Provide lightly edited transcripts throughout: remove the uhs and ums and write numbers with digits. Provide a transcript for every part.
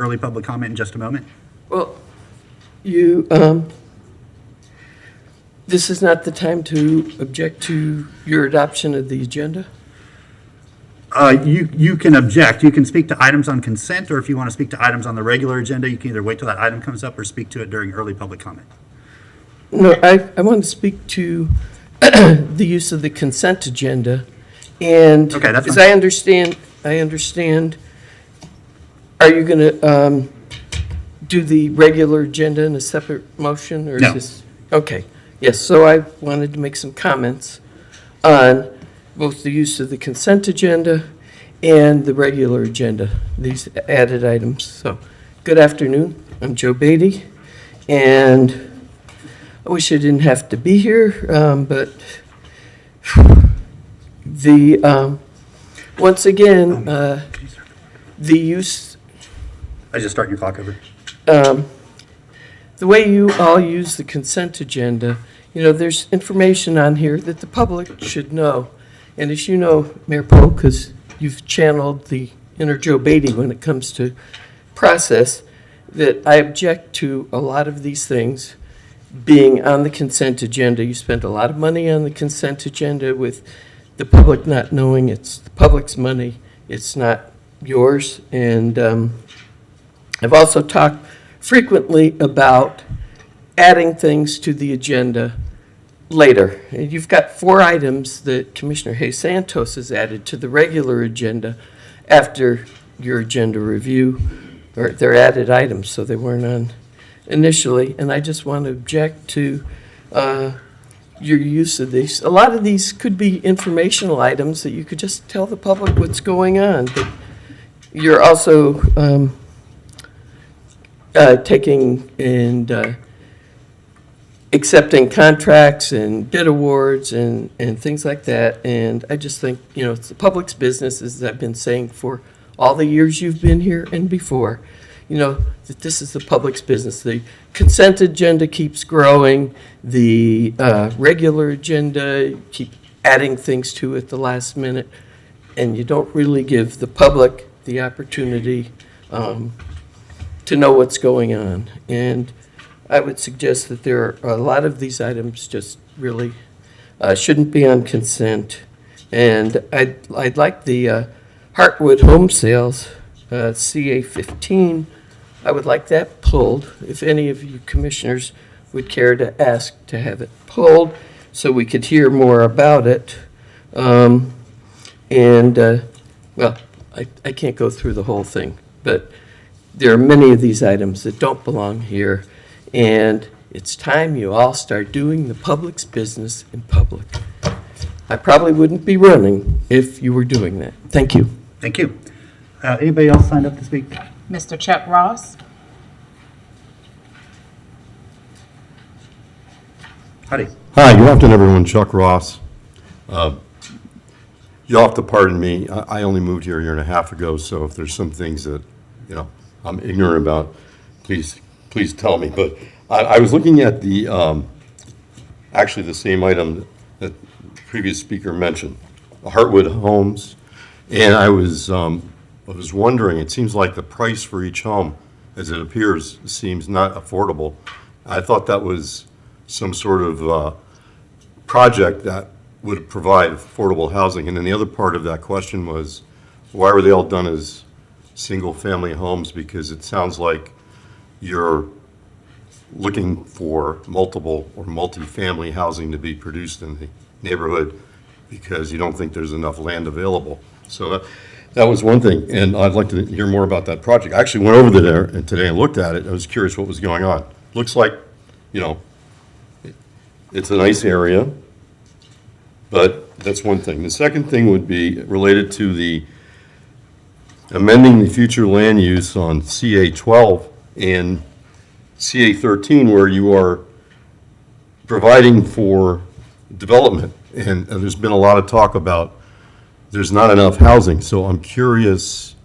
early public comment in just a moment. Well, you, this is not the time to object to your adoption of the agenda? You can object. You can speak to items on consent, or if you want to speak to items on the regular agenda, you can either wait till that item comes up or speak to it during early public comment. No, I want to speak to the use of the consent agenda. And Okay, that's as fine. I understand, are you going to do the regular agenda in a separate motion? Or is No. this? Okay, yes, so I wanted to make some comments on both the use of the consent agenda and the regular agenda, these added items. So, good afternoon, I'm Joe Beatty, and I wish I didn't have to be here, but the, once again, the use, I just start your clock over. the way you all use the consent agenda, you know, there's information on here that the public should know. And as you know, Mayor Poe, because you've channeled the inner Joe Beatty when it comes to process, that I object to a lot of these things being on the consent agenda. You spent a lot of money on the consent agenda with the public not knowing it's the public's money, it's not yours. And I've also talked frequently about adding things to the agenda later. And you've got 4 items that Commissioner Hayes Santos has added to the regular agenda after your agenda review, or they're added items, so they weren't on initially. And I just want to object to your use of these. A lot of these could be informational items that you could just tell the public what's going on. But you're also taking and accepting contracts and bid awards and things like that. And I just think, you know, it's the public's business, as I've been saying for all the years you've been here and before, you know, that this is the public's business. The consent agenda keeps growing. The regular agenda, keep adding things to it the last minute. And you don't really give the public the opportunity to know what's going on. And I would suggest that there are a lot of these items just really shouldn't be on consent. And I'd like the Heartwood home sales, CA 15, I would like that pulled. If any of you commissioners would care to ask to have it pulled so we could hear more about it. Well, I can't go through the whole thing, but there are many of these items that don't belong here. And it's time you all start doing the public's business in public. I probably wouldn't be running if you were doing that. Thank you. Thank you. Anybody else signed up to speak? Mr. Chuck Ross. Howdy. Hi, good afternoon, everyone. Chuck Ross. You'll have to pardon me. I only moved here a year and a half ago, so if there's some things that, you know, I'm ignorant about, please tell me. But I was looking at the, actually the same item that the previous speaker mentioned, the Heartwood homes, and I was wondering, it seems like the price for each home, as it appears, seems not affordable. I thought that was some sort of project that would provide affordable housing. And then the other part of that question was, why were they all done as single-family homes? Because it sounds like you're looking for multiple or multi-family housing to be produced in the neighborhood because you don't think there's enough land available. So that was one thing, and I'd like to hear more about that project. I actually went over there today and looked at it. I was curious what was going on. Looks like, you know, it's a nice area, but that's one thing. The second thing would be related to the amending the future land use on CA 12 and CA 13, where you are providing for development. And there's been a lot of talk about there's not enough housing. So I'm curious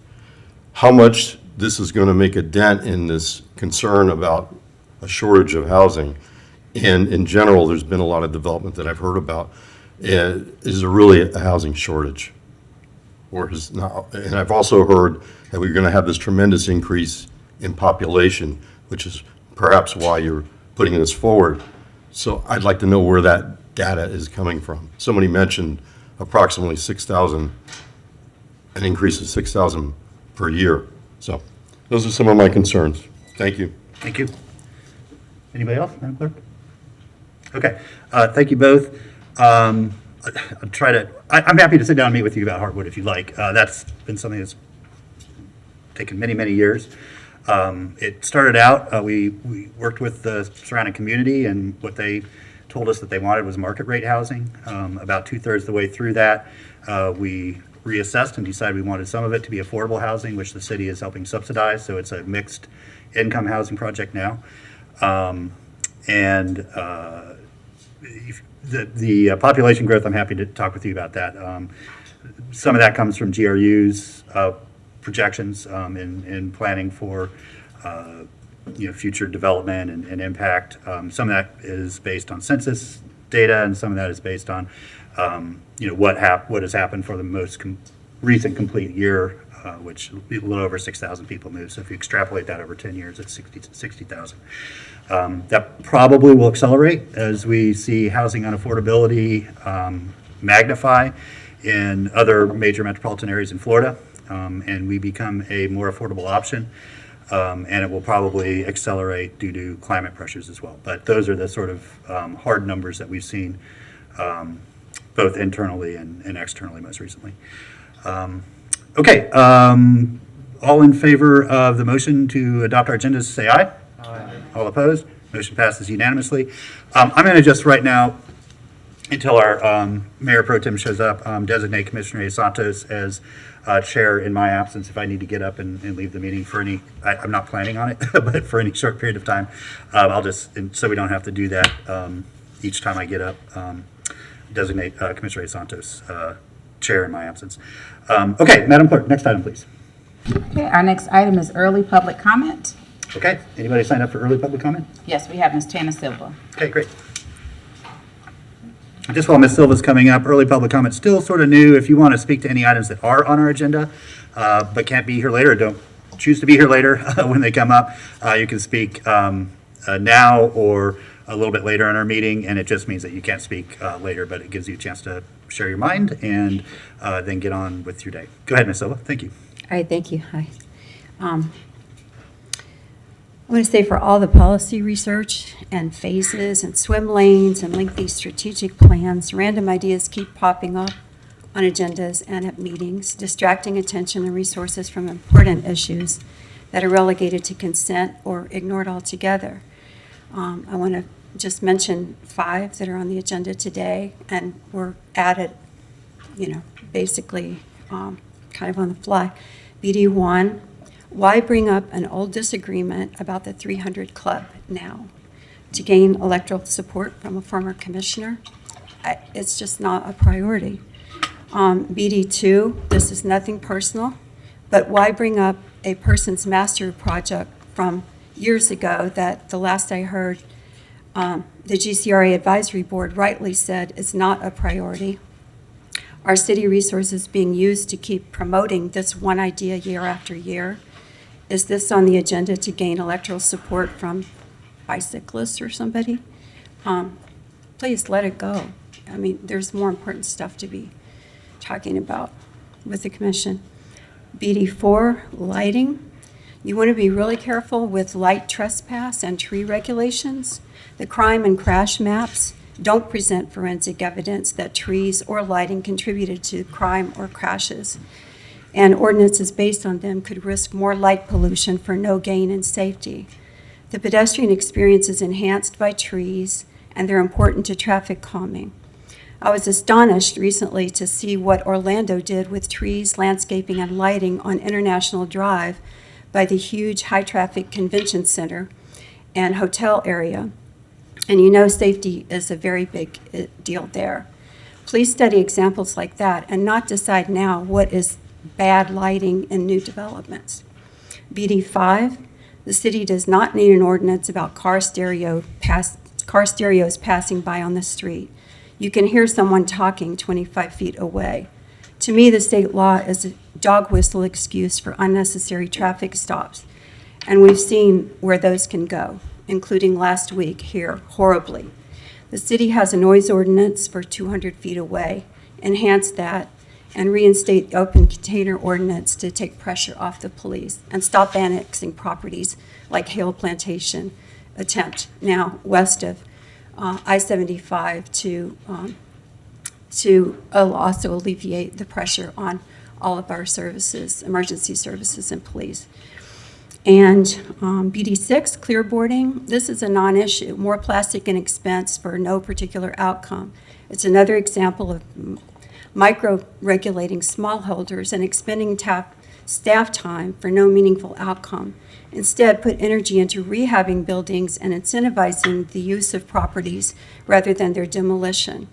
how much this is going to make a dent in this concern about a shortage of housing. And in general, there's been a lot of development that I've heard about. Is there really a housing shortage? Or is not? And I've also heard that we're going to have this tremendous increase in population, which is perhaps why you're putting this forward. So I'd like to know where that data is coming from. Somebody mentioned approximately 6,000, an increase of 6,000 per year. So those are some of my concerns. Thank you. Thank you. Anybody else, Madam Clerk? Okay, thank you both. I'm happy to sit down and meet with you about Heartwood if you like. That's been something that's taken many, many years. It started out, we worked with the surrounding community, and what they told us that they wanted was market rate housing. About 2/3 of the way through that, we reassessed and decided we wanted some of it to be affordable housing, which the city is helping subsidize, so it's a mixed income housing project now. The population growth, I'm happy to talk with you about that. Some of that comes from GRU's projections in planning for future development and impact. Some of that is based on census data, and some of that is based on what has happened for the most recent complete year, which a little over 6,000 people moved. So if you extrapolate that over 10 years, it's 60,000. That probably will accelerate as we see housing unaffordability magnify in other major metropolitan areas in Florida, and we become a more affordable option. And it will probably accelerate due to climate pressures as well. But those are the sort of hard numbers that we've seen both internally and externally most recently. Okay, all in favor of the motion to adopt our agendas, say aye. Aye. All opposed? Motion passes unanimously. I'm going to just right now, until our Mayor Pro Tem shows up, designate Commissioner Santos as chair in my absence if I need to get up and leave the meeting for any, I'm not planning on it, but for any short period of time. I'll just, so we don't have to do that each time I get up, designate Commissioner Santos chair in my absence. Okay, Madam Clerk, next item, please. Okay, our next item is early public comment. Okay, anybody sign up for early public comment? Yes, we have Ms. Tana Silva. Okay, great. Just while Ms. Silva's coming up, early public comment still sort of new. If you want to speak to any items that are on our agenda but can't be here later, don't choose to be here later when they come up, you can speak now or a little bit later in our meeting, and it just means that you can't speak later, but it gives you a chance to share your mind and then get on with your day. Go ahead, Ms. Silva. Thank you. All right, thank you. Hi. I want to say for all the policy research and phases and swim lanes and lengthy strategic plans, random ideas keep popping up on agendas and at meetings, distracting attention and resources from important issues that are relegated to consent or ignored altogether. I want to just mention 5 that are on the agenda today, and were added, basically kind of on the fly. BD1. Why bring up an old disagreement about the 300 Club now? To gain electoral support from a former commissioner? It's just not a priority. BD2, this is nothing personal, but why bring up a person's master project from years ago that the last I heard, the GCRA Advisory Board rightly said is not a priority? Our city resources being used to keep promoting this one idea year after year? Is this on the agenda to gain electoral support from bicyclists or somebody? Please let it go. I mean, there's more important stuff to be talking about with the commission. BD4, lighting. You want to be really careful with light trespass and tree regulations. The crime and crash maps don't present forensic evidence that trees or lighting contributed to crime or crashes, and ordinances based on them could risk more light pollution for no gain in safety. The pedestrian experience is enhanced by trees, and they're important to traffic calming. I was astonished recently to see what Orlando did with trees, landscaping, and lighting on International Drive by the huge high-traffic convention center and hotel area. And safety is a very big deal there. Please study examples like that and not decide now what is bad lighting in new developments. BD5, the city does not need an ordinance about car stereos passing by on the street. You can hear someone talking 25 feet away. To me, the state law is a dog whistle excuse for unnecessary traffic stops. And we've seen where those can go, including last week here, horribly. The city has a noise ordinance for 200 feet away, enhance that, and reinstate the open container ordinance to take pressure off the police and stop annexing properties like Hale Plantation attempt now west of I-75 to also alleviate the pressure on all of our services, emergency services and police. And BD6, clearboarding, this is a non-issue, more plastic and expense for no particular outcome. It's another example of micro-regulating smallholders and expending staff time for no meaningful outcome. Instead, put energy into rehabbing buildings and incentivizing the use of properties rather than their demolition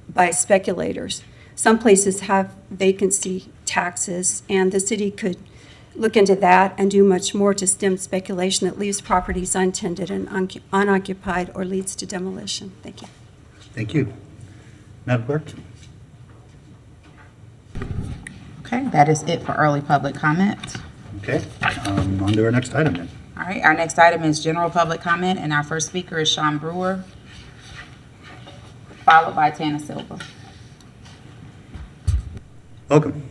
by speculators. Some places have vacancy taxes, and the city could look into that and do much more to stem speculation that leaves properties untended and unoccupied or leads to demolition. Thank you. Thank you. Madam Clerk? Okay, that is it for early public comment. Okay, on to our next item then. All right, our next item is general public comment, and our first speaker is Sean Brewer, followed by Tana Silva. Welcome.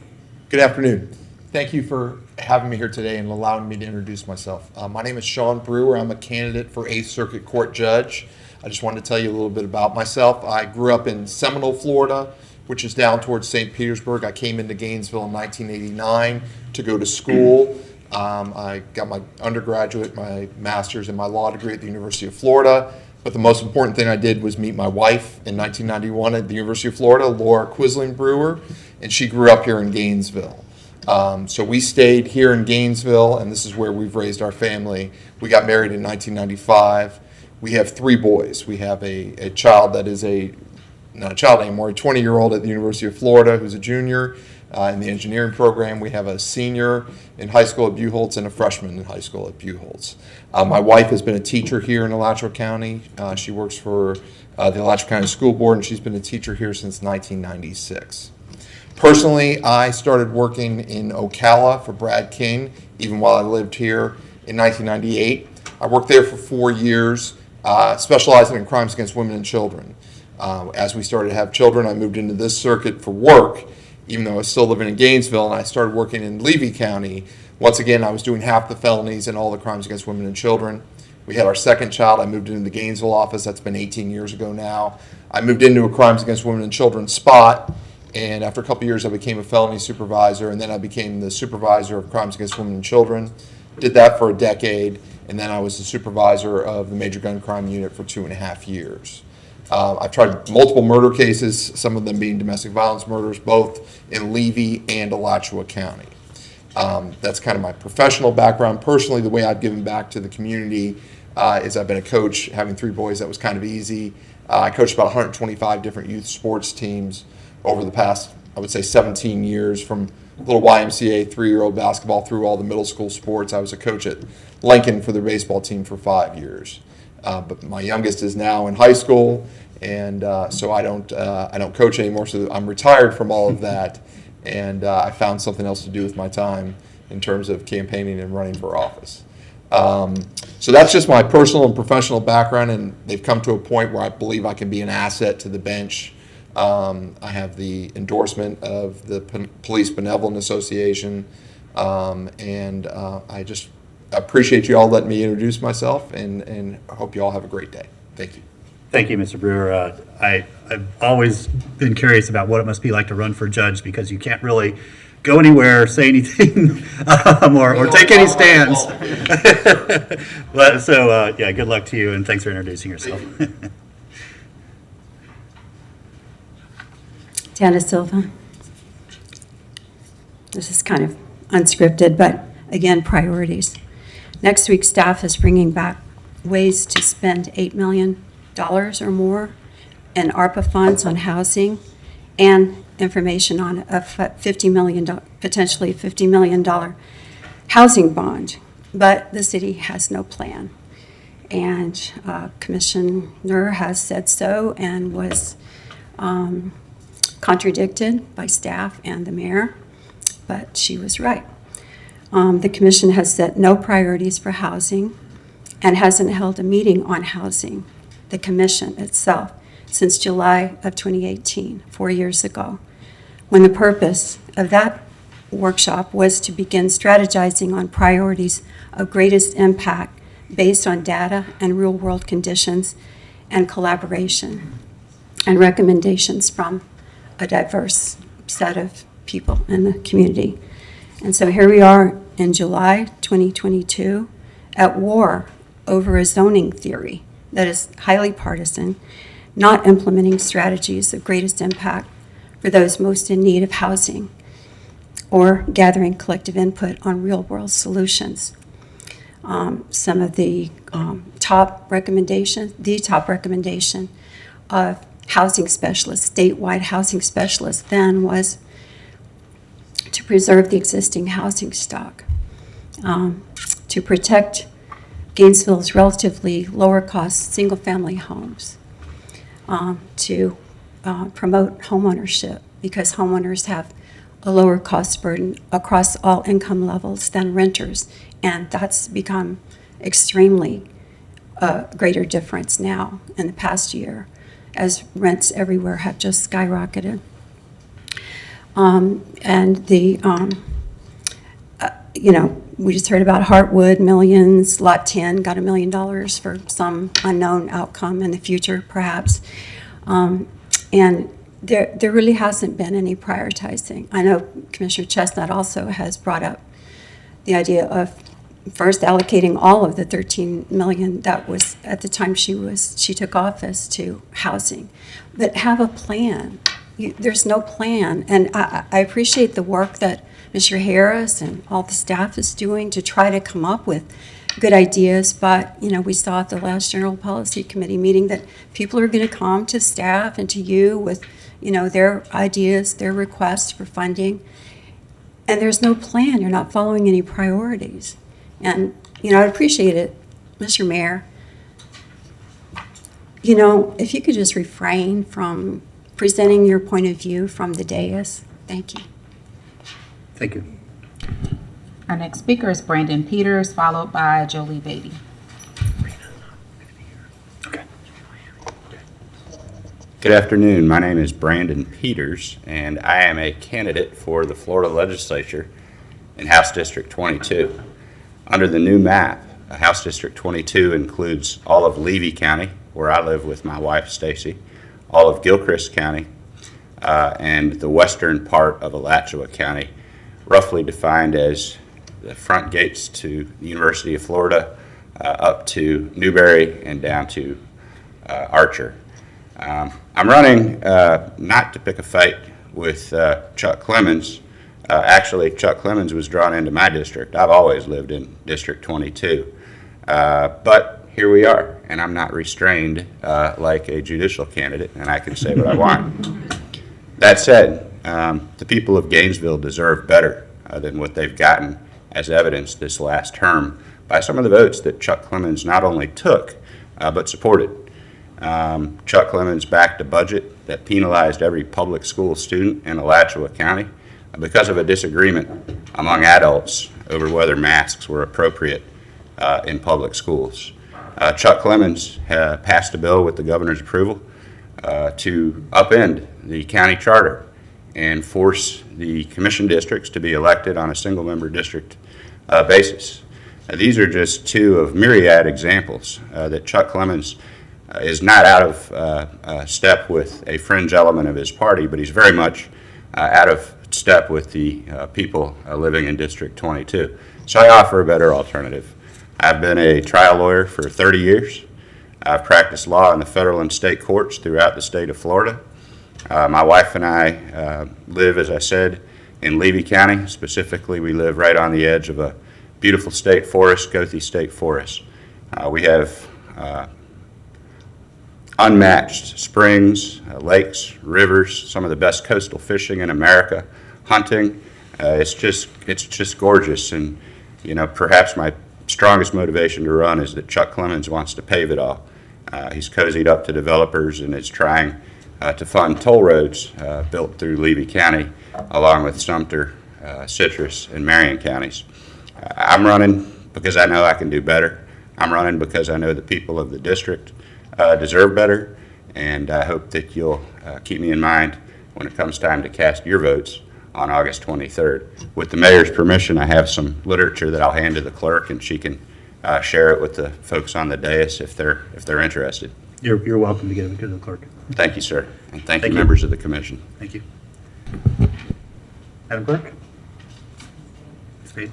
Good afternoon. Thank you for having me here today and allowing me to introduce myself. My name is Sean Brewer. I'm a candidate for 8th Circuit Court Judge. I just wanted to tell you a little bit about myself. I grew up in Seminole, Florida, which is down towards St. Petersburg. I came into Gainesville in 1989 to go to school. I got my undergraduate, my master's, and my law degree at the University of Florida. But the most important thing I did was meet my wife in 1991 at the University of Florida, Laura Quisling Brewer, and she grew up here in Gainesville. So we stayed here in Gainesville, and this is where we've raised our family. We got married in 1995. We have 3 boys. We have a child that is not a child anymore, a 20-year-old at the University of Florida who's a junior in the engineering program. We have a senior in high school at Buchholz and a freshman in high school at Buchholz. My wife has been a teacher here in Alachua County. She works for the Alachua County School Board, and she's been a teacher here since 1996. Personally, I started working in Ocala for Brad King, even while I lived here in 1998. I worked there for 4 years, specializing in crimes against women and children. As we started to have children, I moved into this circuit for work, even though I was still living in Gainesville, and I started working in Levy County. Once again, I was doing half the felonies and all the crimes against women and children. We had our second child. I moved into the Gainesville office. That's been 18 years ago now. I moved into a crimes against women and children spot, and after a couple years, I became a felony supervisor, and then I became the supervisor of crimes against women and children. Did that for a decade, and then I was the supervisor of the major gun crime unit for 2.5 years. I've tried multiple murder cases, some of them being domestic violence murders, both in Levy and Alachua County. That's kind of my professional background. Personally, the way I've given back to the community is I've been a coach. Having 3 boys, that was kind of easy. I coached about 125 different youth sports teams over the past, I would say, 17 years, from little YMCA 3-year-old basketball through all the middle school sports. I was a coach at Lincoln for their baseball team for 5 years. But my youngest is now in high school, and so I don't coach anymore. So I'm retired from all of that, and I found something else to do with my time in terms of campaigning and running for office. So that's just my personal and professional background, and they've come to a point where I believe I can be an asset to the bench. I have the endorsement of the Police Benevolent Association, and I just appreciate you all letting me introduce myself, and I hope you all have a great day. Thank you. Thank you, Mr. Brewer. I've always been curious about what it must be like to run for judge, because you can't really go anywhere, say anything, or take any stands. But so yeah, good luck to you, and thanks for introducing yourself. Tana Silva. This is kind of unscripted, but again, priorities. Next week, staff is bringing back ways to spend $8 million or more in ARPA funds on housing, and information on a $50 million, potentially $50 million housing bond. But the city has no plan. And Commissioner has said so and was contradicted by staff and the mayor, but she was right. The commission has set no priorities for housing and hasn't held a meeting on housing, the commission itself, since July of 2018, 4 years ago, when the purpose of that workshop was to begin strategizing on priorities of greatest impact based on data and real-world conditions and collaboration and recommendations from a diverse set of people in the community. And so here we are in July 2022 at war over a zoning theory that is highly partisan, not implementing strategies of greatest impact for those most in need of housing, or gathering collective input on real-world solutions. Some of the top recommendation of housing specialists, statewide housing specialists then, was to preserve the existing housing stock, to protect Gainesville's relatively lower-cost single-family homes, to promote homeownership, because homeowners have a lower cost burden across all income levels than renters, and that's become extremely greater difference now in the past year, as rents everywhere have just skyrocketed. We just heard about Heartwood, millions, Lot 10 got $1 million for some unknown outcome in the future, perhaps. And there really hasn't been any prioritizing. I know Commissioner Chestnut also has brought up the idea of first allocating all of the $13 million that was at the time she took office to housing, but have a plan. There's no plan, and I appreciate the work that Mr. Harris and all the staff is doing to try to come up with good ideas, but we saw at the last General Policy Committee meeting that people are going to come to staff and to you with their ideas, their requests for funding, and there's no plan. You're not following any priorities. And I appreciate it, Mr. Mayor, if you could just refrain from presenting your point of view from the dais. Thank you. Thank you. Our next speaker is Brandon Peters, followed by Jolie Beatty. Okay. Good afternoon. My name is Brandon Peters, and I am a candidate for the Florida Legislature in House District 22. Under the new map, House District 22 includes all of Levy County, where I live with my wife, Stacy, all of Gilchrist County, and the western part of Alachua County, roughly defined as the front gates to the University of Florida, up to Newberry and down to Archer. I'm running not to pick a fight with Chuck Clemens. Actually, Chuck Clemens was drawn into my district. I've always lived in District 22. But here we are, and I'm not restrained like a judicial candidate, and I can say what I want. That said, the people of Gainesville deserve better than what they've gotten, as evidenced this last term by some of the votes that Chuck Clemens not only took, but supported. Chuck Clemens backed a budget that penalized every public school student in Alachua County because of a disagreement among adults over whether masks were appropriate in public schools. Chuck Clemens passed a bill with the governor's approval to upend the county charter and force the commission districts to be elected on a single-member district basis. These are just two of myriad examples that Chuck Clemens is not out of step with a fringe element of his party, but he's very much out of step with the people living in District 22. So I offer a better alternative. I've been a trial lawyer for 30 years. I've practiced law in the federal and state courts throughout the state of Florida. My wife and I live, as I said, in Levy County. Specifically, we live right on the edge of a beautiful state forest, Goethe State Forest. We have unmatched springs, lakes, rivers, some of the best coastal fishing in America, hunting. It's just gorgeous, and perhaps my strongest motivation to run is that Chuck Clemens wants to pave it all. He's cozied up to developers and is trying to fund toll roads built through Levy County, along with Sumter, Citrus, and Marion counties. I'm running because I know I can do better. I'm running because I know the people of the district deserve better, and I hope that you'll keep me in mind when it comes time to cast your votes on August 23rd. With the mayor's permission, I have some literature that I'll hand to the clerk, and she can share it with the folks on the dais if they're interested. You're welcome to give it to the clerk. Thank you, sir, and thank you, Thank you. members of the commission. Thank you. Madam Clerk? Spade?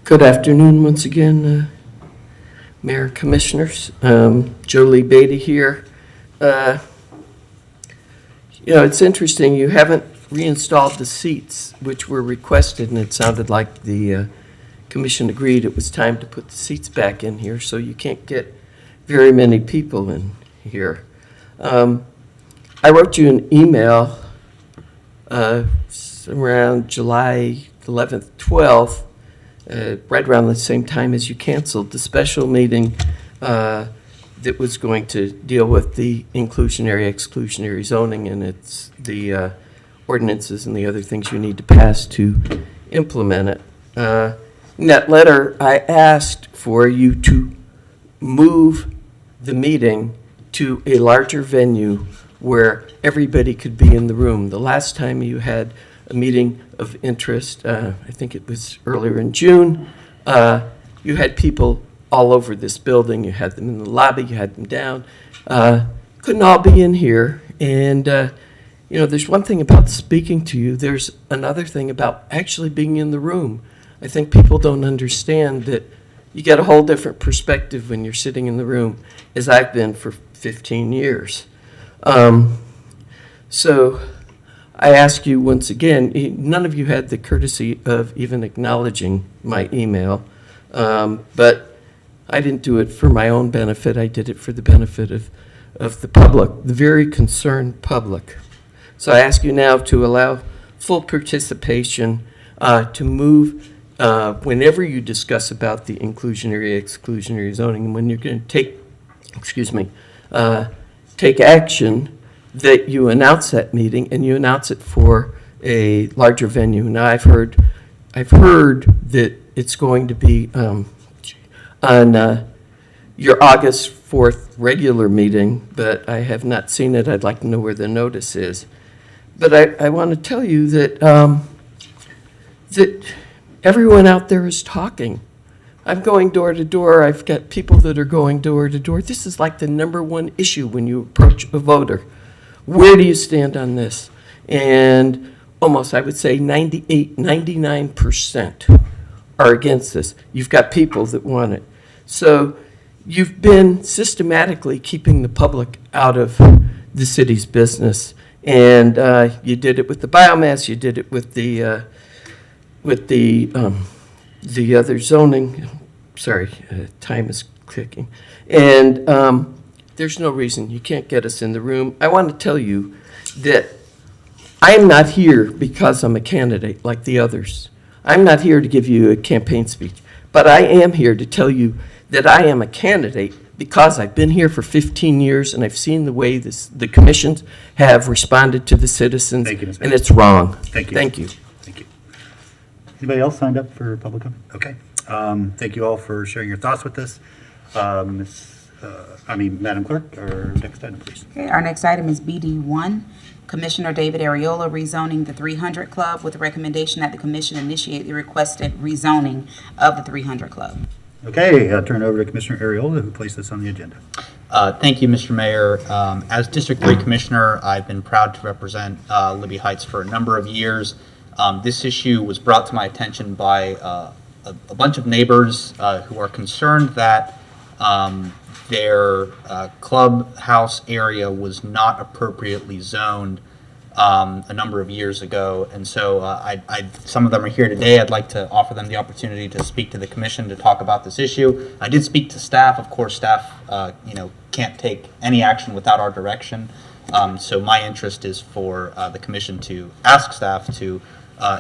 Good afternoon once again, Mayor, Commissioners. Jolie Beatty here. It's interesting, you haven't reinstalled the seats which were requested, and it sounded like the commission agreed it was time to put the seats back in here, so you can't get very many people in here. I wrote you an email around July 11th, 12th, right around the same time as you canceled the special meeting that was going to deal with the inclusionary, exclusionary zoning, and it's the ordinances and the other things you need to pass to implement it. In that letter, I asked for you to move the meeting to a larger venue where everybody could be in the room. The last time you had a meeting of interest, I think it was earlier in June, you had people all over this building. You had them in the lobby, you had them down. Couldn't all be in here. And, there's one thing about speaking to you. There's another thing about actually being in the room. I think people don't understand that you get a whole different perspective when you're sitting in the room, as I've been for 15 years. So I ask you once again, none of you had the courtesy of even acknowledging my email, but I didn't do it for my own benefit. I did it for the benefit of the public, the very concerned public. So I ask you now to allow full participation, to move whenever you discuss about the inclusionary, exclusionary zoning, and when you're going to take action, that you announce that meeting and you announce it for a larger venue. Now, I've heard that it's going to be on your August 4th regular meeting, but I have not seen it. I'd like to know where the notice is. But I want to tell you that that everyone out there is talking. I'm going door to door. I've got people that are going door to door. This is like the #1 issue when you approach a voter. Where do you stand on this? And almost, I would say 98, 99% are against this. You've got people that want it. So you've been systematically keeping the public out of the city's business. And you did it with the biomass, you did it with the other zoning. Sorry, time is clicking. And there's no reason you can't get us in the room. I want to tell you that I'm not here because I'm a candidate like the others. I'm not here to give you a campaign speech, but I am here to tell you that I am a candidate because I've been here for 15 years and I've seen the way the commissions have responded to the citizens. Thank you, Ms. And it's wrong. Thank you. Thank you. Thank you. Anybody else signed up for public comment? Okay. Thank you all for sharing your thoughts with us. Madam Clerk, our next item, please. Okay, our next item is BD1. Commissioner David Ariola rezoning the 300 Club with the recommendation that the commission initiate the requested rezoning of the 300 Club. Okay, I'll turn it over to Commissioner Ariola, who placed this on the agenda. Thank you, Mr. Mayor. As District 3 Commissioner, I've been proud to represent Libby Heights for a number of years. This issue was brought to my attention by a bunch of neighbors who are concerned that their clubhouse area was not appropriately zoned a number of years ago. And so some of them are here today. I'd like to offer them the opportunity to speak to the commission to talk about this issue. I did speak to staff. Of course, staff can't take any action without our direction. So my interest is for the commission to ask staff to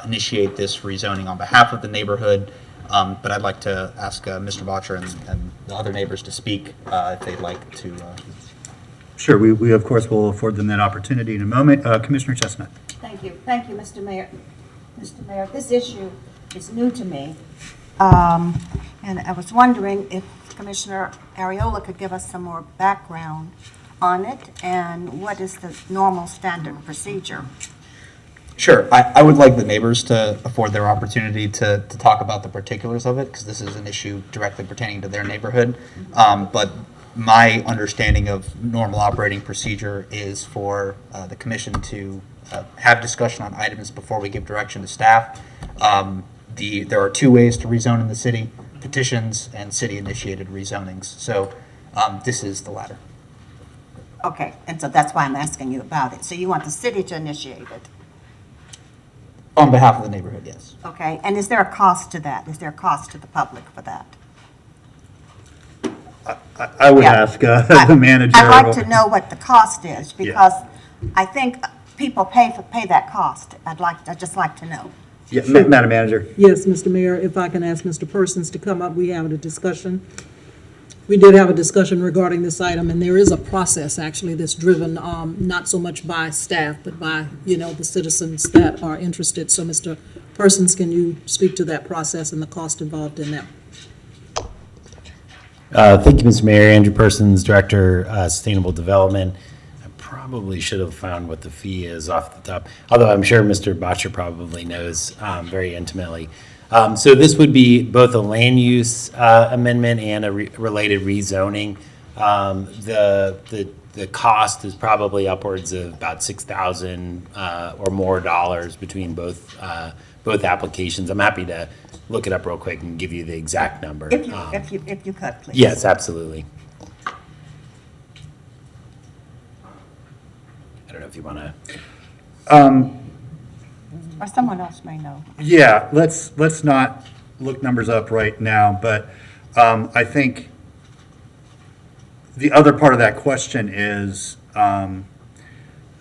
initiate this rezoning on behalf of the neighborhood. But I'd like to ask Mr. Botcher and the other neighbors to speak if they'd like to Sure, we of course will afford them that opportunity in a moment. Commissioner Chestnut. Thank you, Mr. Mayor. Mr. Mayor, this issue is new to me, and I was wondering if Commissioner Ariola could give us some more background on it, and what is the normal standard procedure? Sure. I would like the neighbors to afford their opportunity to talk about the particulars of it, because this is an issue directly pertaining to their neighborhood. But my understanding of normal operating procedure is for the commission to have discussion on items before we give direction to staff. There are two ways to rezone in the city: petitions and city-initiated rezonings. So this is the latter. Okay, and so that's why I'm asking you about it. So you want the city to initiate it? On behalf of the neighborhood, yes. Okay, and is there a cost to that? Is there a cost to the public for that? I would Yeah. ask the manager. I'd like to know what the cost is, because I think people pay that cost. I'd just like to know. Yeah, Madam Manager. Yes, Mr. Mayor, if I can ask Mr. Persons to come up, we have a discussion. We did have a discussion regarding this item, and there is a process actually that's driven not so much by staff, but by, the citizens that are interested. So, Mr. Persons, can you speak to that process and the cost involved in that? Thank you, Mr. Mayor. Andrew Persons, Director, Sustainable Development. I probably should have found what the fee is off the top, although I'm sure Mr. Botcher probably knows very intimately. So this would be both a land use amendment and a related rezoning. The cost is probably upwards of about $6,000 or more between both applications. I'm happy to look it up real quick and give you the exact number. If you could, please. Yes, absolutely. I don't know if you want to. Or someone else may know. Yeah, let's not look numbers up right now, but I think the other part of that question is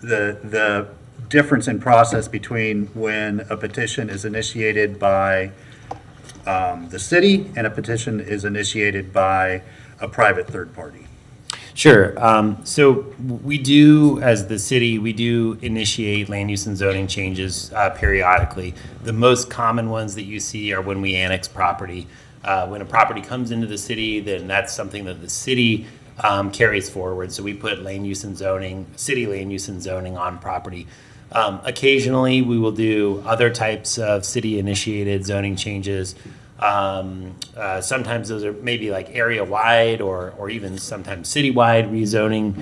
the difference in process between when a petition is initiated by the city and a petition is initiated by a private third party. Sure. So we do, as the city, we do initiate land use and zoning changes periodically. The most common ones that you see are when we annex property. When a property comes into the city, then that's something that the city carries forward. So we put land use and zoning, city land use and zoning on property. Occasionally, we will do other types of city-initiated zoning changes. Sometimes those are maybe like area-wide or even sometimes city-wide rezoning.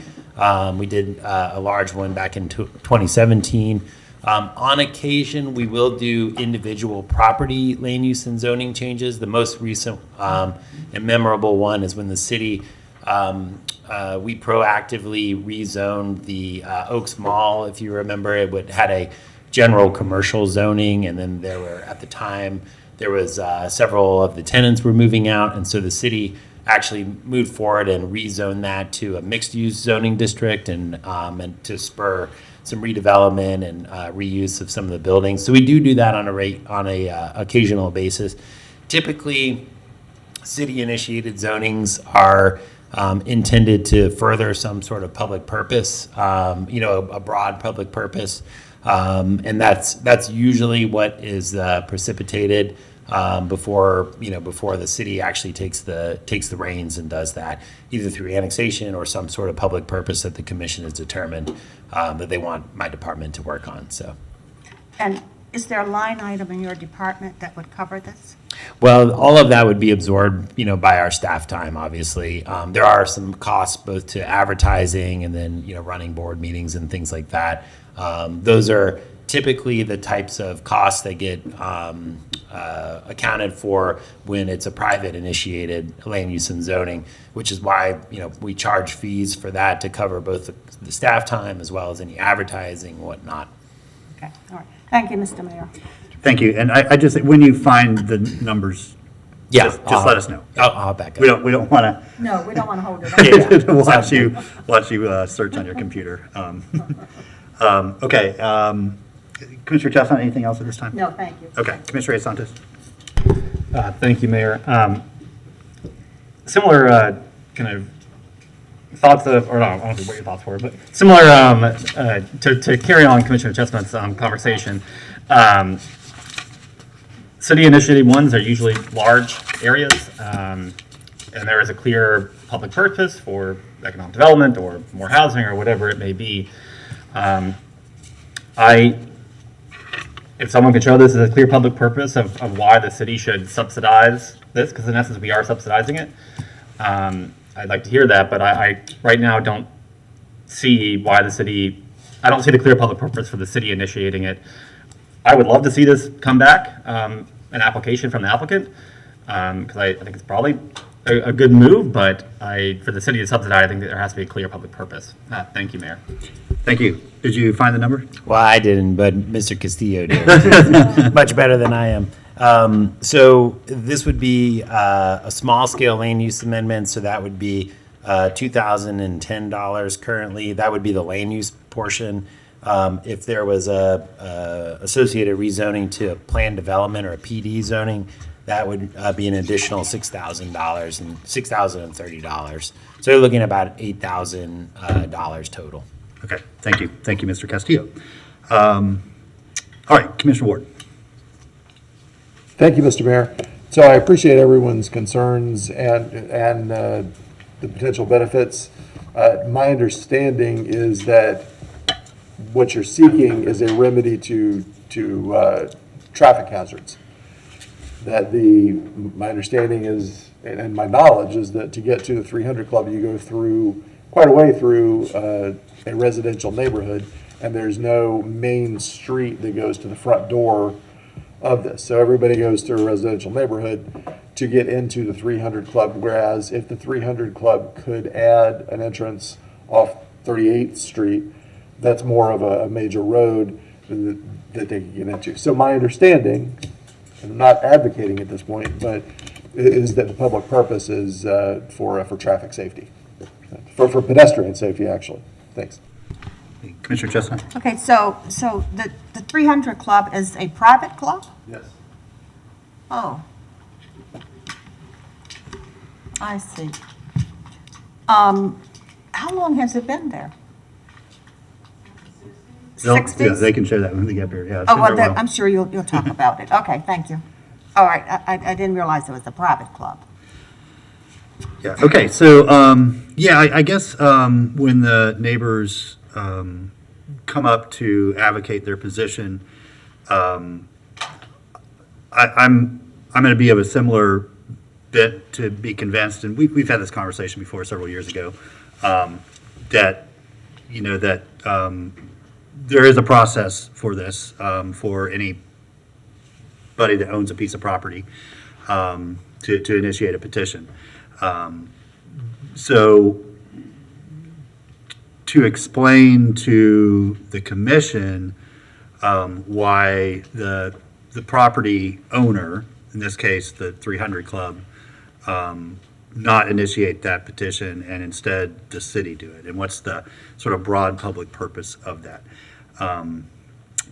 We did a large one back in 2017. On occasion, we will do individual property land use and zoning changes. The most recent and memorable one is when the city, we proactively rezoned the Oaks Mall. If you remember, it had a general commercial zoning, and then there were, at the time, there was several of the tenants were moving out, and so the city actually moved forward and rezoned that to a mixed-use zoning district and to spur some redevelopment and reuse of some of the buildings. So we do that on a occasional basis. Typically, city-initiated zonings are intended to further some sort of public purpose, a broad public purpose, and that's usually what is precipitated before the city actually takes the reins and does that, either through annexation or some sort of public purpose that the commission has determined that they want my department to work on. So, And is there a line item in your department that would cover this? well, all of that would be absorbed, by our staff time. Obviously, there are some costs both to advertising and then running board meetings and things like that. Those are typically the types of costs that get accounted for when it's a private initiated land use and zoning, which is why we charge fees for that to cover both the staff time as well as any advertising and whatnot. Okay, all right. Thank you, Mr. Mayor. Thank you, and I just, when you find the numbers, Yeah, just let us know. I'll back up. We don't want to No, we don't want to hold it up. watch you search on your computer. Okay, Commissioner Chestnut, anything else at this time? No, thank you. Okay, Commissioner Santos. Thank you, Mayor. Similar kind of thoughts of, or no, I don't know what your thoughts were, but similar to carry on Commissioner Chestnut's conversation. City initiated ones are usually large areas, and there is a clear public purpose for economic development or more housing or whatever it may be. If someone could show this as a clear public purpose of why the city should subsidize this, because in essence we are subsidizing it, I'd like to hear that, but I right now don't see why the city, I don't see the clear public purpose for the city initiating it. I would love to see this come back, an application from the applicant, because I think it's probably a good move, but for the city to subsidize, I think that there has to be a clear public purpose. Thank you, Mayor. Thank you. Did you find the number? Well, I didn't, but Mr. Castillo did. Much better than I am. So this would be a small scale land use amendment. So that would be $2,010 currently. That would be the land use portion. If there was a associated rezoning to a planned development or a PD zoning, that would be an additional $6,000 and $6,030. So you're looking at about $8,000 total. Okay, thank you. Thank you, Mr. Castillo. All right, Commissioner Ward. Thank you, Mr. Mayor. So I appreciate everyone's concerns and the potential benefits. My understanding is that what you're seeking is a remedy to traffic hazards. That my understanding is, and my knowledge is that to get to the 300 Club, you go through quite a way through a residential neighborhood, and there's no main street that goes to the front door of this. So everybody goes through a residential neighborhood to get into the 300 Club, whereas if the 300 Club could add an entrance off 38th Street, that's more of a major road that they can get into. So my understanding, and I'm not advocating at this point, but is that the public purpose is for traffic safety, for pedestrian safety, actually. Thanks. Commissioner Chestnut. Okay, so the 300 Club is a private club? Yes. Oh. I see. How long has it been there? Yeah, 60s? they can share that when they get here. Yeah, it's Oh, been well, there a while. I'm sure you'll talk about it. Okay, thank you. All right, I didn't realize it was a private club. Yeah, okay, so, I guess when the neighbors come up to advocate their position, I'm going to be of a similar bit to be convinced, and we've had this conversation before several years ago, that there is a process for this, for anybody that owns a piece of property, to initiate a petition. So to explain to the commission why the property owner, in this case the 300 Club, not initiate that petition and instead the city do it, and what's the sort of broad public purpose of that. And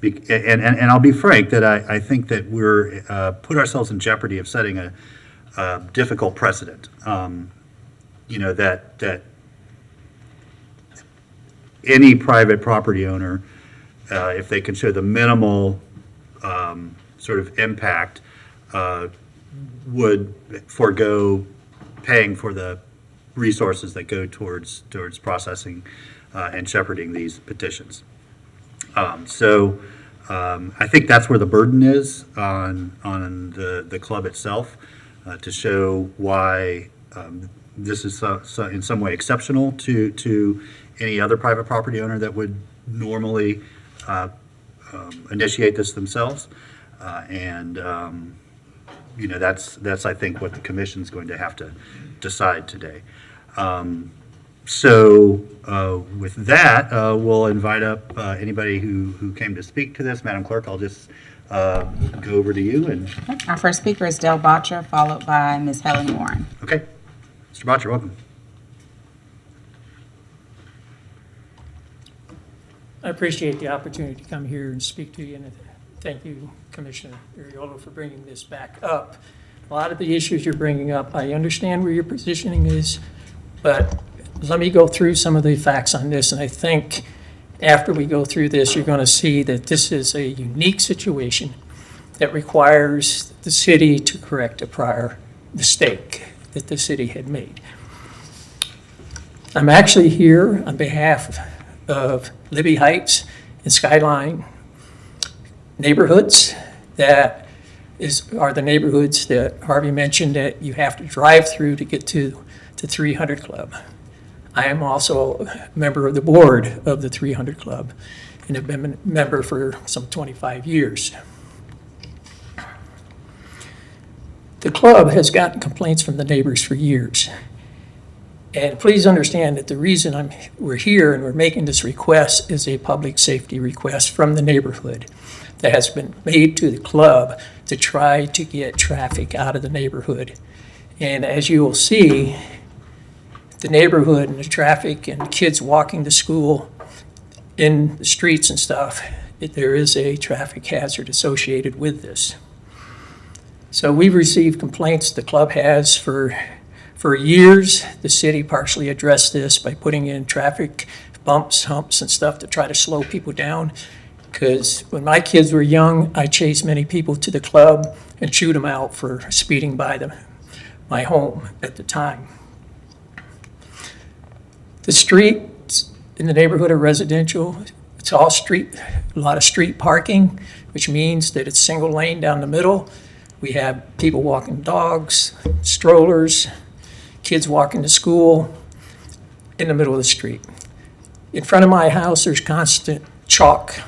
I'll be frank that I think that we're put ourselves in jeopardy of setting a difficult precedent. That any private property owner, if they can show the minimal sort of impact, would forego paying for the resources that go towards processing and shepherding these petitions. So I think that's where the burden is on the club itself, to show why this is in some way exceptional to any other private property owner that would normally initiate this themselves. That's I think what the commission's going to have to decide today. So with that, we'll invite up anybody who came to speak to this. Madam Clerk, I'll just go over to you. And Our first speaker is Del Botcher, followed by Ms. Helen Warren. okay, Mr. Botcher, welcome. I appreciate the opportunity to come here and speak to you, and thank you, Commissioner Ariolo, for bringing this back up. A lot of the issues you're bringing up, I understand where your positioning is, but let me go through some of the facts on this, and I think after we go through this, you're going to see that this is a unique situation that requires the city to correct a prior mistake that the city had made. I'm actually here on behalf of Libby Heights and Skyline neighborhoods that are the neighborhoods that Harvey mentioned that you have to drive through to get to the 300 Club. I am also a member of the board of the 300 Club and have been a member for some 25 years. The club has gotten complaints from the neighbors for years. And please understand that the reason we're here and we're making this request is a public safety request from the neighborhood that has been made to the club to try to get traffic out of the neighborhood. And as you will see, the neighborhood and the traffic and kids walking to school in the streets and stuff, there is a traffic hazard associated with this. So we've received complaints, the club has for years. The city partially addressed this by putting in traffic bumps, humps, and stuff to try to slow people down. Because when my kids were young, I chased many people to the club and chewed them out for speeding by my home at the time. The streets in the neighborhood are residential. It's all street, a lot of street parking, which means that it's single lane down the middle. We have people walking dogs, strollers, kids walking to school in the middle of the street. In front of my house, there's constant chalk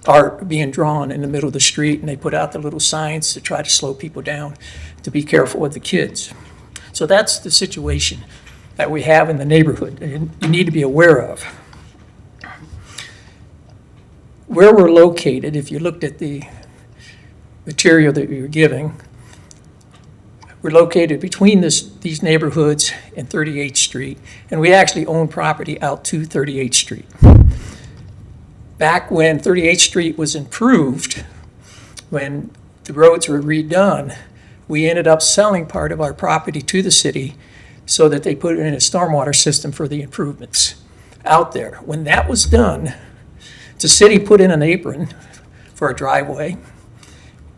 art being drawn in the middle of the street, and they put out the little signs to try to slow people down, to be careful with the kids. So that's the situation that we have in the neighborhood and you need to be aware of. Where we're located, if you looked at the material that we were giving, we're located between these neighborhoods and 38th Street, and we actually own property out to 38th Street. Back when 38th Street was improved, when the roads were redone, we ended up selling part of our property to the city so that they put in a stormwater system for the improvements out there. When that was done, the city put in an apron for a driveway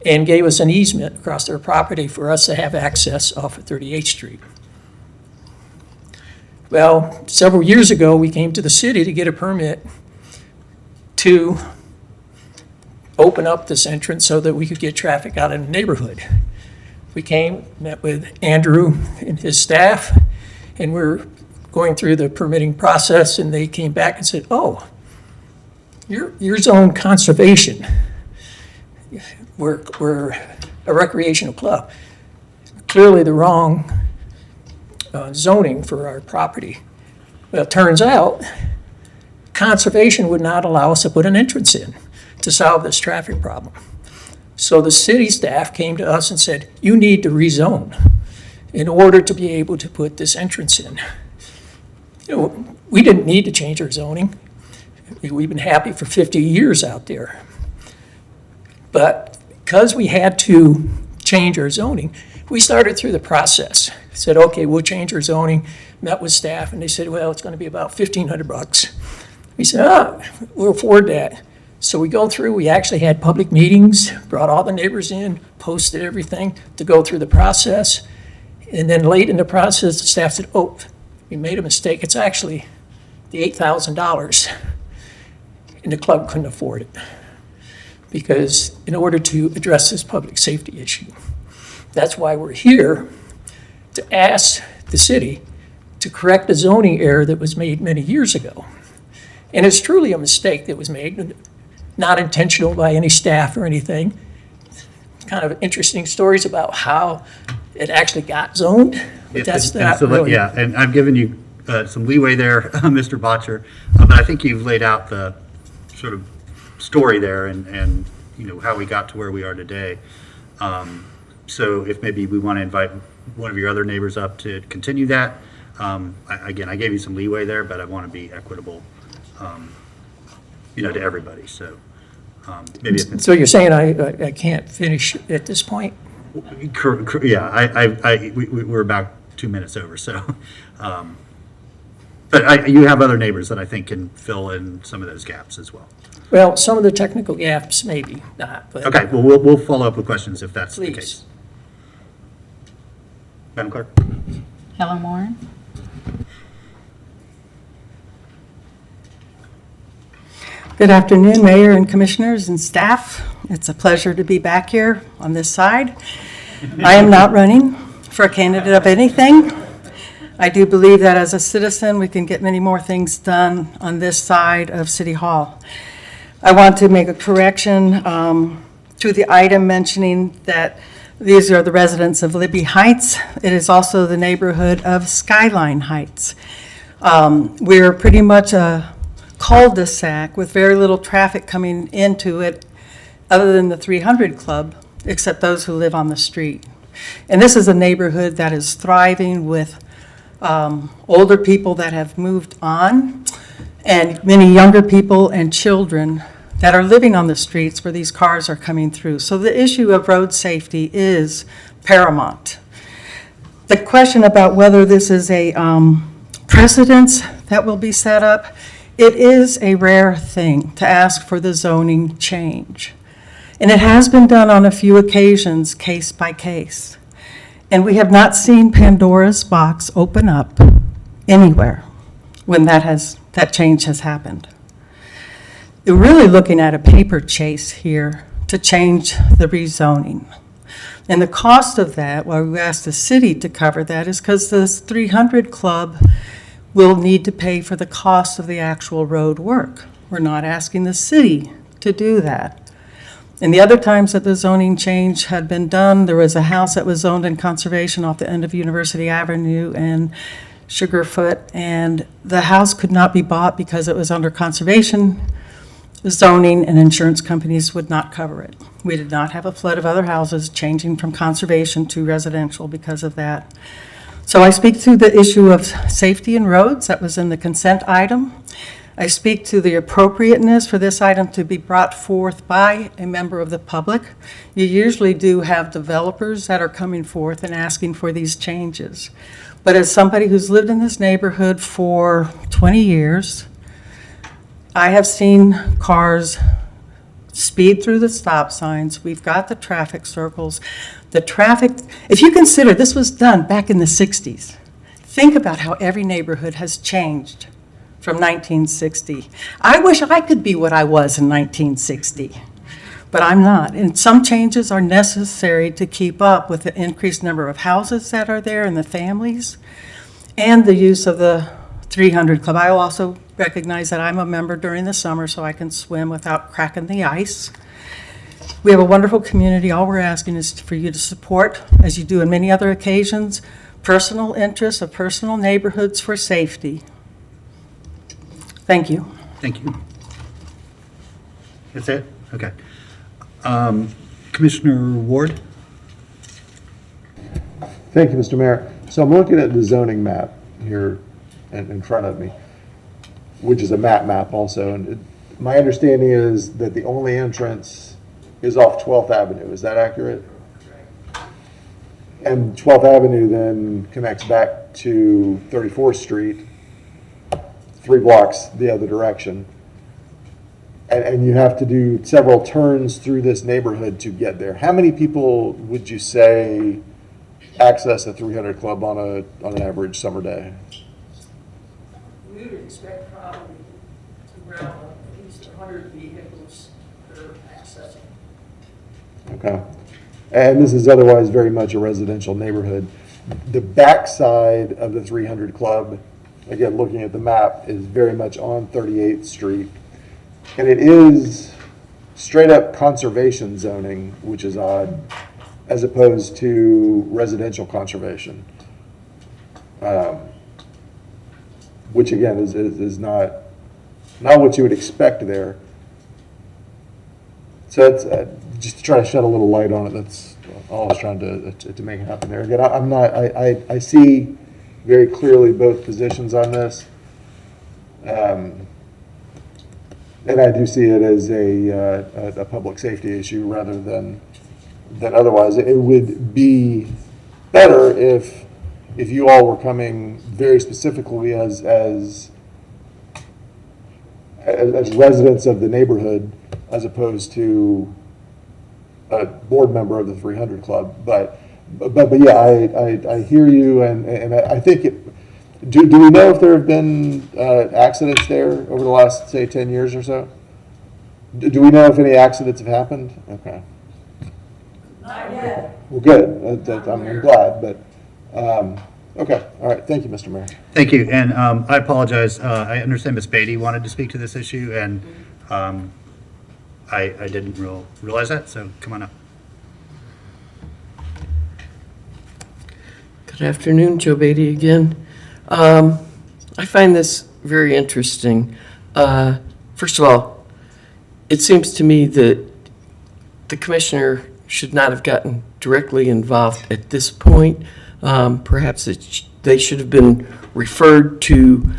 and gave us an easement across their property for us to have access off of 38th Street. Well, several years ago, we came to the city to get a permit to open up this entrance so that we could get traffic out in the neighborhood. We came, met with Andrew and his staff, and we're going through the permitting process, and they came back and said, oh, you're zone conservation. We're a recreational club. Clearly the wrong zoning for our property. Well, it turns out conservation would not allow us to put an entrance in to solve this traffic problem. So the city staff came to us and said, you need to rezone in order to be able to put this entrance in. You know, we didn't need to change our zoning. We've been happy for 50 years out there. But because we had to change our zoning, we started through the process. Said, okay, we'll change our zoning, met with staff, and they said, well, it's going to be about $1,500. We said, we'll afford that. So we go through, we actually had public meetings, brought all the neighbors in, posted everything to go through the process. And then late in the process, the staff said, oh, we made a mistake. It's actually the $8,000. And the club couldn't afford it. Because in order to address this public safety issue, that's why we're here to ask the city to correct a zoning error that was made many years ago. And it's truly a mistake that was made, not intentional by any staff or anything. Kind of interesting stories about how it actually got zoned, but that's not really. Yeah, and I've given you some leeway there, Mr. Botcher, but I think you've laid out the sort of story there and you know how we got to where we are today. So if maybe we want to invite one of your other neighbors up to continue that. Again, I gave you some leeway there, but I want to be equitable, you know, to everybody. So maybe. So you're saying I can't finish at this point? Yeah, we're about 2 minutes over. So But you have other neighbors that I think can fill in some of those gaps as well. Well, some of the technical gaps, maybe not, but. Okay, well, we'll follow up with questions if that's the Please. case. Madam Clerk? Helen Warren. Good afternoon, Mayor and Commissioners and staff. It's a pleasure to be back here on this side. I am not running for a candidate of anything. I do believe that as a citizen, we can get many more things done on this side of City Hall. I want to make a correction to the item mentioning that these are the residents of Libby Heights. It is also the neighborhood of Skyline Heights. We're pretty much a cul-de-sac with very little traffic coming into it other than the 300 Club, except those who live on the street. And this is a neighborhood that is thriving with older people that have moved on and many younger people and children that are living on the streets where these cars are coming through. So the issue of road safety is paramount. The question about whether this is a precedence that will be set up, it is a rare thing to ask for the zoning change. And it has been done on a few occasions, case by case. And we have not seen Pandora's box open up anywhere when that change has happened. We're really looking at a paper chase here to change the rezoning. And the cost of that, why we asked the city to cover that, is because the 300 Club will need to pay for the cost of the actual road work. We're not asking the city to do that. And the other times that the zoning change had been done, there was a house that was zoned in conservation off the end of University Avenue and Sugarfoot, and the house could not be bought because it was under conservation zoning, and insurance companies would not cover it. We did not have a flood of other houses changing from conservation to residential because of that. So I speak to the issue of safety in roads that was in the consent item. I speak to the appropriateness for this item to be brought forth by a member of the public. You usually do have developers that are coming forth and asking for these changes. But as somebody who's lived in this neighborhood for 20 years, I have seen cars speed through the stop signs. We've got the traffic circles. The traffic, if you consider this was done back in the 60s, think about how every neighborhood has changed from 1960. I wish I could be what I was in 1960, but I'm not. And some changes are necessary to keep up with the increased number of houses that are there and the families, and the use of the 300 Club. I also recognize that I'm a member during the summer, so I can swim without cracking the ice. We have a wonderful community. All we're asking is for you to support, as you do in many other occasions, personal interests of personal neighborhoods for safety. Thank you. Thank you. That's it? Okay. Commissioner Ward? Thank you, Mr. Mayor. So I'm looking at the zoning map here in front of me, which is a map also. And my understanding is that the only entrance is off 12th Avenue. Is that accurate? And 12th Avenue then connects back to 34th Street, 3 blocks the other direction. And you have to do several turns through this neighborhood to get there. How many people would you say access a 300 Club on an average summer day? We would expect probably around at least 100 vehicles that are accessing. Okay. And this is otherwise very much a residential neighborhood. The backside of the 300 Club, again, looking at the map, is very much on 38th Street. And it is straight up conservation zoning, which is odd, as opposed to residential conservation. Which again is not what you would expect there. So it's just to try to shed a little light on it. That's all I was trying to make happen there. Again, I see very clearly both positions on this, and I do see it as a public safety issue rather than otherwise. It would be better if if you all were coming very specifically as residents of the neighborhood, as opposed to a board member of the 300 Club. But yeah, I hear you, and I think do we know if there have been accidents there over the last, say, 10 years or so? Do we know if any accidents have happened? Okay. Not yet. Well, good. I'm glad, but, okay. All right. Thank you, Mr. Mayor. Thank you, and I apologize. I understand Ms. Beatty wanted to speak to this issue, and I didn't realize that, so come on up. Good afternoon, Joe Beatty again. I find this very interesting. First of all, it seems to me that the commissioner should not have gotten directly involved at this point. Perhaps they should have been referred to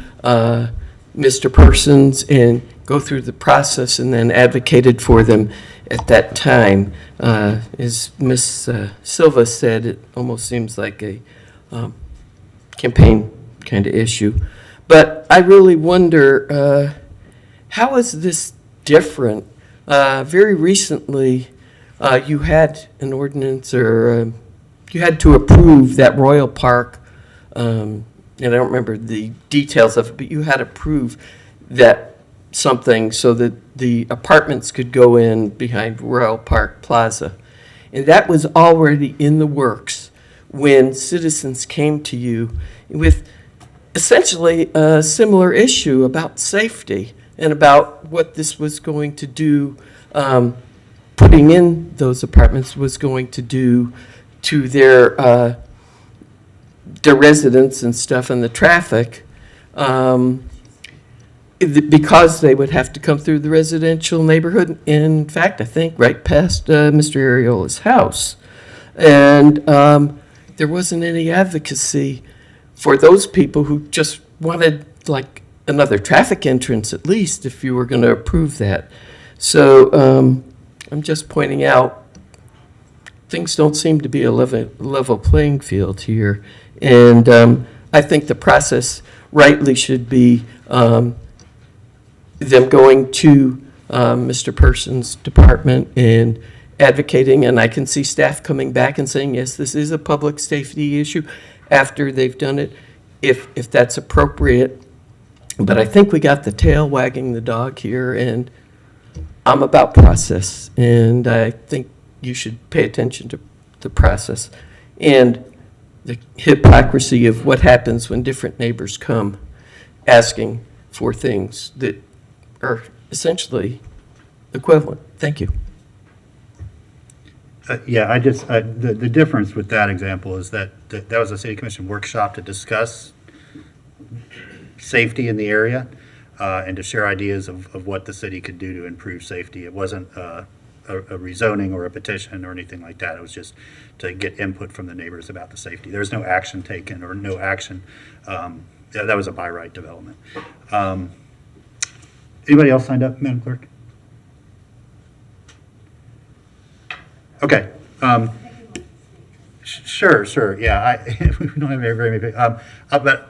Mr. Persons and go through the process and then advocated for them at that time. As Ms. Silva said, it almost seems like a campaign kind of issue. But I really wonder, how is this different? Very recently, you had an ordinance, or you had to approve that Royal Park, and I don't remember the details of it, but you had to approve that something so that the apartments could go in behind Royal Park Plaza. And that was already in the works when citizens came to you with essentially a similar issue about safety and about what this was going to do, putting in those apartments was going to do to their residents and stuff and the traffic, because they would have to come through the residential neighborhood. In fact, I think right past Mr. Ariola's house. And there wasn't any advocacy for those people who just wanted like another traffic entrance at least, if you were going to approve that. So I'm just pointing out things don't seem to be a level playing field here. And I think the process rightly should be them going to Mr. Person's department and advocating, and I can see staff coming back and saying, yes, this is a public safety issue after they've done it, if that's appropriate. But I think we got the tail wagging the dog here, and I'm about process, and I think you should pay attention to the process and the hypocrisy of what happens when different neighbors come asking for things that are essentially equivalent. Thank you. Yeah, the difference with that example is that that was a city commission workshop to discuss safety in the area and to share ideas of what the city could do to improve safety. It wasn't a rezoning or a petition or anything like that. It was just to get input from the neighbors about the safety. There was no action taken or no action. That was a by right development. Anybody else signed up, Madam Clerk? Okay. Sure. Yeah, we don't have very many. But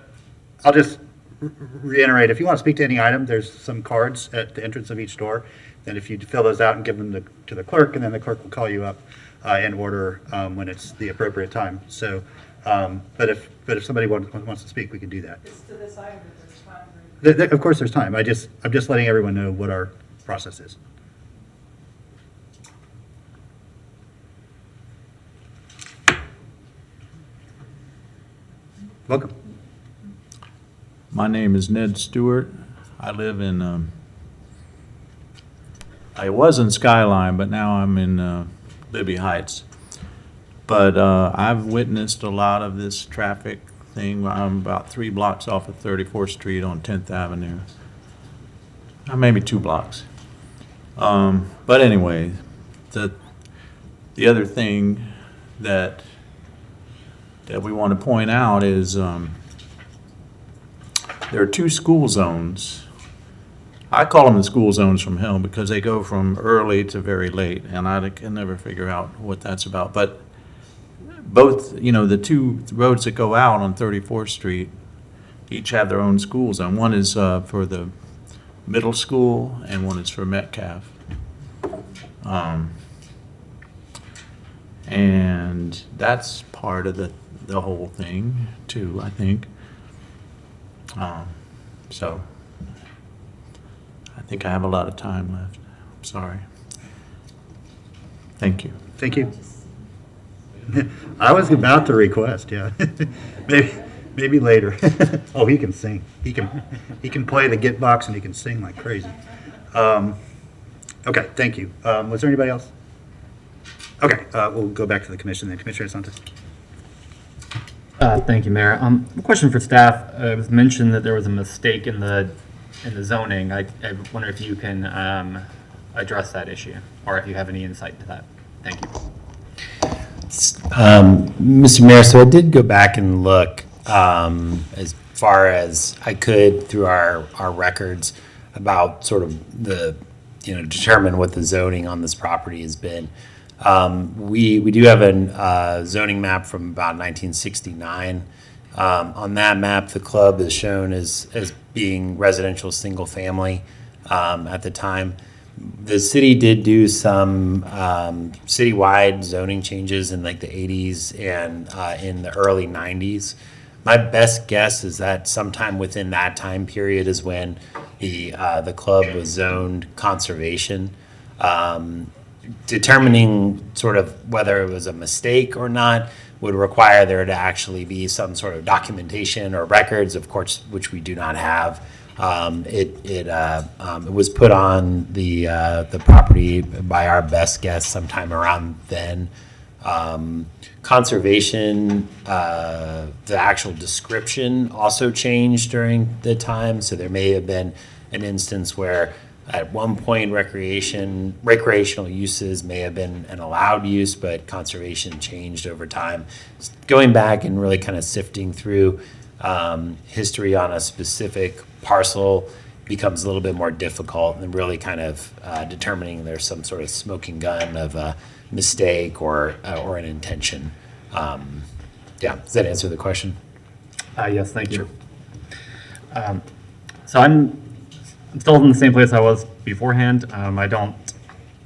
I'll just reiterate, if you want to speak to any item, there's some cards at the entrance of each door. Then if you fill those out and give them to the clerk, and then the clerk will call you up in order when it's the appropriate time. So, but if somebody wants to speak, we can do that. It's to this item that there's time. Of course, there's time. I'm just letting everyone know what our process is. Welcome. My name is Ned Stewart. I live in, I was in Skyline, but now I'm in Libby Heights. But I've witnessed a lot of this traffic thing. I'm about 3 blocks off of 34th Street on 10th Avenue. Maybe 2 blocks. But anyway, the other thing that we want to point out is there are 2 school zones. I call them the school zones from hell because they go from early to very late, and I can never figure out what that's about. But both, the two roads that go out on 34th Street each have their own school zone. One is for the middle school and one is for Metcalf. And that's part of the whole thing too, I think. So I think I have a lot of time left. Sorry. Thank you. Thank you. I was about to request, yeah. Maybe later. Oh, he can sing. He can play the Git box and he can sing like crazy. Okay, thank you. Was there anybody else? Okay, we'll go back to the commission then. Commissioner Santos. Thank you, Mayor. A question for staff. It was mentioned that there was a mistake in the zoning. I wonder if you can address that issue, or if you have any insight to that. Thank you. Mr. Mayor, so I did go back and look as far as I could through our records about sort of the, determine what the zoning on this property has been. We do have a zoning map from about 1969. On that map, the club is shown as being residential single family at the time. The city did do some citywide zoning changes in like the 80s and in the early 90s. My best guess is that sometime within that time period is when the club was zoned conservation. Determining sort of whether it was a mistake or not would require there to actually be some sort of documentation or records, of course, which we do not have. It was put on the property by our best guess sometime around then. Conservation, the actual description also changed during the time, so there may have been an instance where at one point recreational uses may have been an allowed use, but conservation changed over time. Going back and really kind of sifting through history on a specific parcel becomes a little bit more difficult, and really kind of determining there's some sort of smoking gun of a mistake or an intention. Does that answer the question? Yes, thank you. So I'm still in the same place I was beforehand. I don't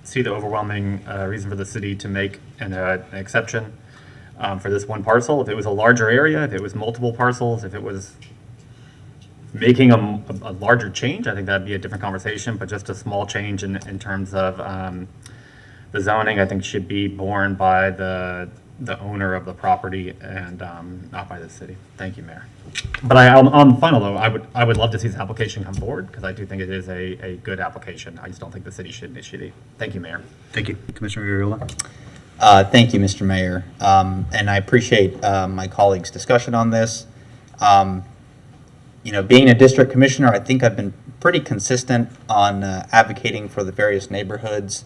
see the overwhelming reason for the city to make an exception for this one parcel. If it was a larger area, if it was multiple parcels, if it was making a larger change, I think that'd be a different conversation, but just a small change in terms of the zoning, I think should be borne by the owner of the property and not by the city. Thank you, Mayor. But on final though, I would love to see this application come forward because I do think it is a good application. I just don't think the city should initiate it. Thank you, Mayor. Thank you. Commissioner Uriola. Thank you, Mr. Mayor. And I appreciate my colleagues' discussion on this. Being a district commissioner, I think I've been pretty consistent on advocating for the various neighborhoods,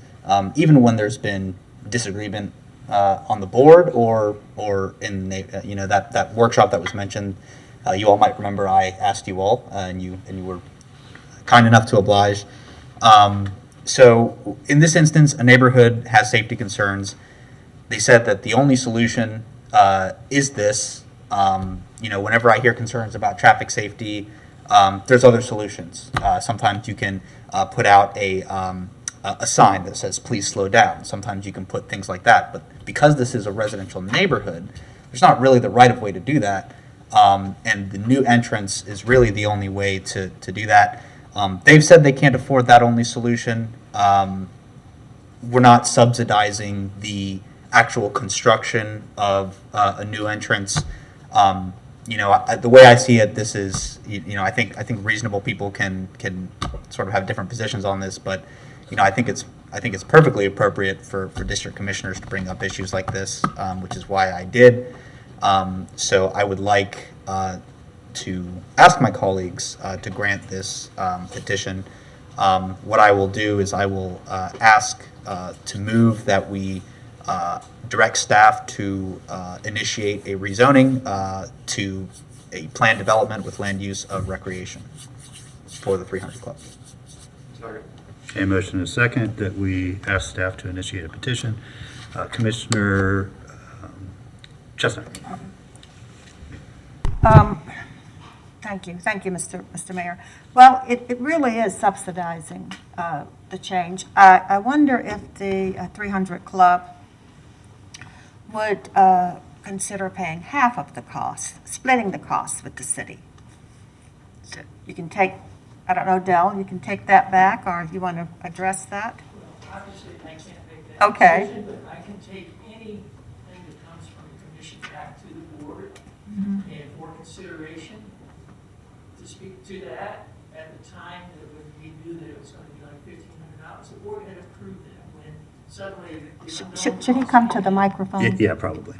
even when there's been disagreement on the board or in that workshop that was mentioned. You all might remember I asked you all, and you were kind enough to oblige. So in this instance, a neighborhood has safety concerns. They said that the only solution is this. Whenever I hear concerns about traffic safety, there's other solutions. Sometimes you can put out a sign that says, please slow down. Sometimes you can put things like that. But because this is a residential neighborhood, there's not really the right of way to do that. And the new entrance is really the only way to do that. They've said they can't afford that only solution. We're not subsidizing the actual construction of a new entrance. The way I see it, this is, I think reasonable people can sort of have different positions on this, but I think it's perfectly appropriate for district commissioners to bring up issues like this, which is why I did. So I would like to ask my colleagues to grant this petition. What I will do is I will ask to move that we direct staff to initiate a rezoning to a planned development with land use of recreation for the 300 Club. Okay, motion is second that we ask staff to initiate a petition. Commissioner Chestnut. Thank you, Mr. Mayor. Well, it really is subsidizing the change. I wonder if the 300 Club would consider paying half of the cost, splitting the cost with the city. So you can take, I don't know, Dell, you can take that back, or if you want to address that? Obviously, I can't make that Okay. decision, but I can take anything that comes from the commission back to the board Mhm. and for consideration to speak to that at the time that when we knew that it was going to be like $1,500. The board had approved that when suddenly. Should he come to the microphone? Yeah, probably.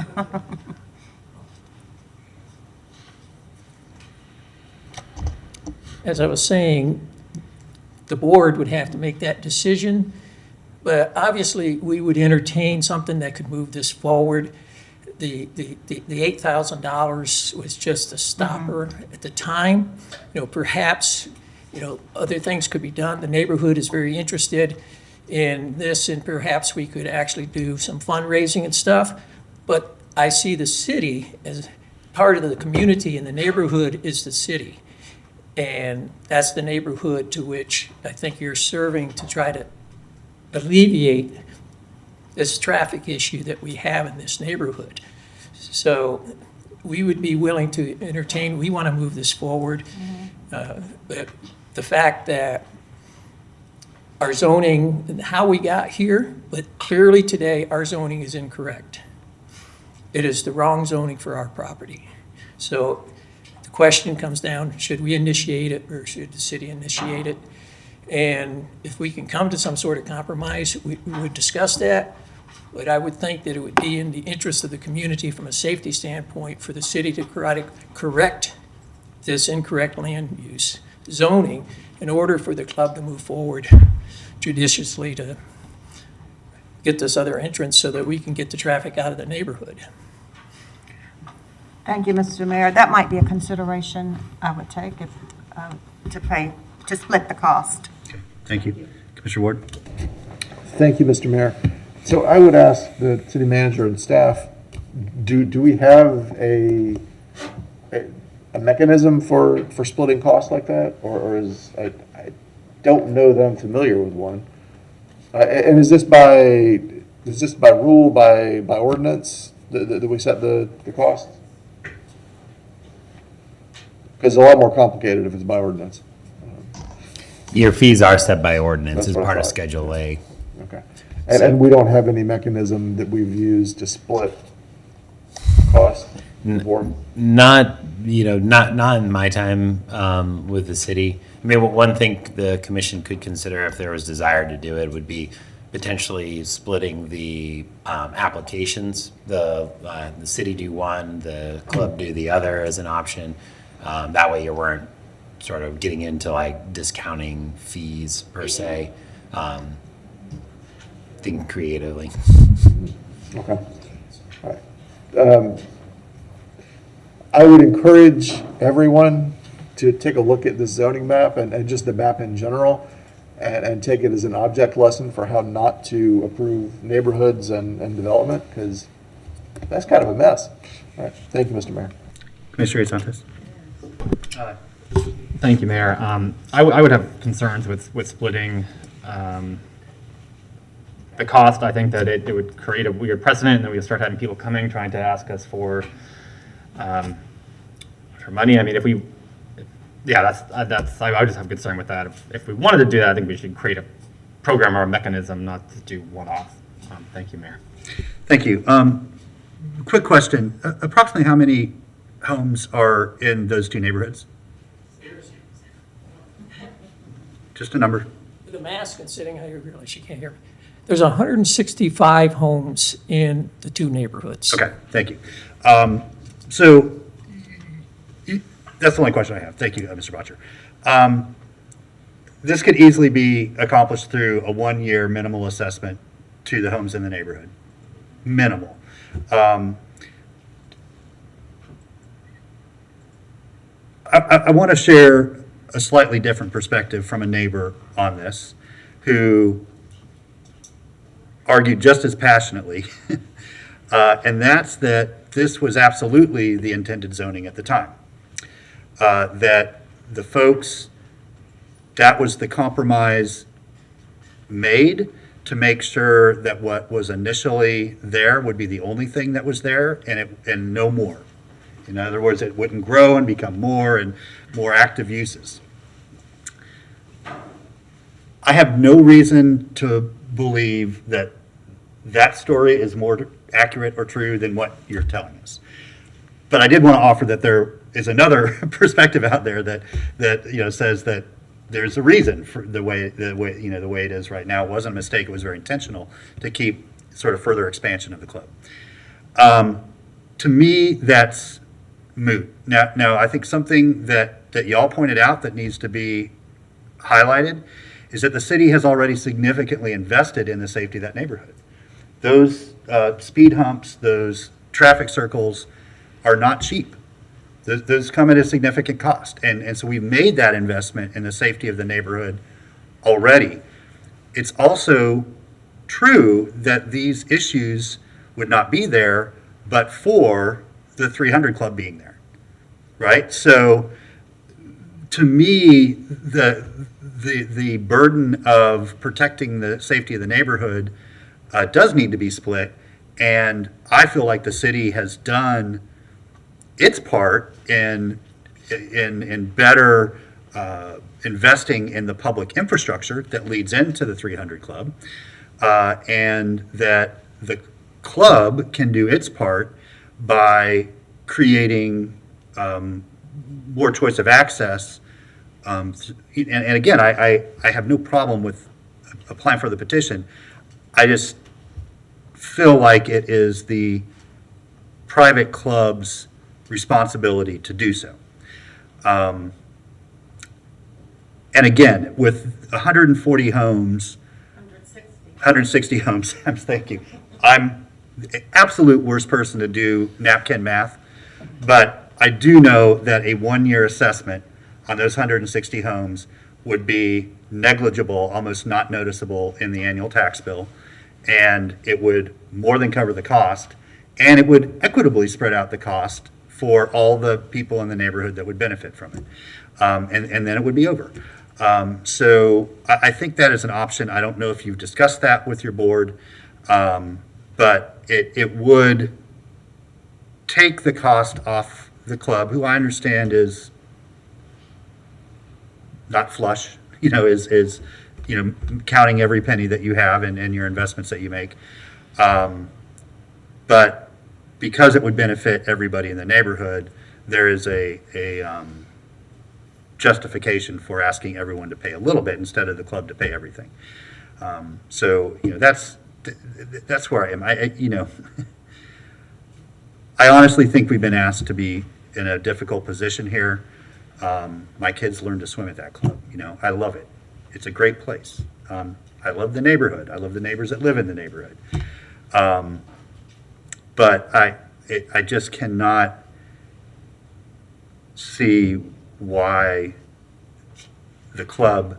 As I was saying, the board would have to make that decision, but obviously, we would entertain something that could move this forward. The $8,000 was just a stopper at the time. You know, perhaps, you know, other things could be done. The neighborhood is very interested in this, and perhaps we could actually do some fundraising and stuff. But I see the city as part of the community, and the neighborhood is the city. And that's the neighborhood to which I think you're serving to try to alleviate this traffic issue that we have in this neighborhood. So we would be willing to entertain, we want to move this forward. But the fact that our zoning, and how we got here, but clearly today, our zoning is incorrect. It is the wrong zoning for our property. So the question comes down, should we initiate it or should the city initiate it? And if we can come to some sort of compromise, we would discuss that. But I would think that it would be in the interest of the community from a safety standpoint for the city to try to correct this incorrect land use zoning in order for the club to move forward judiciously to get this other entrance so that we can get the traffic out of the neighborhood. Thank you, Mr. Mayor. That might be a consideration I would take if, to split the cost. Okay, thank you. Commissioner Ward? Thank you, Mr. Mayor. So I would ask the city manager and staff, do we have a mechanism for splitting costs like that? Or is, I don't know that I'm familiar with one. And is this by rule, by ordinance, that we set the cost? Because it's a lot more complicated if it's by ordinance. Your fees are set by ordinance That's as what I part of thought. Schedule A. Okay. And we don't have any mechanism that we've used to split costs before? Not in my time with the city. I mean, one thing the commission could consider if there was desire to do it would be potentially splitting the applications. The city do one, the club do the other as an option. That way you weren't sort of getting into like discounting fees per se. Think creatively. Okay. All right. I would encourage everyone to take a look at this zoning map and just the map in general and take it as an object lesson for how not to approve neighborhoods and development, because that's kind of a mess. All right. Thank you, Mr. Mayor. Commissioner Santos? Thank you, Mayor. I would have concerns with splitting the cost. I think that it would create a weird precedent, and then we would start having people coming trying to ask us for money. I mean, I would just have concern with that. If we wanted to do that, I think we should create a program or a mechanism, not to do one-off. Thank you, Mayor. Thank you. Quick question. Approximately how many homes are in those two neighborhoods? Just a number. With a mask and sitting, I realize you can't hear me. There's 165 homes in the two neighborhoods. Okay, thank you. So that's the only question I have. Thank you, Mr. Botcher. This could easily be accomplished through a one-year minimal assessment to the homes in the neighborhood. Minimal. I want to share a slightly different perspective from a neighbor on this who argued just as passionately And that's that this was absolutely the intended zoning at the time. That the folks, that was the compromise made to make sure that what was initially there would be the only thing that was there and no more. In other words, it wouldn't grow and become more and more active uses. I have no reason to believe that that story is more accurate or true than what you're telling us. But I did want to offer that there is another perspective out there that says that there's a reason for the way it is right now. It wasn't a mistake. It was very intentional to keep sort of further expansion of the club. To me, that's moot. Now, I think something that y'all pointed out that needs to be highlighted is that the city has already significantly invested in the safety of that neighborhood. Those speed humps, those traffic circles are not cheap. Those come at a significant cost. And so we've made that investment in the safety of the neighborhood already. It's also true that these issues would not be there but for the 300 Club being there, right? So to me, the burden of protecting the safety of the neighborhood does need to be split. And I feel like the city has done its part in better investing in the public infrastructure that leads into the 300 Club, and that the club can do its part by creating more choice of access. And again, I have no problem with applying for the petition. I just feel like it is the private club's responsibility to do so. And again, with 140 homes, 160 homes, thank you. I'm the absolute worst person to do napkin math, but I do know that a one-year assessment on those 160 homes would be negligible, almost not noticeable in the annual tax bill, and it would more than cover the cost, and it would equitably spread out the cost for all the people in the neighborhood that would benefit from it. And then it would be over. So I think that is an option. I don't know if you've discussed that with your board, but it would take the cost off the club, who I understand is not flush, is counting every penny that you have and your investments that you make. But because it would benefit everybody in the neighborhood, there is a justification for asking everyone to pay a little bit instead of the club to pay everything. So that's where I am. I honestly think we've been asked to be in a difficult position here. My kids learned to swim at that club. I love it. It's a great place. I love the neighborhood. I love the neighbors that live in the neighborhood. But I just cannot see why the club,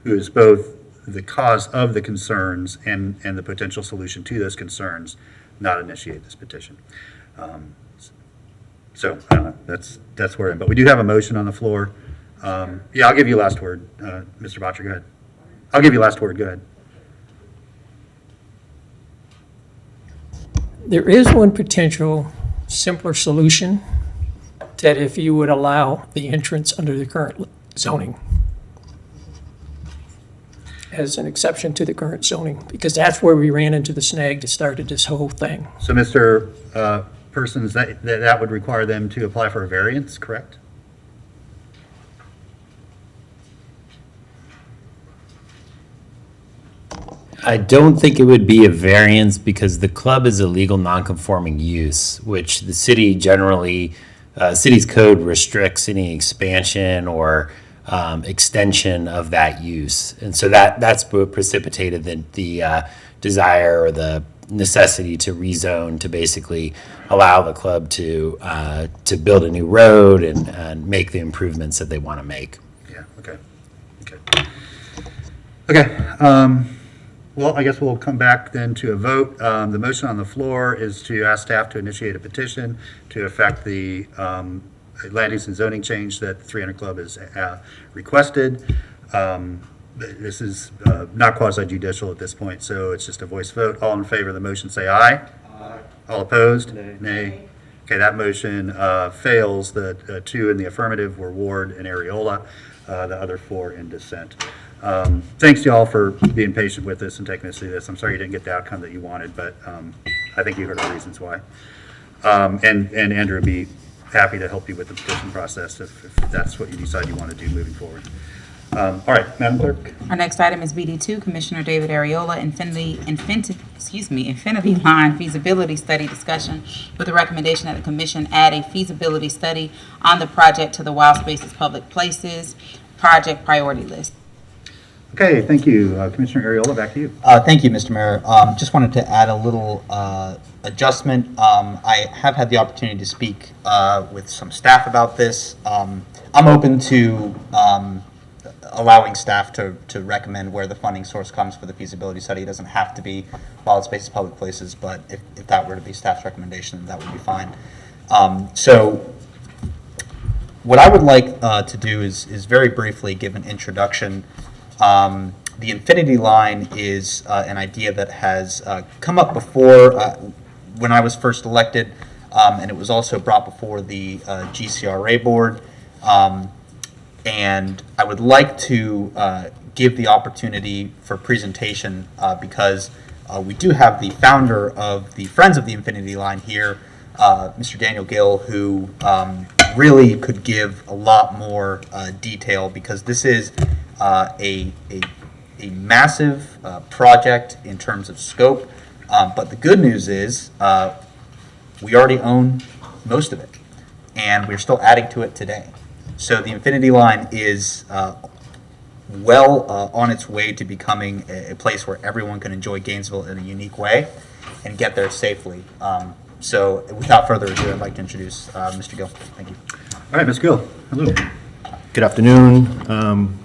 who is both the cause of the concerns and the potential solution to those concerns, not initiate this petition. So that's where I am. But we do have a motion on the floor. Yeah, I'll give you last word, Mr. Botcher. Go ahead. I'll give you last word. Go ahead. There is one potential simpler solution, that if you would allow the entrance under the current zoning as an exception to the current zoning, because that's where we ran into the snag that started this whole thing. So, Mr. Persons, that would require them to apply for a variance, correct? I don't think it would be a variance because the club is a legal nonconforming use, which the city generally, city's code restricts any expansion or extension of that use. And so that's what precipitated the desire or the necessity to rezone to basically allow the club to build a new road and make the improvements that they want to make. Yeah, okay. Well, I guess we'll come back then to a vote. The motion on the floor is to ask staff to initiate a petition to effect the land use and zoning change that the 300 Club has requested. This is not quasi judicial at this point, so it's just a voice vote. All in favor of the motion say aye. Aye. All opposed? Nay. Okay, that motion fails. The two in the affirmative were Ward and Areola, the other four in dissent. Thanks to y'all for being patient with us and taking us through this. I'm sorry you didn't get the outcome that you wanted, but I think you heard the reasons why. And Andrew would be happy to help you with the petition process if that's what you decide you want to do moving forward. All right, Madam Clerk. Our next item is BD2, Commissioner David Areola, Infinity Line Feasibility Study Discussion with the recommendation that the Commission add a feasibility study on the project to the Wild Spaces Public Places Project Priority List. Okay, thank you. Commissioner Areola, back to you. Thank you, Mr. Mayor. Just wanted to add a little adjustment. I have had the opportunity to speak with some staff about this. I'm open to allowing staff to recommend where the funding source comes for the feasibility study. It doesn't have to be Wild Spaces Public Places, but if that were to be staff's recommendation, that would be fine. So what I would like to do is very briefly give an introduction. The Infinity Line is an idea that has come up before when I was first elected, and it was also brought before the GCRA board. And I would like to give the opportunity for presentation because we do have the founder of the Friends of the Infinity Line here, Mr. Daniel Gill, who really could give a lot more detail because this is a massive project in terms of scope, but the good news is we already own most of it, and we're still adding to it today. So the Infinity Line is well on its way to becoming a place where everyone can enjoy Gainesville in a unique way and get there safely. So without further ado, I'd like to introduce Mr. Gill. Thank you. All right, Ms. Gill. Hello. Good afternoon,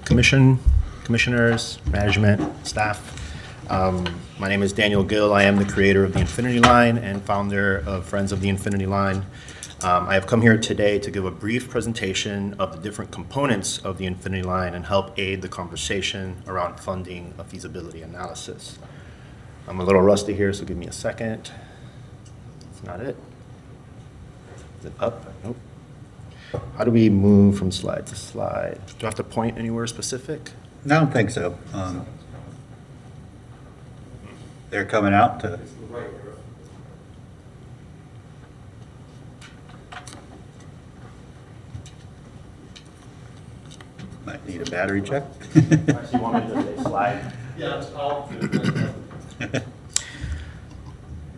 commissioners, management, staff. My name is Daniel Gill. I am the creator of the Infinity Line and founder of Friends of the Infinity Line. I have come here today to give a brief presentation of the different components of the Infinity Line and help aid the conversation around funding a feasibility analysis. I'm a little rusty here, so give me a second. That's not it. Is it up? Nope. How do we move from slide to slide? Do I have to point anywhere specific? No, I don't think so. They're coming out to... Might need a battery check. Actually, want me to say slide? Yeah, I'll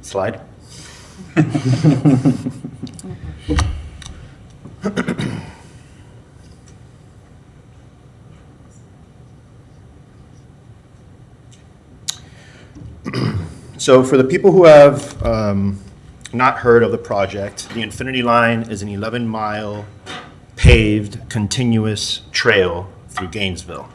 Slide. So for the people who have not heard of the project, the Infinity Line is an 11-mile paved continuous trail through Gainesville.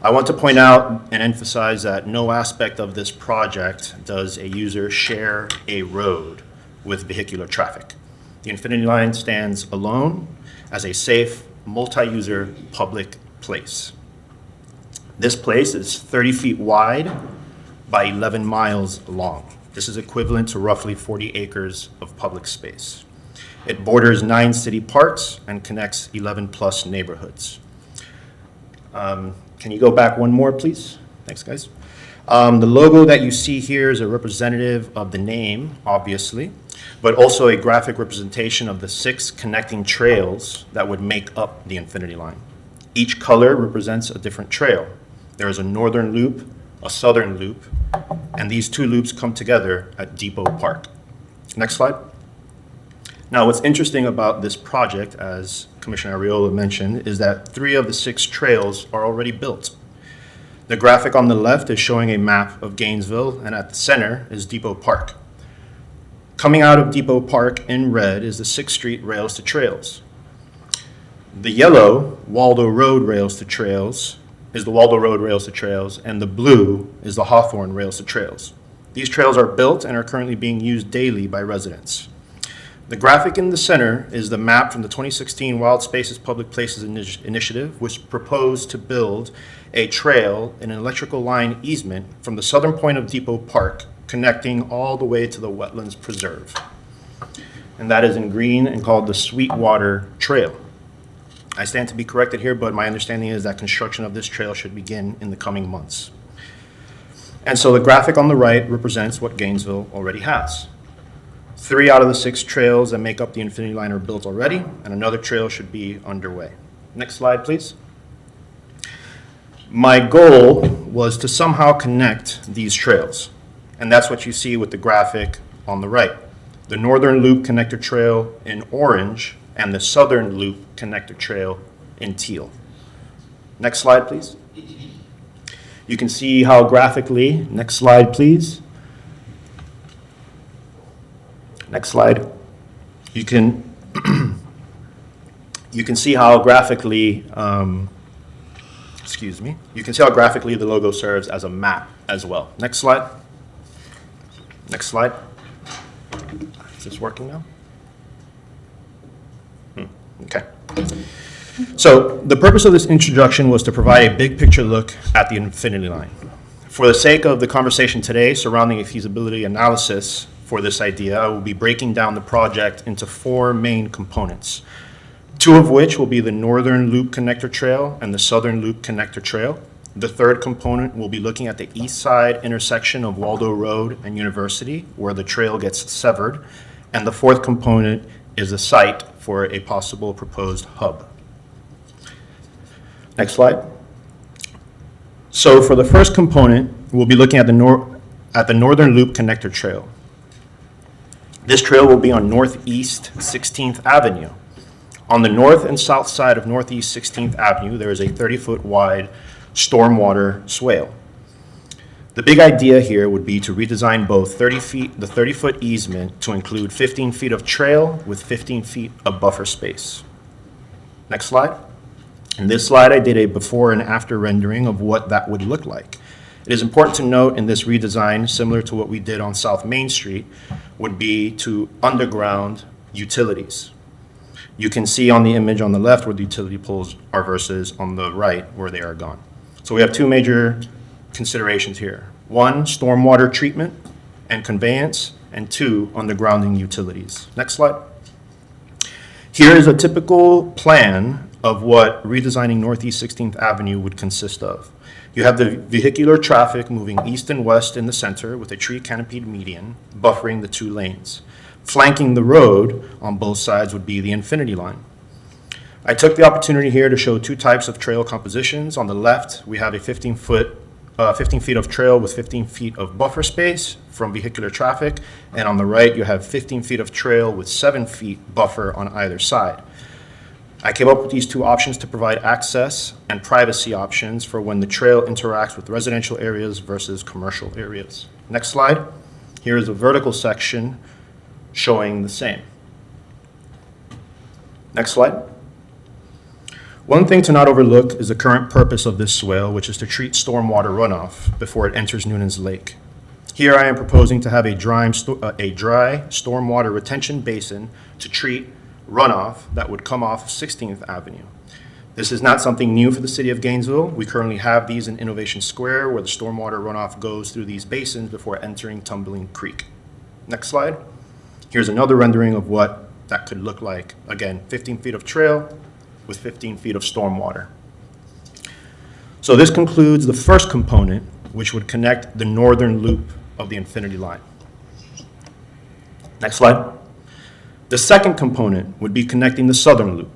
I want to point out and emphasize that no aspect of this project does a user share a road with vehicular traffic. The Infinity Line stands alone as a safe, multi-user public place. This place is 30 feet wide by 11 miles long. This is equivalent to roughly 40 acres of public space. It borders 9 city parks and connects 11 plus neighborhoods. Can you go back one more, please? Thanks, guys. The logo that you see here is a representative of the name, obviously, but also a graphic representation of the 6 connecting trails that would make up the Infinity Line. Each color represents a different trail. There is a northern loop, a southern loop, and these 2 loops come together at Depot Park. Next slide. Now, what's interesting about this project, as Commissioner Areola mentioned, is that 3 of the 6 trails are already built. The graphic on the left is showing a map of Gainesville, and at the center is Depot Park. Coming out of Depot Park in red is the 6th Street rails to trails. The yellow Waldo Road rails to trails is the Waldo Road Rails to Trails, and the blue is the Hawthorne Rails to Trails. These trails are built and are currently being used daily by residents. The graphic in the center is the map from the 2016 Wild Spaces Public Places Initiative, which proposed to build a trail in an electrical line easement from the southern point of Depot Park, connecting all the way to the Wetlands Preserve. And that is in green and called the Sweetwater Trail. I stand to be corrected here, but my understanding is that construction of this trail should begin in the coming months. And so the graphic on the right represents what Gainesville already has. 3 out of the 6 trails that make up the Infinity Line are built already, and another trail should be underway. Next slide, please. My goal was to somehow connect these trails, and that's what you see with the graphic on the right. The Northern Loop Connector Trail in orange and the Southern Loop Connector Trail in teal. Next slide, please. You can see how graphically, next slide, please. Next slide. You can see how graphically, excuse me, you can see how graphically the logo serves as a map as well. Next slide. Next slide. Is this working now? Okay. So the purpose of this introduction was to provide a big picture look at the Infinity Line. For the sake of the conversation today surrounding a feasibility analysis for this idea, I will be breaking down the project into 4 main components, 2 of which will be the Northern Loop Connector Trail and the Southern Loop Connector Trail. The third component will be looking at the east side intersection of Waldo Road and University, where the trail gets severed. And the fourth component is a site for a possible proposed hub. Next slide. So for the first component, we'll be looking at the Northern Loop Connector Trail. This trail will be on Northeast 16th Avenue. On the north and south side of Northeast 16th Avenue, there is a 30-foot wide stormwater swale. The big idea here would be to redesign both the 30-foot easement to include 15 feet of trail with 15 feet of buffer space. Next slide. In this slide, I did a before and after rendering of what that would look like. It is important to note in this redesign, similar to what we did on South Main Street, would be to underground utilities. You can see on the image on the left where the utility poles are versus on the right where they are gone. So we have 2 major considerations here. 1, stormwater treatment and conveyance, and 2, undergrounding utilities. Next slide. Here is a typical plan of what redesigning Northeast 16th Avenue would consist of. You have the vehicular traffic moving east and west in the center with a tree canopied median buffering the 2 lanes. Flanking the road on both sides would be the Infinity Line. I took the opportunity here to show 2 types of trail compositions. On the left, we have a 15 feet of trail with 15 feet of buffer space from vehicular traffic, and on the right, you have 15 feet of trail with 7 feet buffer on either side. I came up with these 2 options to provide access and privacy options for when the trail interacts with residential areas versus commercial areas. Next slide. Here is a vertical section showing the same. Next slide. One thing to not overlook is the current purpose of this swale, which is to treat stormwater runoff before it enters Noonan's Lake. Here I am proposing to have a dry stormwater retention basin to treat runoff that would come off 16th Avenue. This is not something new for the city of Gainesville. We currently have these in Innovation Square where the stormwater runoff goes through these basins before entering Tumbling Creek. Next slide. Here's another rendering of what that could look like. Again, 15 feet of trail with 15 feet of stormwater. So this concludes the first component, which would connect the northern loop of the Infinity Line. Next slide. The second component would be connecting the southern loop.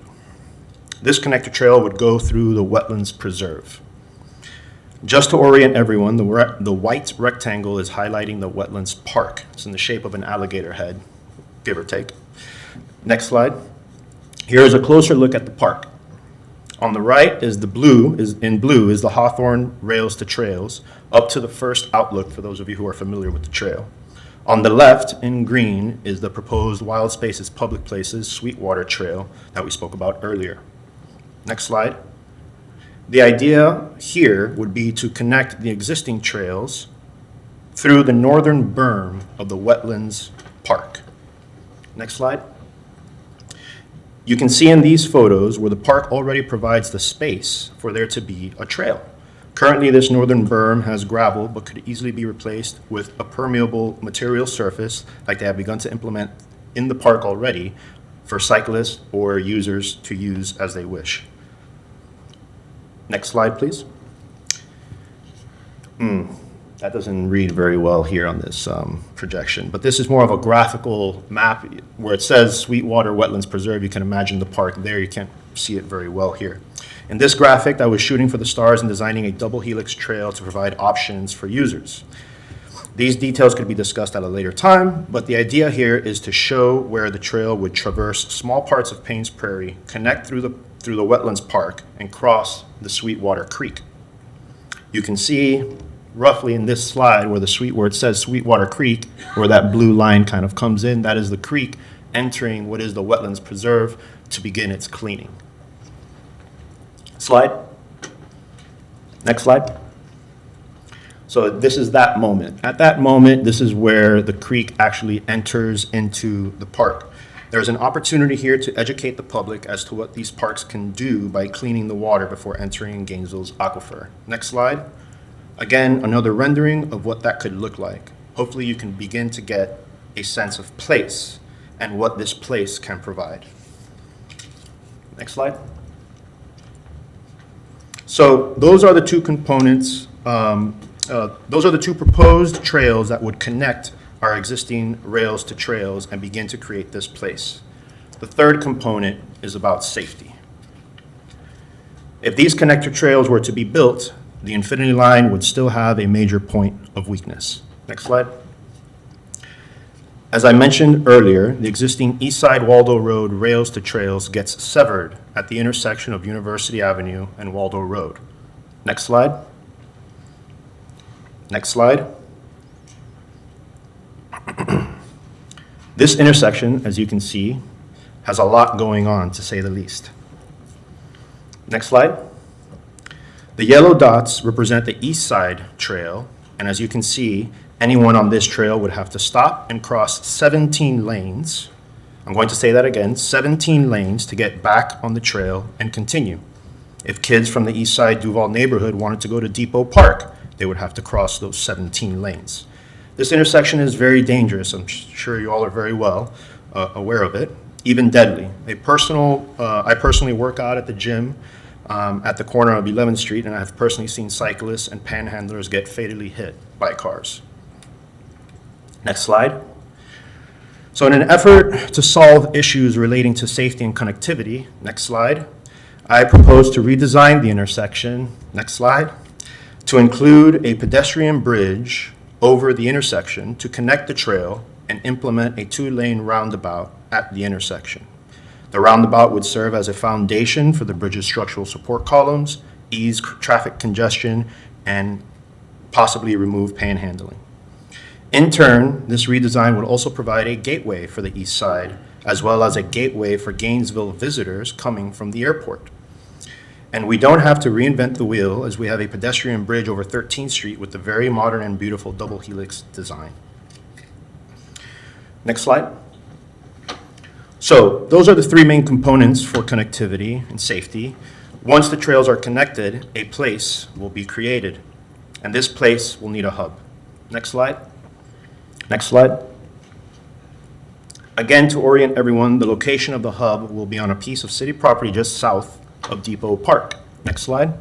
This connector trail would go through the Wetlands Preserve. Just to orient everyone, the white rectangle is highlighting the Wetlands Park. It's in the shape of an alligator head, give or take. Next slide. Here is a closer look at the park. On the right is in blue is the Hawthorne Rails to Trails up to the first outlook for those of you who are familiar with the trail. On the left in green is the proposed Wild Spaces Public Places Sweetwater Trail that we spoke about earlier. Next slide. The idea here would be to connect the existing trails through the northern berm of the wetlands park. Next slide. You can see in these photos where the park already provides the space for there to be a trail. Currently, this northern berm has gravel, but could easily be replaced with a permeable material surface like they have begun to implement in the park already for cyclists or users to use as they wish. Next slide, please. That doesn't read very well here on this projection, but this is more of a graphical map where it says Sweetwater Wetlands Preserve. You can imagine the park there. You can't see it very well here. In this graphic, I was shooting for the stars and designing a double helix trail to provide options for users. These details could be discussed at a later time, but the idea here is to show where the trail would traverse small parts of Paynes Prairie, connect through the wetlands park, and cross the Sweetwater Creek. You can see roughly in this slide where it says Sweetwater Creek, where that blue line kind of comes in, that is the creek entering what is the Wetlands Preserve to begin its cleaning. Slide. Next slide. So this is that moment. At that moment, this is where the creek actually enters into the park. There's an opportunity here to educate the public as to what these parks can do by cleaning the water before entering Gainesville's aquifer. Next slide. Again, another rendering of what that could look like. Hopefully you can begin to get a sense of place and what this place can provide. Next slide. So those are the two components, those are the two proposed trails that would connect our existing rails to trails and begin to create this place. The third component is about safety. If these connector trails were to be built, the Infinity Line would still have a major point of weakness. Next slide. As I mentioned earlier, the existing East Side Waldo Road rails to trails gets severed at the intersection of University Avenue and Waldo Road. Next slide. Next slide. This intersection, as you can see, has a lot going on, to say the least. Next slide. The yellow dots represent the East Side Trail, and as you can see, anyone on this trail would have to stop and cross 17 lanes. I'm going to say that again, 17 lanes to get back on the trail and continue. If kids from the East Side Duval neighborhood wanted to go to Depot Park, they would have to cross those 17 lanes. This intersection is very dangerous. I'm sure you all are very well aware of it, even deadly. I personally work out at the gym at the corner of 11th Street, and I have personally seen cyclists and panhandlers get fatally hit by cars. Next slide. So in an effort to solve issues relating to safety and connectivity, next slide, I propose to redesign the intersection, next slide, to include a pedestrian bridge over the intersection to connect the trail and implement a 2-lane roundabout at the intersection. The roundabout would serve as a foundation for the bridge's structural support columns, ease traffic congestion, and possibly remove panhandling. In turn, this redesign would also provide a gateway for the east side, as well as a gateway for Gainesville visitors coming from the airport. And we don't have to reinvent the wheel, as we have a pedestrian bridge over 13th Street with the very modern and beautiful double helix design. Next slide. So those are the three main components for connectivity and safety. Once the trails are connected, a place will be created, and this place will need a hub. Next slide. Next slide. Again, to orient everyone, the location of the hub will be on a piece of city property just south of Depot Park. Next slide.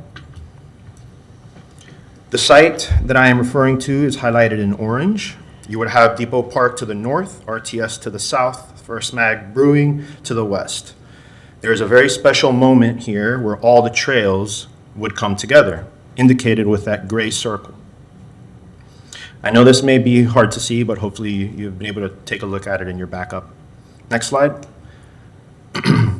The site that I am referring to is highlighted in orange. You would have Depot Park to the north, RTS to the south, First Mag Brewing to the west. There is a very special moment here where all the trails would come together, indicated with that gray circle. I know this may be hard to see, but hopefully you've been able to take a look at it in your backup. Next slide.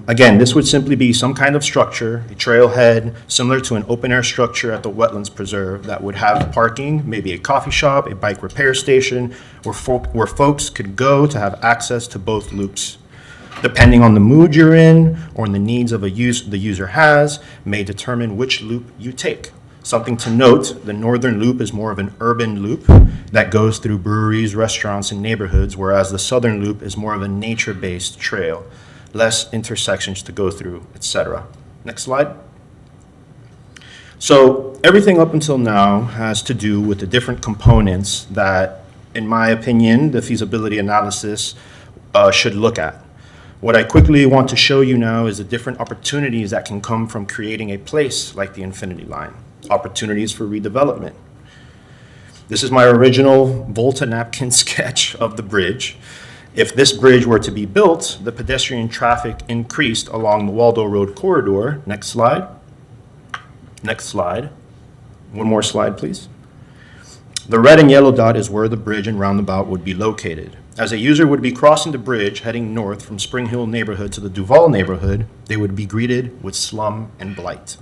Again, this would simply be some kind of structure, a trailhead, similar to an open-air structure at the Wetlands Preserve that would have parking, maybe a coffee shop, a bike repair station, where folks could go to have access to both loops. depending on the mood you're in or in the needs of the user has, may determine which loop you take. Something to note, the northern loop is more of an urban loop that goes through breweries, restaurants, and neighborhoods, whereas the southern loop is more of a nature-based trail, less intersections to go through, etc. Next slide. So everything up until now has to do with the different components that, in my opinion, the feasibility analysis should look at. What I quickly want to show you now is the different opportunities that can come from creating a place like the Infinity Line. Opportunities for redevelopment. This is my original Volta napkin sketch of the bridge. If this bridge were to be built, the pedestrian traffic increased along the Waldo Road corridor. Next slide. Next slide. One more slide, please. The red and yellow dot is where the bridge and roundabout would be located. As a user would be crossing the bridge heading north from Spring Hill neighborhood to the Duval neighborhood, they would be greeted with slum and blight.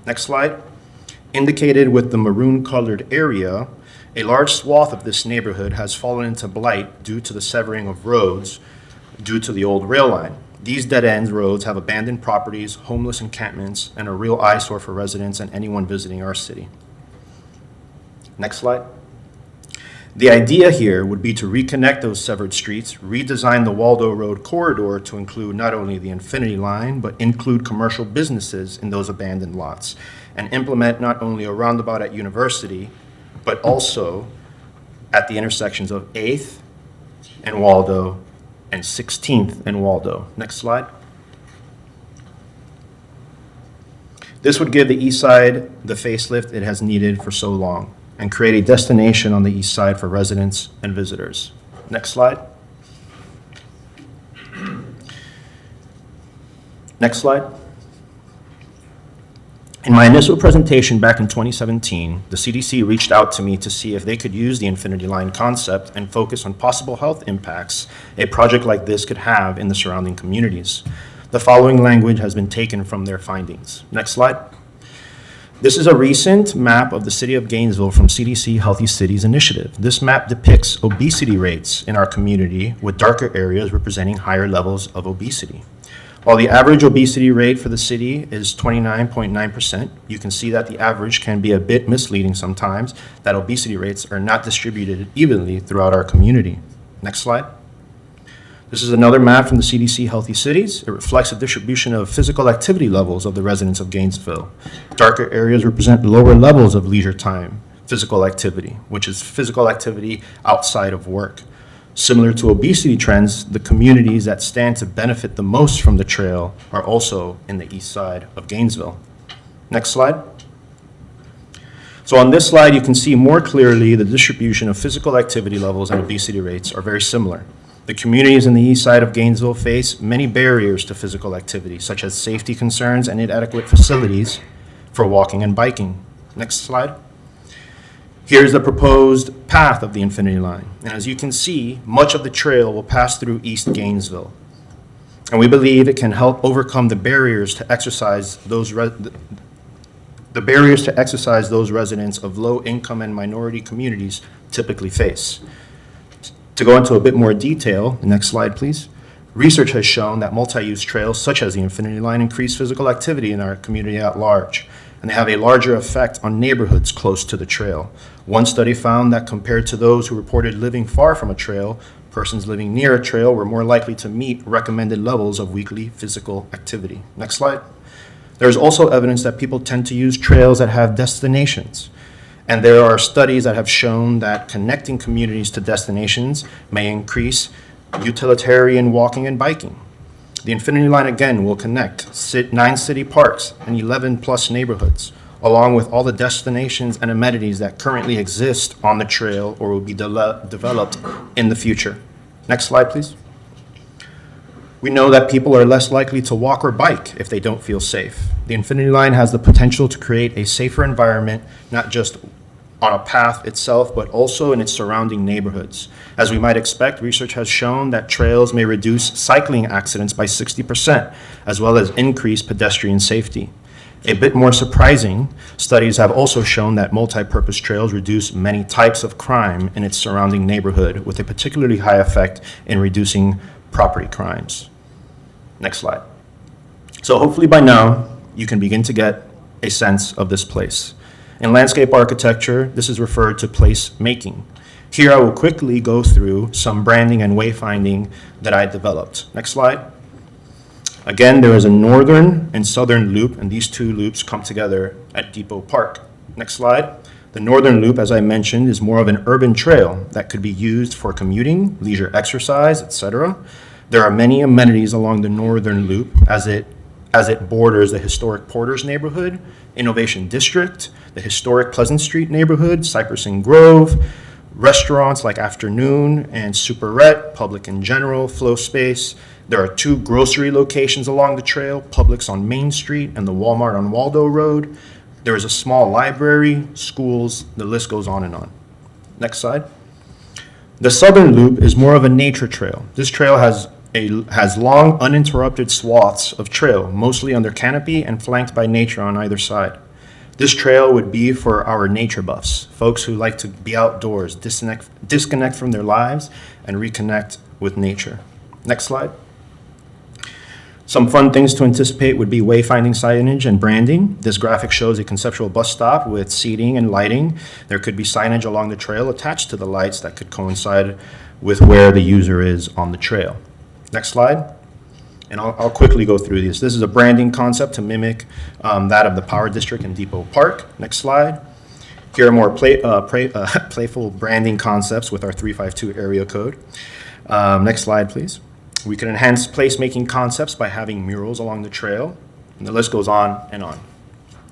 Next slide. Indicated with the maroon-colored area, a large swath of this neighborhood has fallen into blight due to the severing of roads due to the old rail line. These dead-end roads have abandoned properties, homeless encampments, and a real eyesore for residents and anyone visiting our city. Next slide. The idea here would be to reconnect those severed streets, redesign the Waldo Road corridor to include not only the Infinity Line, but include commercial businesses in those abandoned lots, and implement not only a roundabout at University, but also at the intersections of 8th and Waldo and 16th and Waldo. Next slide. This would give the east side the facelift it has needed for so long and create a destination on the east side for residents and visitors. Next slide. Next slide. In my initial presentation back in 2017, the CDC reached out to me to see if they could use the Infinity Line concept and focus on possible health impacts a project like this could have in the surrounding communities. The following language has been taken from their findings. Next slide. This is a recent map of the city of Gainesville from CDC Healthy Cities Initiative. This map depicts obesity rates in our community, with darker areas representing higher levels of obesity. While the average obesity rate for the city is 29.9%, you can see that the average can be a bit misleading sometimes, that obesity rates are not distributed evenly throughout our community. Next slide. This is another map from the CDC Healthy Cities. It reflects the distribution of physical activity levels of the residents of Gainesville. Darker areas represent lower levels of leisure time physical activity, which is physical activity outside of work. Similar to obesity trends, the communities that stand to benefit the most from the trail are also in the east side of Gainesville. Next slide. So on this slide, you can see more clearly the distribution of physical activity levels and obesity rates are very similar. The communities in the east side of Gainesville face many barriers to physical activity, such as safety concerns and inadequate facilities for walking and biking. Next slide. Here's the proposed path of the Infinity Line. And as you can see, much of the trail will pass through East Gainesville. And we believe it can help overcome the barriers to exercise those residents of low income and minority communities typically face. To go into a bit more detail, the next slide please. Research has shown that multi-use trails such as the Infinity Line increase physical activity in our community at large, and they have a larger effect on neighborhoods close to the trail. One study found that compared to those who reported living far from a trail, persons living near a trail were more likely to meet recommended levels of weekly physical activity. Next slide. There's also evidence that people tend to use trails that have destinations. And there are studies that have shown that connecting communities to destinations may increase utilitarian walking and biking. The Infinity Line again will connect 9 city parks and 11 plus neighborhoods, along with all the destinations and amenities that currently exist on the trail or will be developed in the future. Next slide, please. We know that people are less likely to walk or bike if they don't feel safe. The Infinity Line has the potential to create a safer environment, not just on a path itself, but also in its surrounding neighborhoods. As we might expect, research has shown that trails may reduce cycling accidents by 60%, as well as increase pedestrian safety. A bit more surprising, studies have also shown that multi-purpose trails reduce many types of crime in its surrounding neighborhood, with a particularly high effect in reducing property crimes. Next slide. So hopefully by now, you can begin to get a sense of this place. In landscape architecture, this is referred to place making. Here I will quickly go through some branding and wayfinding that I developed. Next slide. Again, there is a northern and southern loop, and these two loops come together at Depot Park. Next slide. The northern loop, as I mentioned, is more of an urban trail that could be used for commuting, leisure exercise, etc. There are many amenities along the northern loop as it borders the historic Porters neighborhood, Innovation District, the historic Pleasant Street neighborhood, Cypress and Grove, restaurants like Afternoon and Superette, Public in general, Flow Space. There are 2 grocery locations along the trail, Publix on Main Street and the Walmart on Waldo Road. There is a small library, schools, the list goes on and on. Next slide. The southern loop is more of a nature trail. This trail has long, uninterrupted swaths of trail, mostly under canopy and flanked by nature on either side. This trail would be for our nature buffs, folks who like to be outdoors, disconnect from their lives, and reconnect with nature. Next slide. Some fun things to anticipate would be wayfinding signage and branding. This graphic shows a conceptual bus stop with seating and lighting. There could be signage along the trail attached to the lights that could coincide with where the user is on the trail. Next slide. And I'll quickly go through this. This is a branding concept to mimic that of the Power District in Depot Park. Next slide. Here are more playful branding concepts with our 352 area code. Next slide, please. We can enhance placemaking concepts by having murals along the trail, and the list goes on and on.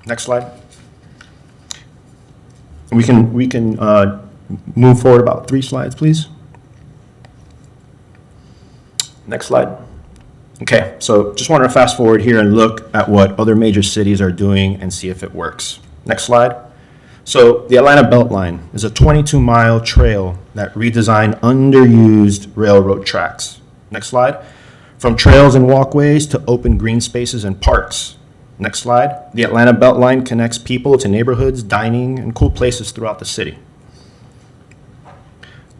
Next slide. We can move forward about 3 slides, please. Next slide. Okay, so just want to fast forward here and look at what other major cities are doing and see if it works. Next slide. So the Atlanta Beltline is a 22-mile trail that redesigned underused railroad tracks. Next slide. From trails and walkways to open green spaces and parks. Next slide. The Atlanta Beltline connects people to neighborhoods, dining, and cool places throughout the city.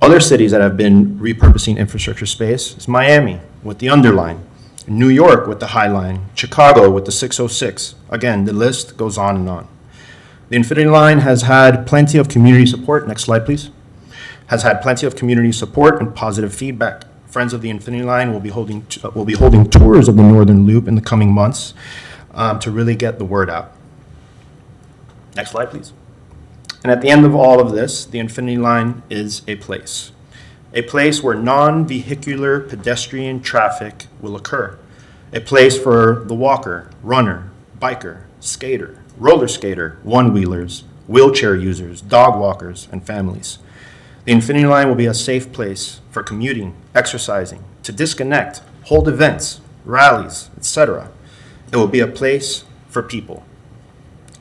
Other cities that have been repurposing infrastructure space is Miami with the Underline, New York with the High Line, Chicago with the 606. Again, the list goes on and on. The Infinity Line has had plenty of community support. Next slide, please. Has had plenty of community support and positive feedback. Friends of the Infinity Line will be holding tours of the Northern Loop in the coming months to really get the word out. Next slide, please. And at the end of all of this, the Infinity Line is a place where non-vehicular pedestrian traffic will occur, a place for the walker, runner, biker, skater, roller skater, one-wheelers, wheelchair users, dog walkers, and families. The Infinity Line will be a safe place for commuting, exercising, to disconnect, hold events, rallies, etc. It will be a place for people,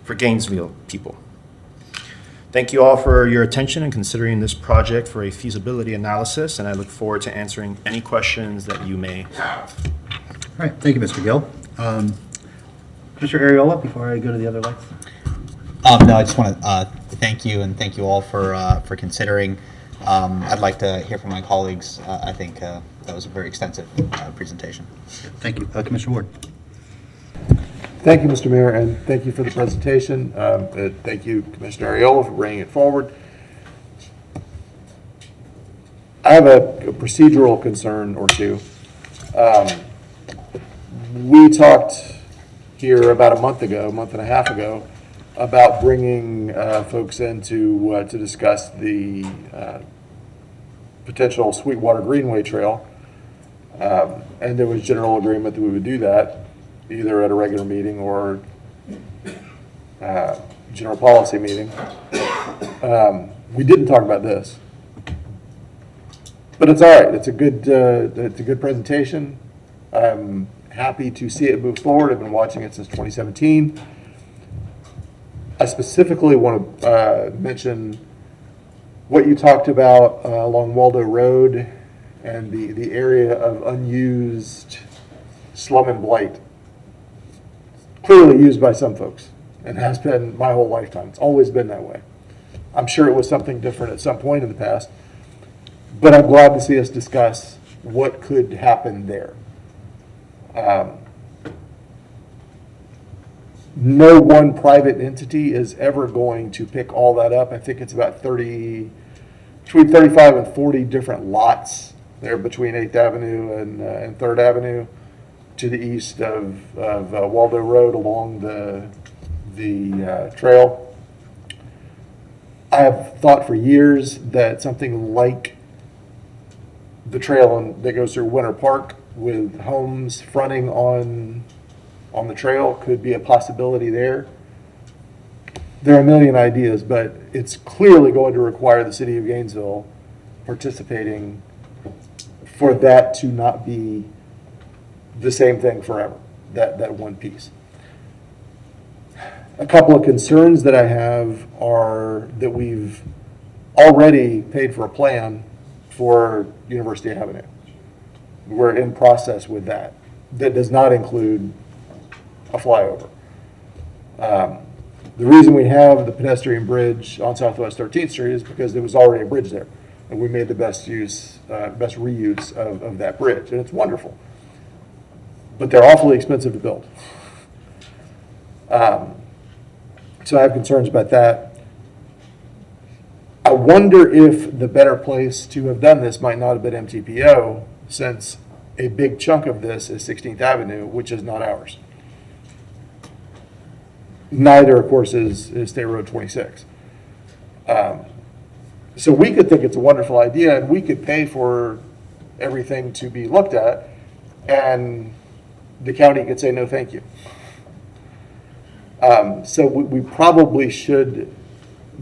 for Gainesville people. Thank you all for your attention and considering this project for a feasibility analysis, and I look forward to answering any questions that you may have. All right, thank you, Mr. Gill. Mr. Ariola, before I go to the other lights. No, I just want to thank you and thank you all for considering. I'd like to hear from my colleagues. I think that was a very extensive presentation. Thank you. Commissioner Ward. Thank you, Mr. Mayor, and thank you for the presentation. Thank you, Commissioner Ariola, for bringing it forward. I have a procedural concern or two. We talked here about a month and a half ago, about bringing folks in to discuss the potential Sweetwater Greenway Trail, and there was general agreement that we would do that either at a regular meeting or general policy meeting. We didn't talk about this, but it's all right. It's a good presentation. I'm happy to see it move forward. I've been watching it since 2017. I specifically want to mention what you talked about along Waldo Road and the area of unused slum and blight. Clearly used by some folks and has been my whole lifetime. It's always been that way. I'm sure it was something different at some point in the past, but I'm glad to see us discuss what could happen there. No one private entity is ever going to pick all that up. I think it's about between 35 and 40 different lots there between 8th Avenue and 3rd Avenue to the east of Waldo Road along the trail. I have thought for years that something like the trail that goes through Winter Park with homes fronting on the trail could be a possibility there. There are a million ideas, but it's clearly going to require the city of Gainesville participating for that to not be the same thing forever, that one piece. A couple of concerns that I have are that we've already paid for a plan for University Avenue. We're in process with that. That does not include a flyover. The reason we have the pedestrian bridge on Southwest 13th Street is because there was already a bridge there, and we made the best reuse of that bridge, and it's wonderful. But they're awfully expensive to build. So I have concerns about that. I wonder if the better place to have done this might not have been MTPO, since a big chunk of this is 16th Avenue, which is not ours. Neither, of course, is State Road 26. So we could think it's a wonderful idea, and we could pay for everything to be looked at, and the county could say, no, thank you. So we probably should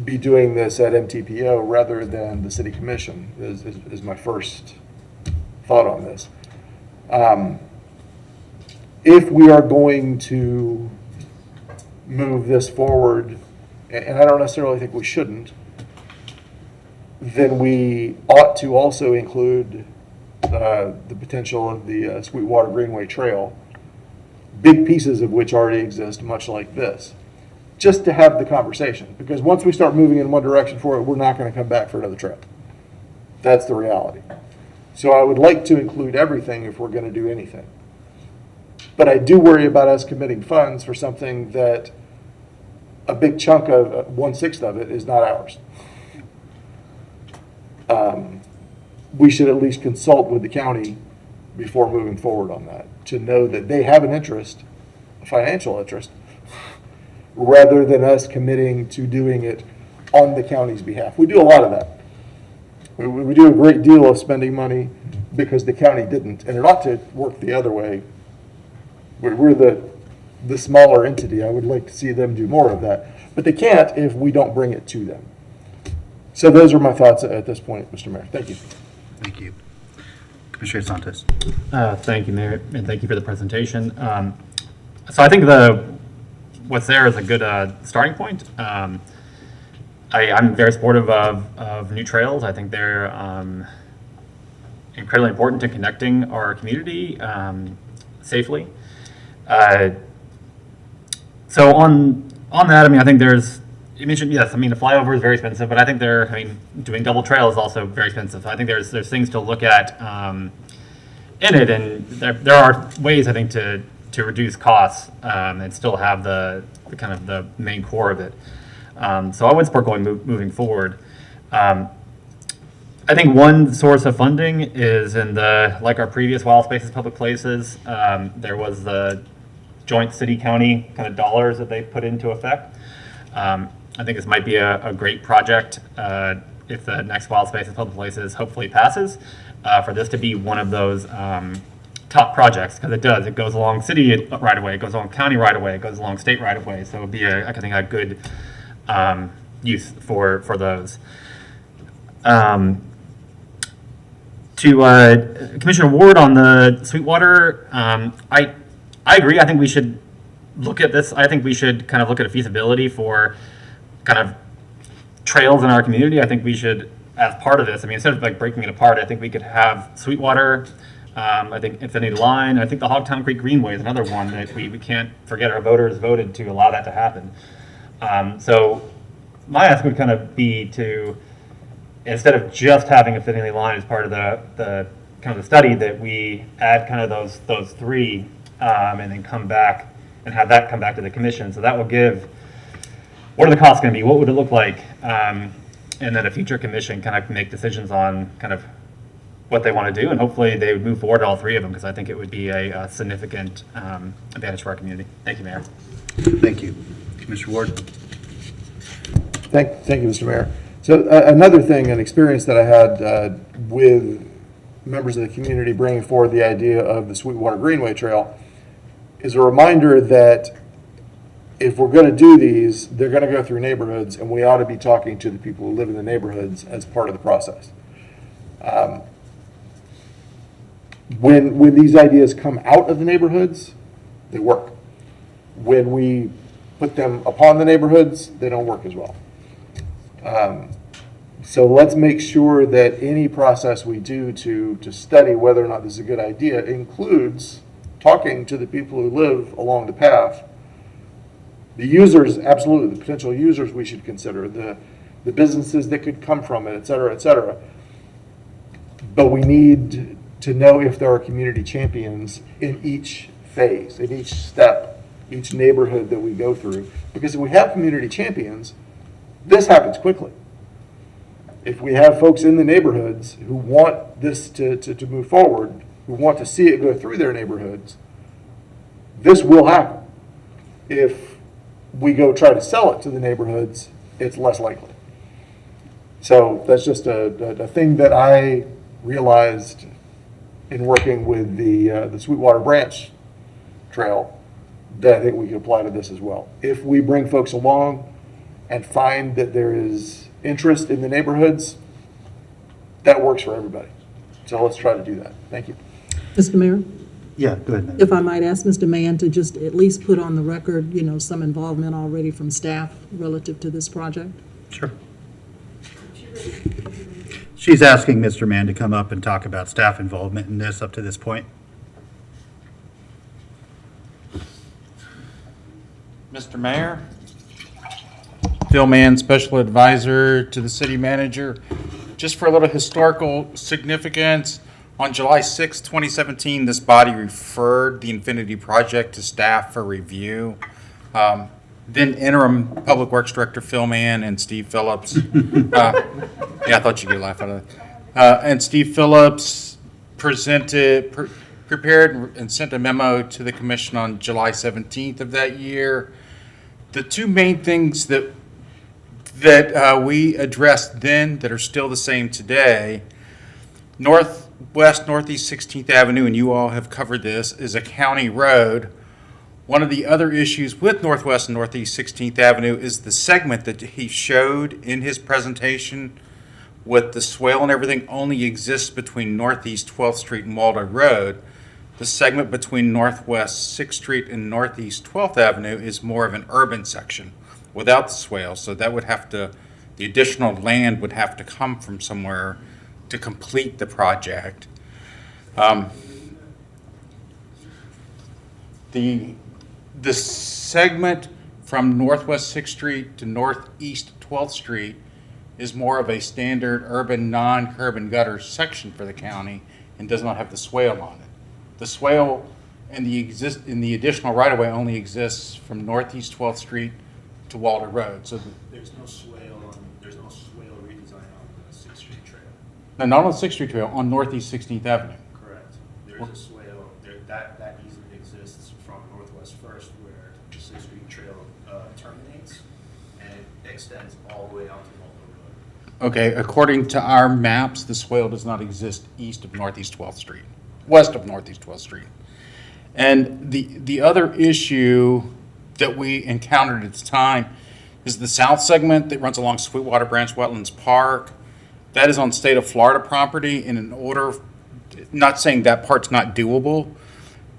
be doing this at MTPO rather than the city commission, is my first thought on this. If we are going to move this forward, and I don't necessarily think we shouldn't, then we ought to also include the potential of the Sweetwater Greenway Trail, big pieces of which already exist, much like this, just to have the conversation. Because once we start moving in one direction for it, we're not going to come back for another trip. That's the reality. So I would like to include everything if we're going to do anything. But I do worry about us committing funds for something that a big chunk of, 1/6 of it, is not ours. We should at least consult with the county before moving forward on that, to know that they have an interest, a financial interest, rather than us committing to doing it on the county's behalf. We do a lot of that. We do a great deal of spending money because the county didn't, and it ought to work the other way. We're the smaller entity. I would like to see them do more of that, but they can't if we don't bring it to them. So those are my thoughts at this point, Mr. Mayor. Thank you. Thank you. Commissioner Santos. Thank you, Mayor, and thank you for the presentation. So I think what's there is a good starting point. I'm very supportive of new trails. I think they're incredibly important to connecting our community safely. So on that, I mean, I think you mentioned, yes, I mean, the flyover is very expensive, but I think doing double trail is also very expensive. So I think there's things to look at in it, and there are ways, I think, to reduce costs and still have the kind of the main core of it. So I would support moving forward. I think one source of funding is in like our previous wild spaces, public places. There was the joint city-county kind of dollars that they put into effect. I think this might be a great project if the next wild spaces, public places hopefully passes, for this to be one of those top projects, because it does. It goes along city right away, it goes along county right away, it goes along state right away. So it would be, I think, a good use for those. To Commissioner Ward on the Sweetwater, I agree. I think we should look at this. I think we should kind of look at a feasibility for kind of trails in our community. I think we should, as part of this, I mean, instead of like breaking it apart, I think we could have Sweetwater, I think Infinity Line, I think the Hogtown Creek Greenway is another one that we can't forget our voters voted to allow that to happen. So my ask would kind of be to, instead of just having Infinity Line as part of the kind of the study, that we add kind of those three and then come back and have that come back to the commission. So that will give, what are the costs going to be? What would it look like? And then a future commission kind of make decisions on kind of what they want to do, and hopefully they would move forward all three of them, because I think it would be a significant advantage for our community. Thank you, Mayor. Thank you. Commissioner Ward? Thank you, Mr. Mayor. So another thing, an experience that I had with members of the community bringing forward the idea of the Sweetwater Greenway Trail is a reminder that if we're going to do these, they're going to go through neighborhoods, and we ought to be talking to the people who live in the neighborhoods as part of the process. When these ideas come out of the neighborhoods, they work. When we put them upon the neighborhoods, they don't work as well. So let's make sure that any process we do to study whether or not this is a good idea includes talking to the people who live along the path. The users, absolutely, the potential users we should consider, the businesses that could come from it, et cetera, et cetera. But we need to know if there are community champions in each phase, in each step, each neighborhood that we go through. Because if we have community champions, this happens quickly. If we have folks in the neighborhoods who want this to move forward, who want to see it go through their neighborhoods, this will happen. If we go try to sell it to the neighborhoods, it's less likely. So that's just a thing that I realized in working with the Sweetwater Branch Trail that I think we can apply to this as well. If we bring folks along and find that there is interest in the neighborhoods, that works for everybody. So let's try to do that. Thank you. Mr. Mayor? Yeah, go ahead, Madam. If I might ask Mr. Mann to just at least put on the record, some involvement already from staff relative to this project? Sure. She's asking Mr. Mann to come up and talk about staff involvement in this up to this point. Mr. Mayor, Phil Mann, Special Advisor to the City Manager. Just for a little historical significance, on July 6, 2017, this body referred the Infinity Project to staff for review. Then interim Public Works Director Phil Mann and Steve Phillips. Yeah, I thought you'd get a laugh out of that. And Steve Phillips prepared and sent a memo to the commission on July 17th of that year. The two main things that we addressed then that are still the same today, northeast 16th Avenue, and you all have covered this, is a county road. One of the other issues with northwest and northeast 16th Avenue is the segment that he showed in his presentation with the swale and everything only exists between northeast 12th Street and Waldo Road. The segment between northwest 6th Street and northeast 12th Avenue is more of an urban section without the swale. So that would have to, the additional land would have to come from somewhere to complete the project. The segment from northwest 6th Street to northeast 12th Street is more of a standard urban non-curb and gutter section for the county and does not have the swale on it. The swale and the additional right-of-way only exists from northeast 12th Street to Waldo Road. So There's no swale redesign on the 6th Street Trail. no, not on 6th Street Trail, on northeast 16th Avenue. Correct. There's a swale, that easement exists from Northwest First where the 6th Street Trail terminates, and it extends all the way out to Waldo Road. Okay, according to our maps, the swale does not exist east of northeast 12th Street, west of northeast 12th Street. And the other issue that we encountered at the time is the south segment that runs along Sweetwater Branch Wetlands Park. That is on state of Florida property, and in order, not saying that part's not doable,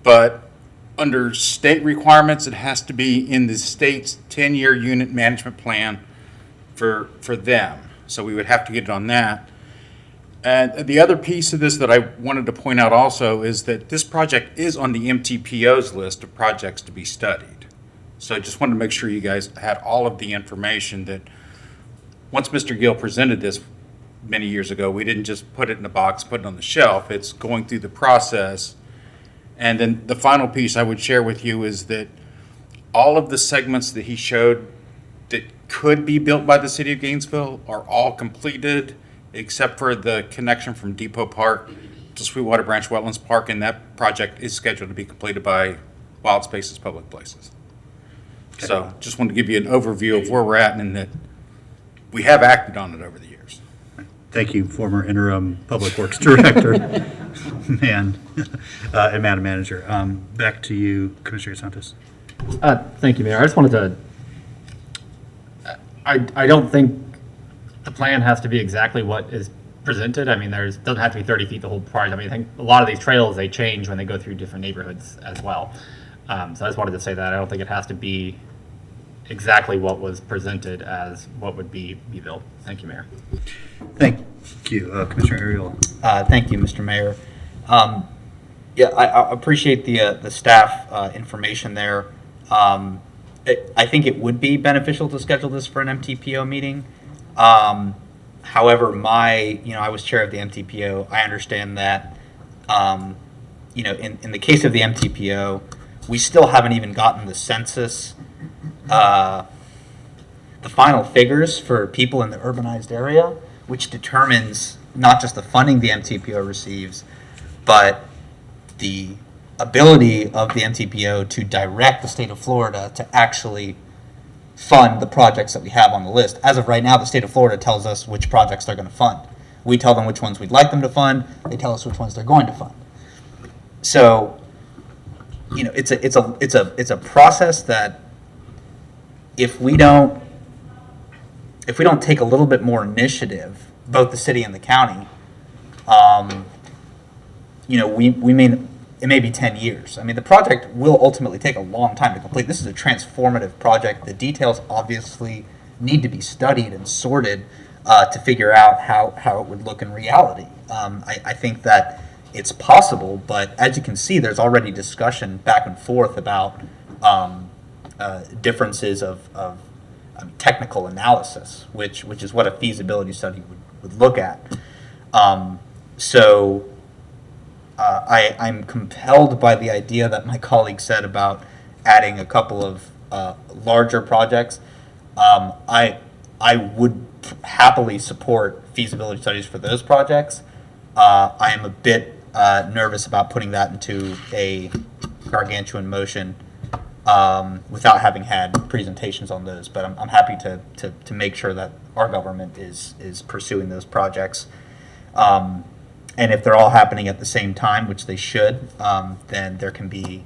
but under state requirements, it has to be in the state's 10-year unit management plan for them. So we would have to get it on that. And the other piece of this that I wanted to point out also is that this project is on the MTPO's list of projects to be studied. So I just wanted to make sure you guys had all of the information that once Mr. Gill presented this many years ago, we didn't just put it in a box, put it on the shelf. It's going through the process. And then the final piece I would share with you is that all of the segments that he showed that could be built by the city of Gainesville are all completed, except for the connection from Depot Park to Sweetwater Branch Wetlands Park, and that project is scheduled to be completed by Wild Spaces Public Places. So just wanted to give you an overview of where we're at and that we have acted on it over the years. Thank you, former interim Public Works Director and Madam Manager. Back to you, Commissioner Santos. Thank you, Mayor. I just wanted to, I don't think the plan has to be exactly what is presented. I mean, doesn't have to be 30 feet the whole project. I mean, I think a lot of these trails, they change when they go through different neighborhoods as well. So I just wanted to say that. I don't think it has to be exactly what was presented as what would be built. Thank you, Mayor. Thank you, Commissioner Ariola. Thank you, Mr. Mayor. Yeah, I appreciate the staff information there. I think it would be beneficial to schedule this for an MTPO meeting. However, I was chair of the MTPO. I understand that, in the case of the MTPO, we still haven't even gotten the census, the final figures for people in the urbanized area, which determines not just the funding the MTPO receives, but the ability of the MTPO to direct the state of Florida to actually fund the projects that we have on the list. As of right now, the state of Florida tells us which projects they're going to fund. We tell them which ones we'd like them to fund. They tell us which ones they're going to fund. So, it's a process that if we don't take a little bit more initiative, both the city and the county, it may be 10 years. I mean, the project will ultimately take a long time to complete. This is a transformative project. The details obviously need to be studied and sorted to figure out how it would look in reality. I think that it's possible, but as you can see, there's already discussion back and forth about differences of technical analysis, which is what a feasibility study would look at. I'm compelled by the idea that my colleague said about adding a couple of larger projects. I would happily support feasibility studies for those projects. I am a bit nervous about putting that into a gargantuan motion without having had presentations on those, but I'm happy to make sure that our government is pursuing those projects. And if they're all happening at the same time, which they should, then there can be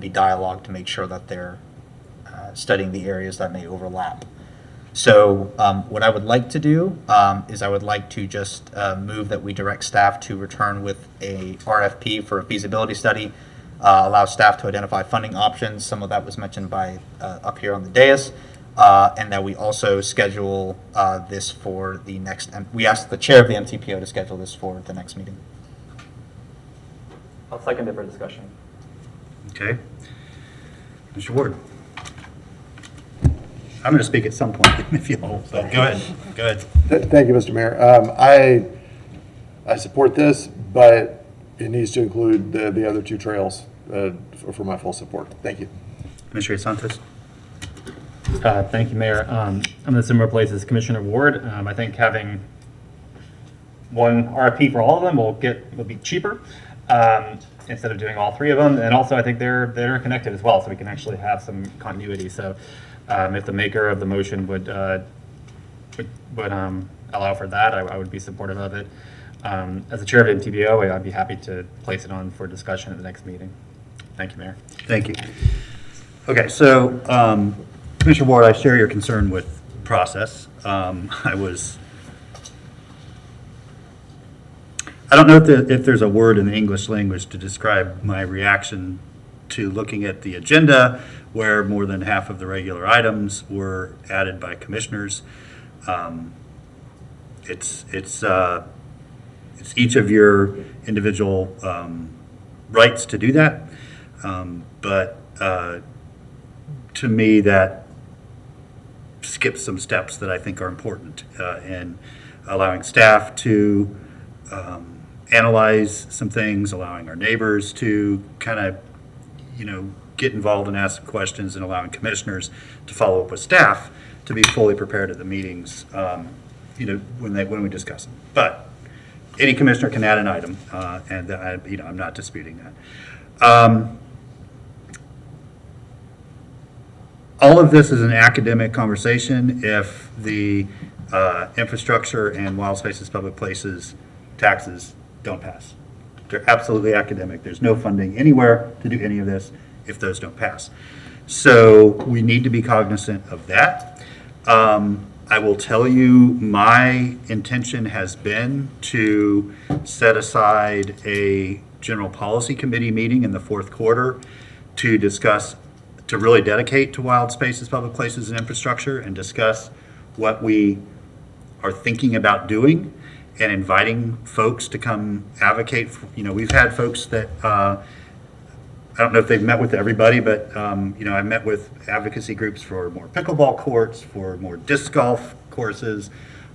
dialogue to make sure that they're studying the areas that may overlap. So what I would like to do is I would like to just move that we direct staff to return with a RFP for a feasibility study, allow staff to identify funding options. Some of that was mentioned by up here on the dais. And that we also schedule this for the next, we asked the chair of the MTPO to schedule this for the next meeting. I'll second it for discussion. Okay. Mr. Ward. I'm going to speak at some point if you'll, but go ahead. Thank you, Mr. Mayor. I support this, but it needs to include the other two trails for my full support. Thank you. Commissioner Santos. Thank you, Mayor. I'm in a similar place as Commissioner Ward. I think having one RFP for all of them will be cheaper instead of doing all three of them. And also, I think they're connected as well, so we can actually have some continuity. So, if the maker of the motion would allow for that, I would be supportive of it. As the chair of MTBO, I'd be happy to place it on for discussion at the next meeting. Thank you, Mayor. Thank you. Okay, so Commissioner Ward, I share your concern with process. I don't know if there's a word in the English language to describe my reaction to looking at the agenda where more than half of the regular items were added by commissioners. It's each of your individual rights to do that, but to me that skips some steps that I think are important in allowing staff to analyze some things, allowing our neighbors to kind of, get involved and ask some questions, and allowing commissioners to follow up with staff to be fully prepared at the meetings, when we discuss them. But any commissioner can add an item, and I'm not disputing that. All of this is an academic conversation if the infrastructure and wild spaces, public places, taxes don't pass. They're absolutely academic. There's no funding anywhere to do any of this if those don't pass. So we need to be cognizant of that. I will tell you, my intention has been to set aside a general policy committee meeting in the fourth quarter to discuss, to really dedicate to wild spaces, public places, and infrastructure, and discuss what we are thinking about doing and inviting folks to come advocate. We've had folks that, I don't know if they've met with everybody, but, I've met with advocacy groups for more pickleball courts, for more disc golf courses,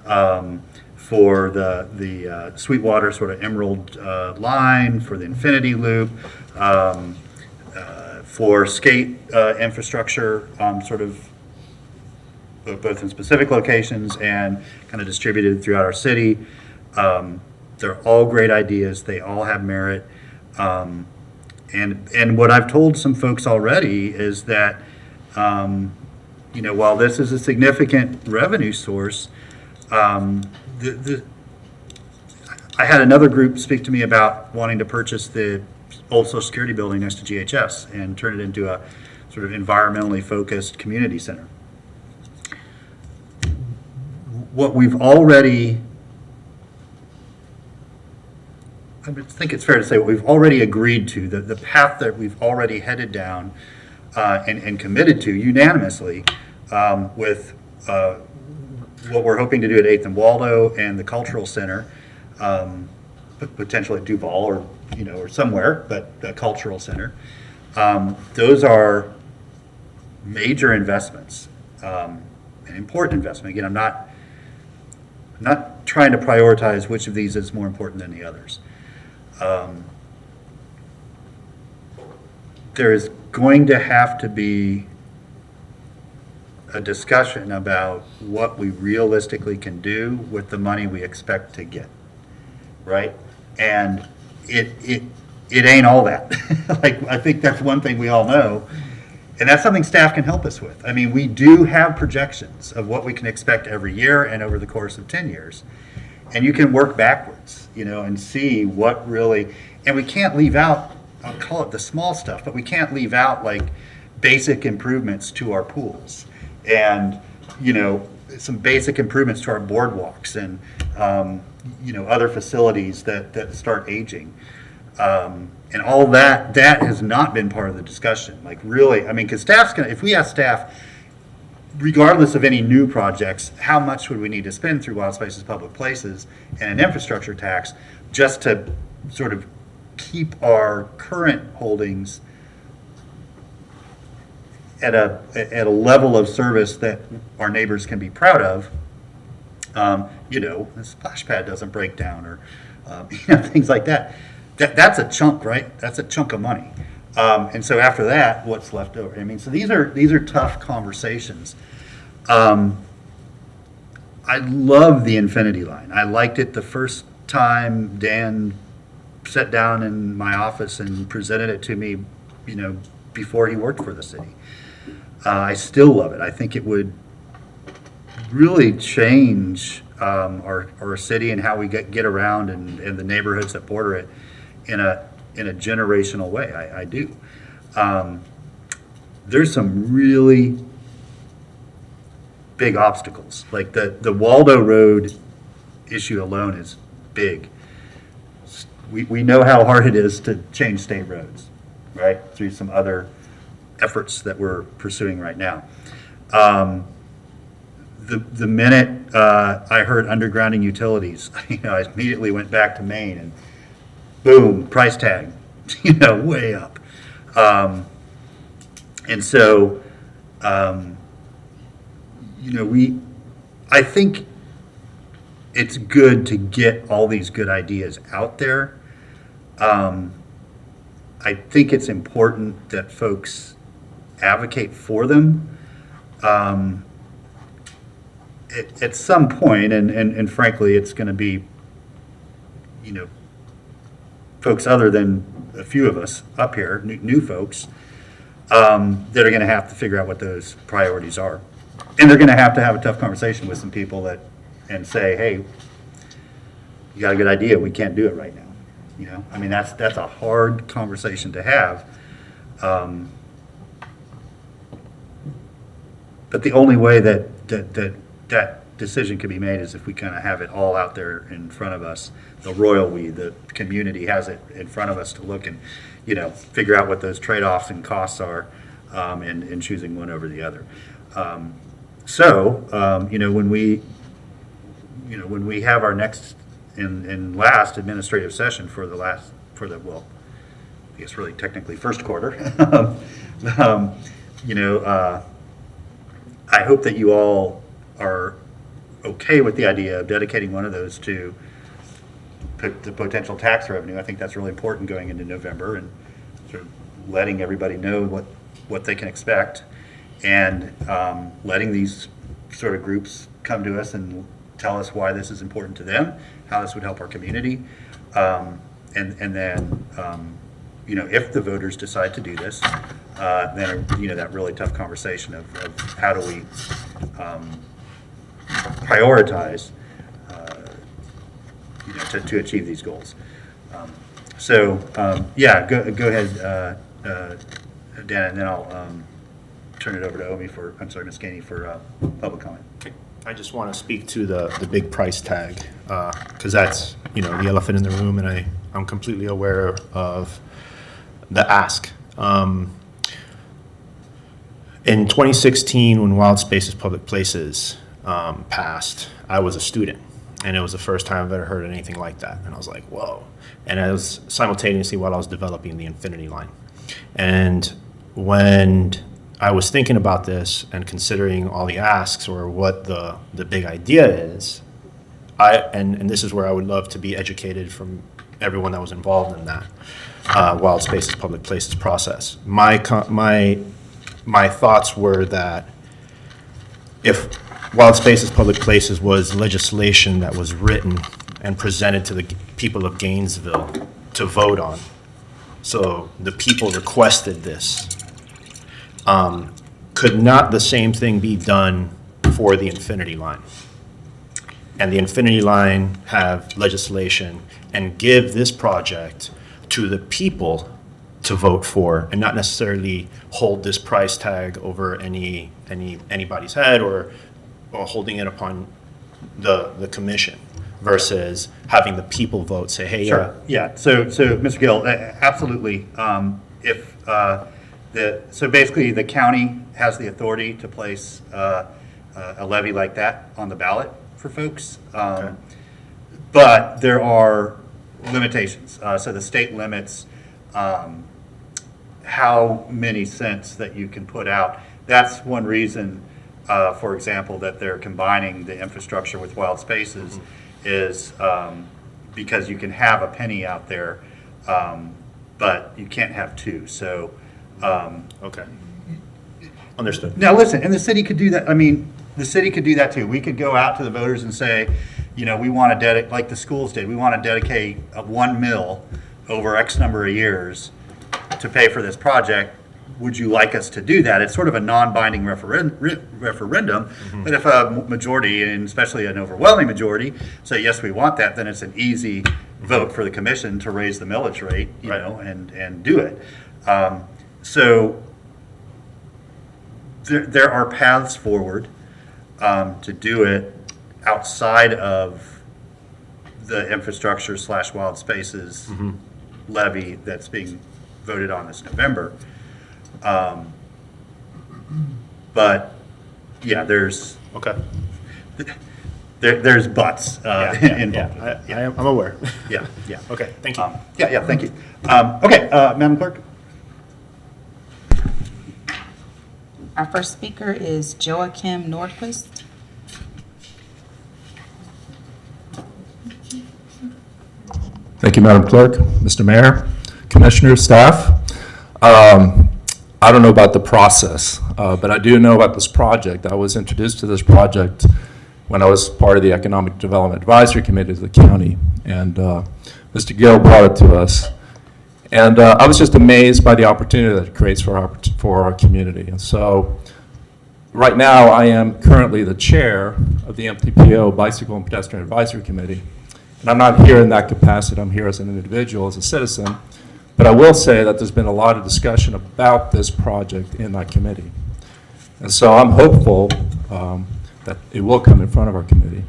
for the Sweetwater sort of Emerald line, for the Infinity Loop, for skate infrastructure, sort of both in specific locations and kind of distributed throughout our city. They're all great ideas. They all have merit. And what I've told some folks already is that, while this is a significant revenue source, I had another group speak to me about wanting to purchase the old Social Security building next to GHS and turn it into a sort of environmentally focused community center. What we've already, I think it's fair to say what we've already agreed to, the path that we've already headed down and committed to unanimously with what we're hoping to do at 8th and Waldo and the Cultural Center, potentially at Duval or somewhere, but the Cultural Center. Those are major investments, an important investment. Again, I'm not trying to prioritize which of these is more important than the others. There is going to have to be a discussion about what we realistically can do with the money we expect to get, right? And it ain't all that. I think that's one thing we all know, and that's something staff can help us with. I mean, we do have projections of what we can expect every year and over the course of 10 years. And you can work backwards, and see what really, and we can't leave out, I'll call it the small stuff, but we can't leave out like basic improvements to our pools and, some basic improvements to our boardwalks and, other facilities that start aging. And all that has not been part of the discussion. Like really, because staff's gonna, if we ask staff, regardless of any new projects, how much would we need to spend through wild spaces, public places, and an infrastructure tax just to sort of keep our current holdings at a level of service that our neighbors can be proud of? The splash pad doesn't break down, or things like that. That's a chunk, right? That's a chunk of money. And so after that, what's left over? So these are tough conversations. I love the Infinity line. I liked it the first time Dan sat down in my office and presented it to me, before he worked for the city. I still love it. I think it would really change our city and how we get around and the neighborhoods that border it in a generational way. I do. There's some really big obstacles. Like the Waldo Road issue alone is big. We know how hard it is to change state roads, right? Through some other efforts that we're pursuing right now. The minute I heard undergrounding utilities, I immediately went back to Maine and boom, price tag, way up. And so, I think it's good to get all these good ideas out there. I think it's important that folks advocate for them. At some point, and frankly, it's going to be, folks other than a few of us up here, new folks, that are going to have to figure out what those priorities are. And they're going to have a tough conversation with some people and say, hey, you got a good idea, we can't do it right now. I mean, that's a hard conversation to have. But the only way that decision can be made is if we kind of have it all out there in front of us. The royal we, the community has it in front of us to look and, figure out what those trade-offs and costs are, in choosing one over the other. When we have our next and last administrative session for the I guess really technically first quarter, I hope that you all are okay with the idea of dedicating one of those to the potential tax revenue. I think that's really important going into November, and sort of letting everybody know what they can expect, and letting these sort of groups come to us and tell us why this is important to them, how this would help our community, and then if the voters decide to do this, then that really tough conversation of how do we prioritize to achieve these goals. Go ahead, Dan, and then I'll turn it over to Ms. Gainey for public comment. I just want to speak to the big price tag, because that's, the elephant in the room, and I'm completely aware of the ask. In 2016, when Wild Spaces Public Places passed, I was a student, and it was the first time I've ever heard anything like that, and I was like, whoa. And it was simultaneously while I was developing the Infinity Line. And when I was thinking about this and considering all the asks or what the big idea is, and this is where I would love to be educated from everyone that was involved in that Wild Spaces Public Places process. My thoughts were that if Wild Spaces Public Places was legislation that was written and presented to the people of Gainesville to vote on, so the people requested this, could not the same thing be done for the Infinity Line? And the Infinity Line have legislation and give this project to the people to vote for, and not necessarily hold this price tag over anybody's head or holding it upon the commission, versus having the people vote, say, hey, Sure. Yeah. So Mr. Gill, absolutely. So basically, the county has the authority to place a levy like that on the ballot for folks. But there are limitations. So the state limits how many cents that you can put out. That's one reason, for example, that they're combining the infrastructure with Wild Spaces, is because you can have a penny out there, but you can't have two. So, okay, understood. Now listen, and the city could do that. I mean, the city could do that too. We could go out to the voters and say, we want to dedicate, like the schools did, we want to dedicate $1 million over X number of years to pay for this project. Would you like us to do that? It's sort of a non-binding referendum, but if a majority, and especially an overwhelming majority, say, yes, we want that, then it's an easy vote for the commission to raise the millage rate, and do it. So there are paths forward to do it outside of the infrastructure / Wild Spaces levy that's being voted on this November. But yeah, there's there's buts involved. I'm aware. Yeah. Okay, thank you. Thank you. Okay, Madam Clerk. Our first speaker is Joachim Nordquist. Thank you, Madam Clerk, Mr. Mayor, Commissioners, staff. I don't know about the process, but I do know about this project. I was introduced to this project when I was part of the Economic Development Advisory Committee of the county, and Mr. Gill brought it to us. And I was just amazed by the opportunity that it creates for our community. And so right now, I am currently the chair of the MTPO Bicycle and Pedestrian Advisory Committee. And I'm not here in that capacity. I'm here as an individual, as a citizen. But I will say that there's been a lot of discussion about this project in that committee. And so I'm hopeful that it will come in front of our committee.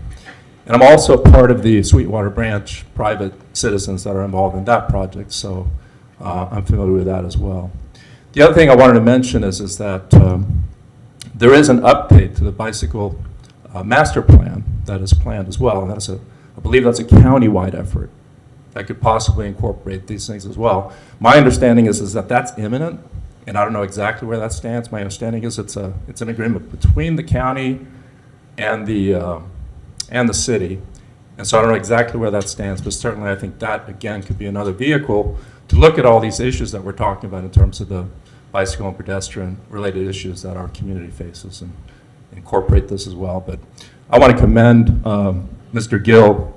And I'm also part of the Sweetwater Branch private citizens that are involved in that project, so I'm familiar with that as well. The other thing I wanted to mention is that there is an update to the bicycle master plan that is planned as well, and I believe that's a county-wide effort that could possibly incorporate these things as well. My understanding is that that's imminent, and I don't know exactly where that stands. My understanding is it's an agreement between the county and the city, and so I don't know exactly where that stands, but certainly I think that, again, could be another vehicle to look at all these issues that we're talking about in terms of the bicycle and pedestrian-related issues that our community faces, and incorporate this as well. But I want to commend Mr. Gill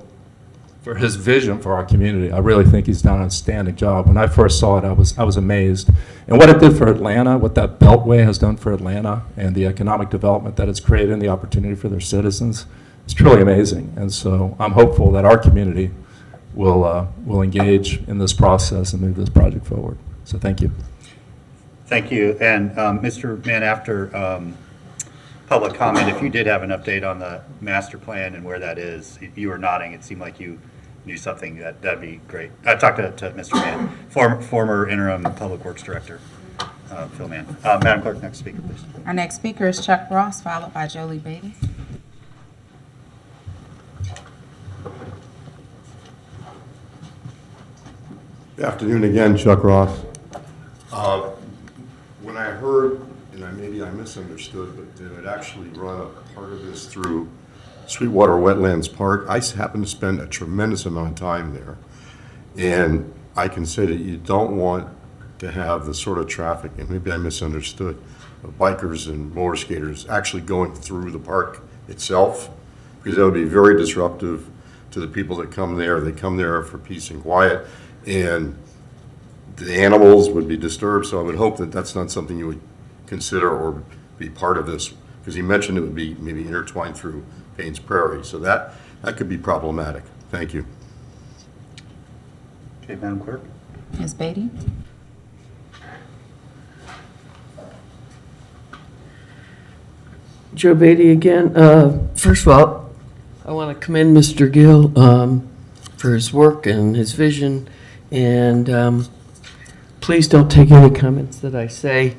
for his vision for our community. I really think he's done an outstanding job. When I first saw it, I was amazed. And what it did for Atlanta, what that Beltway has done for Atlanta, and the economic development that it's created and the opportunity for their citizens, it's truly amazing. And so I'm hopeful that our community will engage in this process and move this project forward. So thank you. Thank you. And Mr. Mann, after public comment, if you did have an update on the master plan and where that is, you were nodding. It seemed like you knew something. That'd be great. I talked to Mr. Mann, former interim public works director, Phil Mann. Madam Clerk, next speaker, please. Our next speaker is Chuck Ross, followed by Jolie Beatty. Good afternoon again, Chuck Ross. When I heard, and maybe I misunderstood, but they would actually run a part of this through Sweetwater Wetlands Park. I happen to spend a tremendous amount of time there, and I can say that you don't want to have the sort of traffic, and maybe I misunderstood, of bikers and roller skaters actually going through the park itself, because that would be very disruptive to the people that come there. They come there for peace and quiet, and the animals would be disturbed. So I would hope that that's not something you would consider or be part of this, because he mentioned it would be maybe intertwined through Payne's Prairie. So that could be problematic. Thank you. Okay, Madam Clerk. Ms. Beatty. Joe Beatty again. First of all, I want to commend Mr. Gill for his work and his vision, and please don't take any comments that I say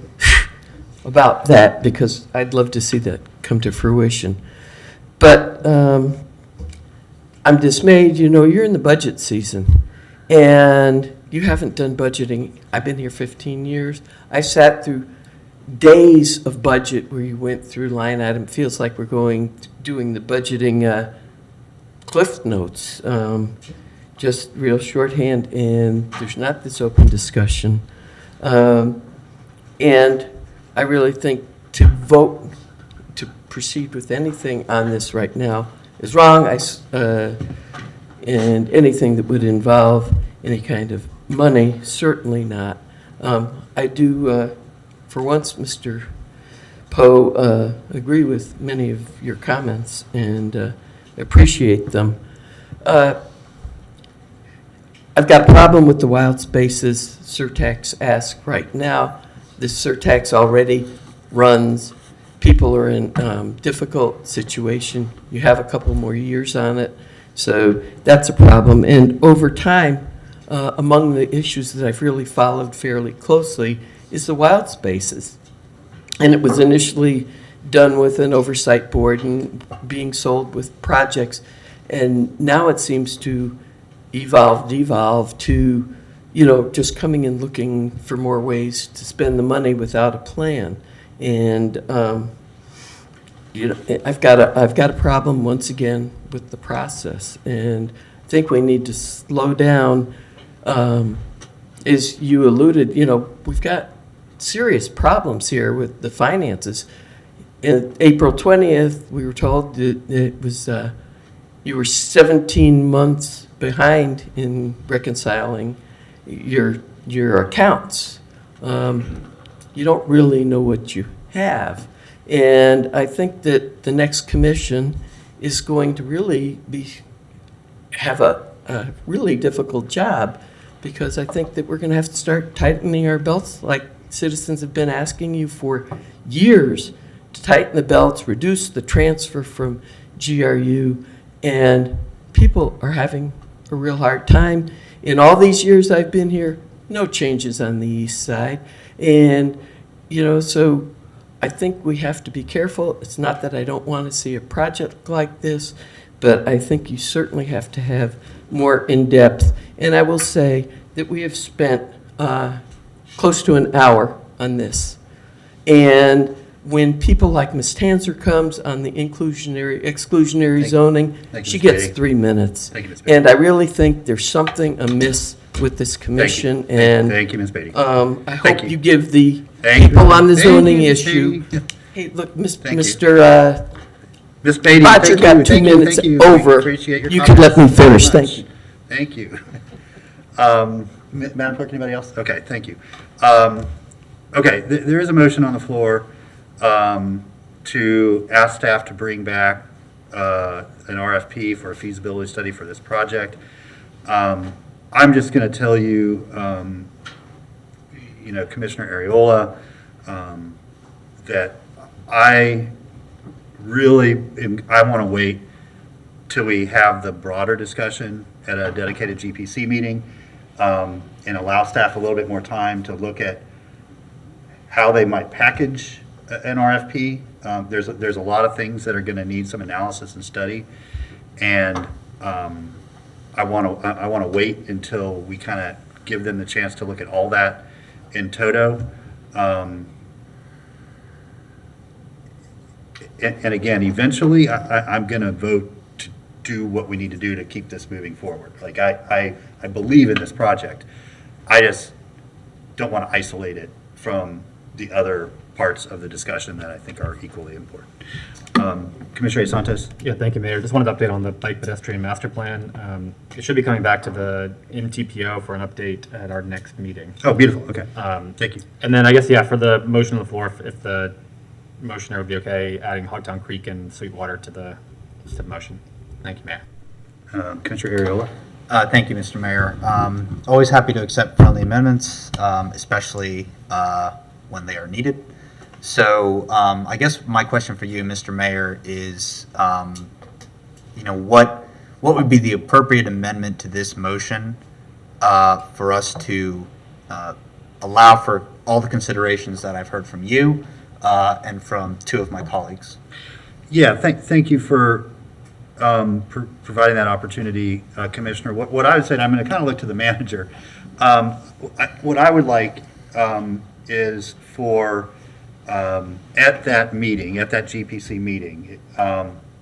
about that, because I'd love to see that come to fruition. But I'm dismayed. You know, you're in the budget season, and you haven't done budgeting. I've been here 15 years. I sat through days of budget where you went through line item. It feels like we're doing the budgeting cliff notes, just real shorthand, and there's not this open discussion. And I really think to vote to proceed with anything on this right now is wrong. And anything that would involve any kind of money, certainly not. I do, for once, Mr. Poe, agree with many of your comments and appreciate them. I've got a problem with the wild spaces surtax ask right now. This surtax already runs. People are in difficult situation. You have a couple more years on it, so that's a problem. And over time, among the issues that I've really followed fairly closely is the wild spaces. And it was initially done with an oversight board and being sold with projects. And now it seems to devolve to, just coming and looking for more ways to spend the money without a plan. And, I've got a problem once again with the process. And think we need to slow down. As you alluded, we've got serious problems here with the finances. In April 20th, we were told that it was, you were 17 months behind in reconciling your accounts. You don't really know what you have. And I think that the next commission is going to really have a really difficult job, because I think that we're going to have to start tightening our belts like citizens have been asking you for years, to tighten the belts, reduce the transfer from GRU, and people are having a real hard time. In all these years I've been here, no changes on the east side. And, so I think we have to be careful. It's not that I don't want to see a project like this, but I think you certainly have to have more in-depth. And I will say that we have spent close to an hour on this. And when people like Ms. Tanzer comes on the exclusionary zoning, she gets 3 minutes. Thank you, Ms. Beatty. And I really think there's something amiss with this commission. And Thank you, Ms. Beatty. I Thank hope you give the Thank you. people on the Thank zoning you, issue. thank you. Hey, look, Thank you. Mr. Ms. Beatty, Botcher thank got you, 2 thank you, minutes thank you. over. Appreciate your You could let me comments finish. very Thank you. Thank you. Madam Clerk, anybody else? Okay, thank you. Okay, there is a motion on the floor to ask staff to bring back an RFP for a feasibility study for this project. I'm just going to tell you, Commissioner Ariola, that I want to wait till we have the broader discussion at a dedicated GPC meeting, and allow staff a little bit more time to look at how they might package an RFP. There's a lot of things that are going to need some analysis and study, and I want to wait until we kind of give them the chance to look at all that in toto. And again, eventually, I'm going to vote to do what we need to do to keep this moving forward. Like, I believe in this project. I just don't want to isolate it from the other parts of the discussion that I think are equally important. Commissioner A. Santos? Yeah, thank you, Mayor. Just wanted to update on the bike pedestrian master plan. It should be coming back to the MTPO for an update at our next meeting. Oh, beautiful, okay. Thank you. And then I guess, yeah, for the motion on the floor, if the motioner would be okay, adding Hogtown Creek and Sweetwater to the motion. Thank you, Mayor. Commissioner Ariola? Thank you, Mr. Mayor. Always happy to accept friendly amendments, especially when they are needed. So I guess my question for you, Mr. Mayor, is, what would be the appropriate amendment to this motion for us to allow for all the considerations that I've heard from you and from two of my colleagues? Yeah, thank you for providing that opportunity, Commissioner. What I would say, and I'm going to kind of look to the manager, what I would like is for, at that meeting, at that GPC meeting,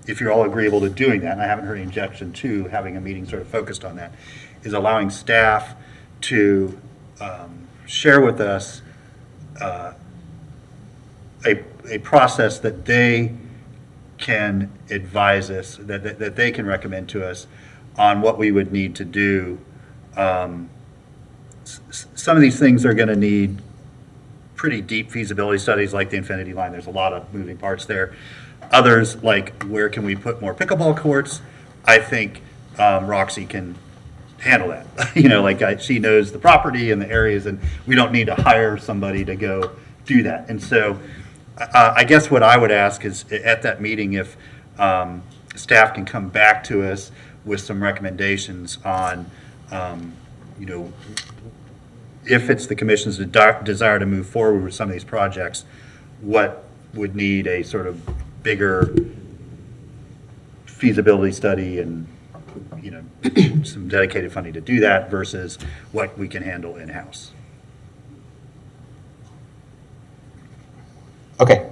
if you're all agreeable to doing that, and I haven't heard any objection to having a meeting sort of focused on that, is allowing staff to share with us a process that they can advise us, that they can recommend to us on what we would need to do. Some of these things are going to need pretty deep feasibility studies, like the Infinity Line. There's a lot of moving parts there. Others, like where can we put more pickleball courts, I think Roxy can handle that. She knows the property and the areas, and we don't need to hire somebody to go do that. And so I guess what I would ask is at that meeting, if staff can come back to us with some recommendations on, if it's the commission's desire to move forward with some of these projects, what would need a sort of bigger feasibility study and, some dedicated funding to do that versus what we can handle in-house. Okay.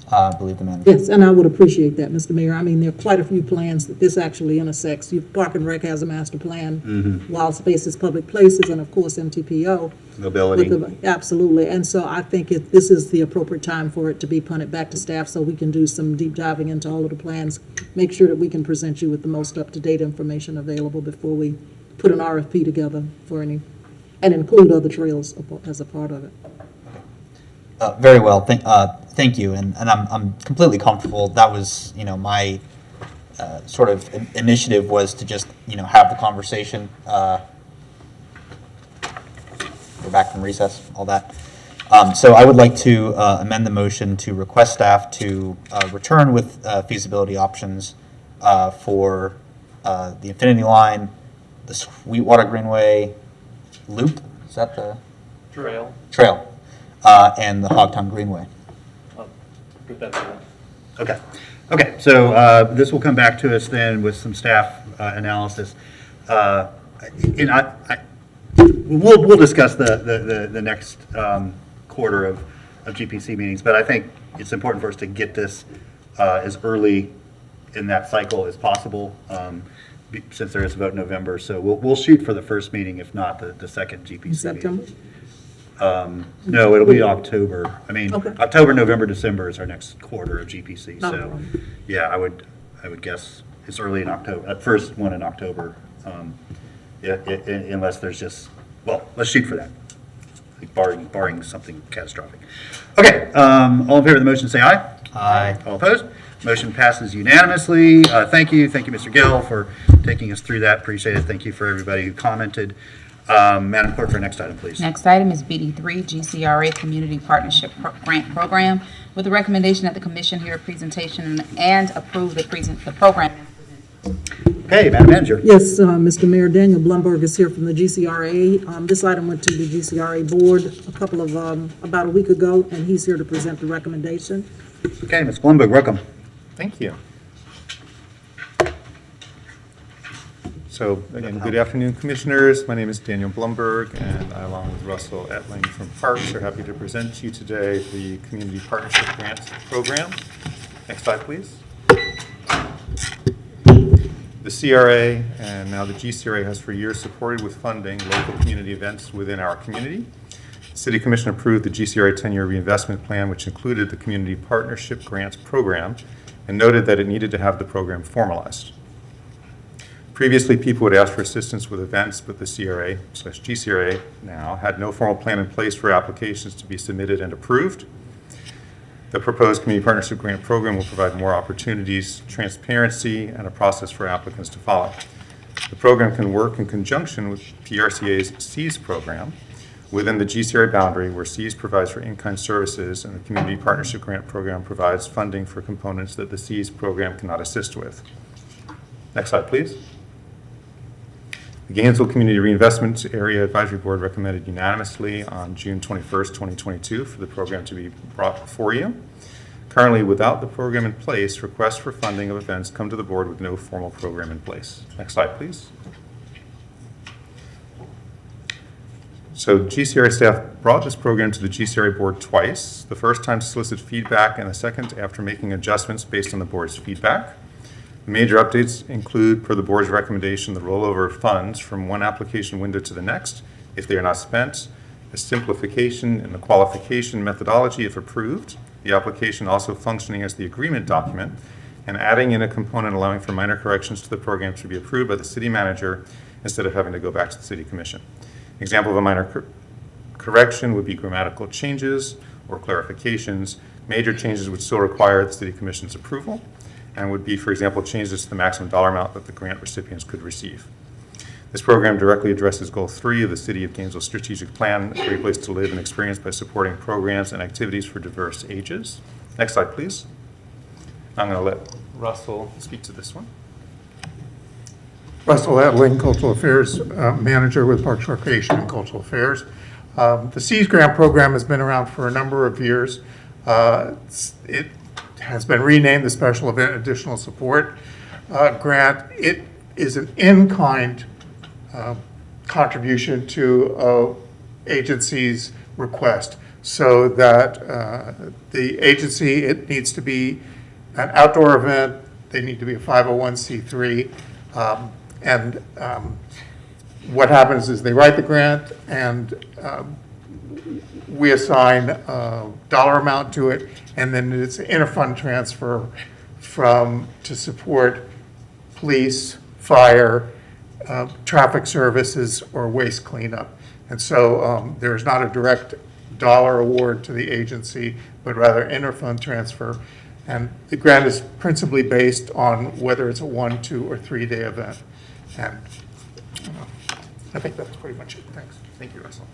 I believe the manager. Yes, and I would appreciate that, Mr. Mayor. I mean, there are quite a few plans that this actually intersects. Park and Rec has a master plan, Wild Spaces, Public Places, and of course MTPO. Mobility. Absolutely, and so I think this is the appropriate time for it to be punted back to staff so we can do some deep diving into all of the plans, make sure that we can present you with the most up-to-date information available before we put an RFP together for any, and include other trails as a part of it. Very well. Thank you. And I'm completely comfortable. That was, my sort of initiative was to just, have the conversation. We're back from recess, all that. So I would like to amend the motion to request staff to return with feasibility options for the Infinity Line, the Sweetwater Greenway Loop. Is that the Trail. And the Hogtown Greenway. Okay. Okay, so this will come back to us then with some staff analysis. And we'll discuss the next quarter of GPC meetings, but I think it's important for us to get this as early in that cycle as possible, since there is a vote in November. So we'll shoot for the first meeting, if not the second GPC September? meeting. No, it'll be October. I mean, Okay. October, November, December is our next quarter of GPC. No So, problem. yeah, I would guess it's early in October, first one in October. Unless there's just, well, let's shoot for that, like barring something catastrophic. Okay, all in favor of the motion, say aye. Aye. All opposed? Motion passes unanimously. Thank you, Mr. Gill, for taking us through that. Appreciate it. Thank you for everybody who commented. Madam Clerk, for next item, please. Next item is BD3, GCRA Community Partnership Grant Program, with the recommendation that the commission hear a presentation and approve the program. Okay, Madam Manager. Yes, Mr. Mayor, Daniel Blumberg is here from the GCRA. This item went to the GCRA board about a week ago, and he's here to present the recommendation. Okay, Ms. Blumberg, welcome. Thank you. So again, good afternoon, Commissioners. My name is Daniel Blumberg, and I, along with Russell Etling from Parks, are happy to present to you today the Community Partnership Grant Program. Next slide, please. The CRA and now the GCRA has for years supported with funding local community events within our community. The City Commission approved the GCRA 10-year reinvestment plan, which included the Community Partnership Grants Program, and noted that it needed to have the program formalized. Previously, people would ask for assistance with events, but the CRA/GCRA now had no formal plan in place for applications to be submitted and approved. The proposed Community Partnership Grant Program will provide more opportunities, transparency, and a process for applicants to follow. The program can work in conjunction with PRCA's SEAS program within the GCRA boundary, where SEAS provides for in-kind services and the Community Partnership Grant Program provides funding for components that the SEAS program cannot assist with. Next slide, please. The Gainesville Community Reinvestment Area Advisory Board recommended unanimously on June 21st, 2022 for the program to be brought before you. Currently, without the program in place, requests for funding of events come to the board with no formal program in place. Next slide, please. So GCRA staff brought this program to the GCRA board twice, the first time to solicit feedback and the second after making adjustments based on the board's feedback. The major updates include, per the board's recommendation, the rollover of funds from one application window to the next if they are not spent, a simplification in the qualification methodology if approved, the application also functioning as the agreement document, and adding in a component allowing for minor corrections to the program to be approved by the city manager instead of having to go back to the city commission. Example of a minor correction would be grammatical changes or clarifications. Major changes would still require the city commission's approval, and would be, for example, changes to the maximum dollar amount that the grant recipients could receive. This program directly addresses Goal 3 of the City of Gainesville Strategic Plan, a great place to live and experience by supporting programs and activities for diverse ages. Next slide, please. I'm going to let Russell speak to this one. Russell Etling, Cultural Affairs Manager with Parks, Recreation and Cultural Affairs. The SEAS grant program has been around for a number of years. It has been renamed the Special Event Additional Support Grant. It is an in-kind contribution to agencies request, so that the agency, it needs to be an outdoor event, they need to be a 501c3, and what happens is they write the grant, and we assign a dollar amount to it, and then it's an interfund transfer to support police, fire, traffic services, or waste cleanup. And so there's not a direct dollar award to the agency, but rather interfund transfer. And the grant is principally based on whether it's a 1, 2, or 3-day event. And I think that's pretty much it. Thanks. Thank you, Russell.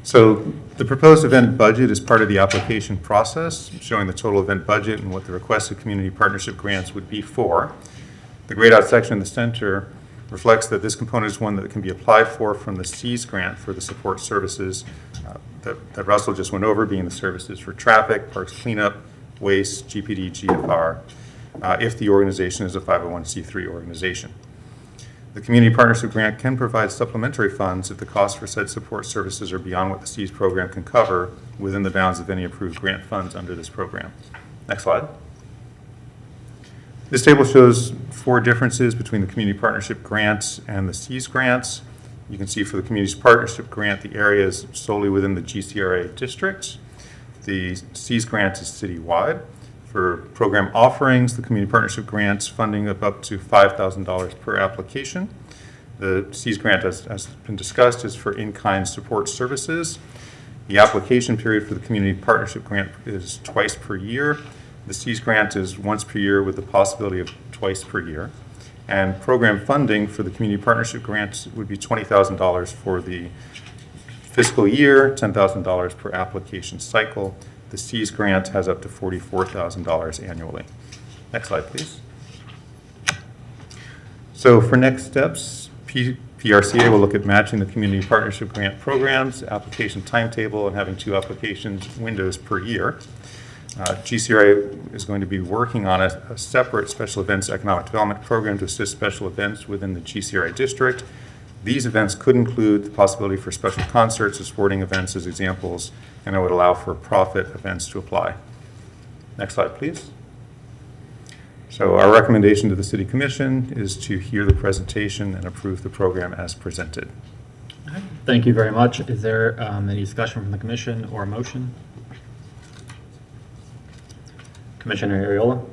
So the proposed event budget is part of the application process, showing the total event budget and what the requested community partnership grants would be for. The grayed out section in the center reflects that this component is one that can be applied for from the SEAS grant for the support services that Russell just went over, being the services for traffic, parks cleanup, waste, GPD, GFR, if the organization is a 501c3 organization. The community partnership grant can provide supplementary funds if the costs for said support services are beyond what the SEAS program can cover within the bounds of any approved grant funds under this program. Next slide. This table shows 4 differences between the community partnership grants and the SEAS grants. You can see for the community partnership grant, the area is solely within the GCRA district. The SEAS grant is citywide. For program offerings, the community partnership grants funding of up to $5,000 per application. The SEAS grant, as been discussed, is for in-kind support services. The application period for the community partnership grant is twice per year. The SEAS grant is once per year with the possibility of twice per year. And program funding for the community partnership grants would be $20,000 for the fiscal year, $10,000 per application cycle. The SEAS grant has up to $44,000 annually. Next slide, please. So for next steps, PRCA will look at matching the community partnership grant programs, application timetable, and having 2 applications windows per year. GCRA is going to be working on a separate special events economic development program to assist special events within the GCRA district. These events could include the possibility for special concerts or sporting events as examples, and it would allow for profit events to apply. Next slide, please. So our recommendation to the City Commission is to hear the presentation and approve the program as presented. Thank you very much. Is there any discussion from the commission or a motion? Commissioner Ariola?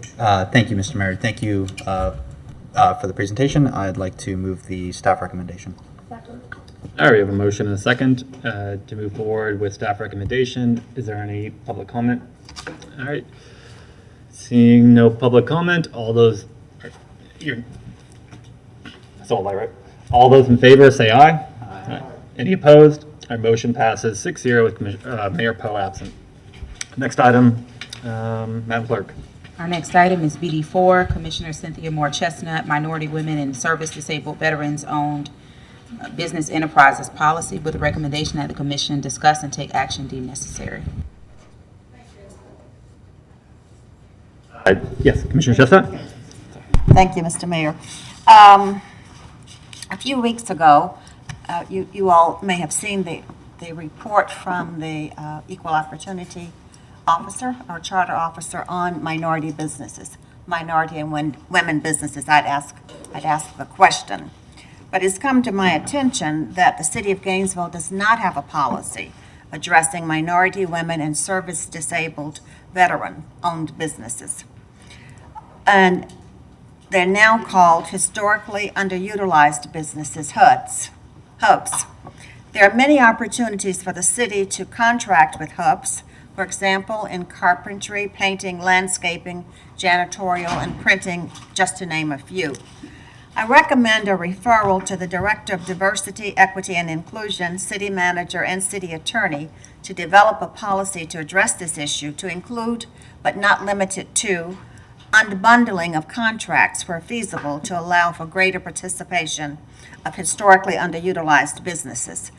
Thank you, Mr. Mayor. Thank you for the presentation. I'd like to move the staff recommendation. All right, we have a motion and a second to move forward with staff recommendation. Is there any public comment? All right. Seeing no public comment, all those, that's all right? All those in favor say aye. Aye. Any opposed? Our motion passes 6-0 with Mayor Poe absent. Next item, Madam Clerk. Our next item is BD4, Commissioner Cynthia Moore Chestnut, Minority Women and Service Disabled Veterans Owned Business Enterprises Policy, with a recommendation that the Commission discuss and take action deemed necessary. Yes, Commissioner Chestnut. Thank you, Mr. Mayor. A few weeks ago, you all may have seen the report from the Equal Opportunity Officer or Charter Officer on minority businesses, minority and women businesses. I'd ask the question. But it's come to my attention that the City of Gainesville does not have a policy addressing minority, women, and service-disabled veteran-owned businesses. And they're now called historically underutilized businesses, hubs. There are many opportunities for the city to contract with hubs, for example, in carpentry, painting, landscaping, janitorial, and printing, just to name a few. I recommend a referral to the Director of Diversity, Equity, and Inclusion, City Manager, and City Attorney to develop a policy to address this issue, to include, but not limited to, unbundling of contracts where feasible to allow for greater participation of historically underutilized businesses.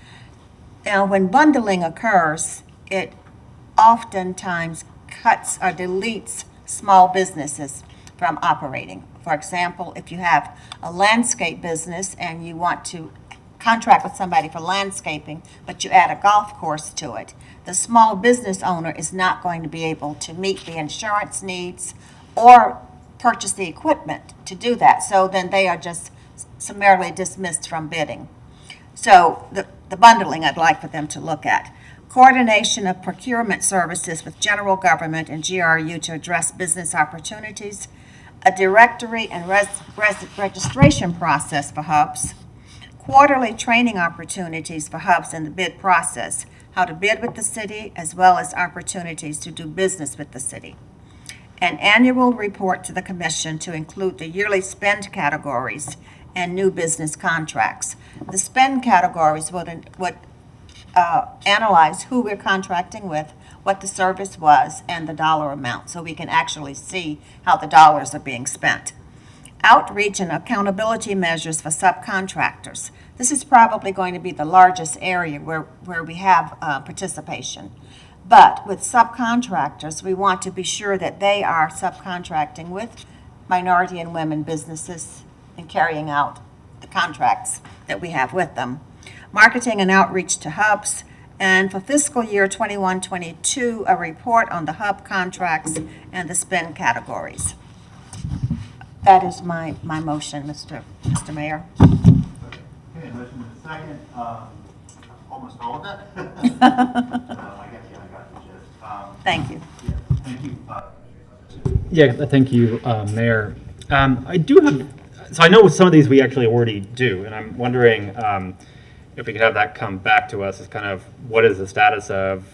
Now, when bundling occurs, it oftentimes cuts or deletes small businesses from operating. For example, if you have a landscape business and you want to contract with somebody for landscaping, but you add a golf course to it, the small business owner is not going to be able to meet the insurance needs or purchase the equipment to do that. So then they are just summarily dismissed from bidding. So the bundling I'd like for them to look at. Coordination of procurement services with general government and GRU to address business opportunities. A directory and registration process for hubs. Quarterly training opportunities for hubs in the bid process. How to bid with the city as well as opportunities to do business with the city. An annual report to the commission to include the yearly spend categories and new business contracts. The spend categories would analyze who we're contracting with, what the service was, and the dollar amount, so we can actually see how the dollars are being spent. Outreach and accountability measures for subcontractors. This is probably going to be the largest area where we have participation. But with subcontractors, we want to be sure that they are subcontracting with minority and women businesses and carrying out the contracts that we have with them. Marketing and outreach to hubs, and for fiscal year 21-22, a report on the hub contracts and the spend categories. That is my motion, Mr. Mayor. Okay, motion is second. Almost all of that. I got the gist. Thank you. Yeah, thank you. Yeah, thank you, Mayor. I do have, so I know some of these we actually already do, and I'm wondering if we could have that come back to us as kind of what is the status of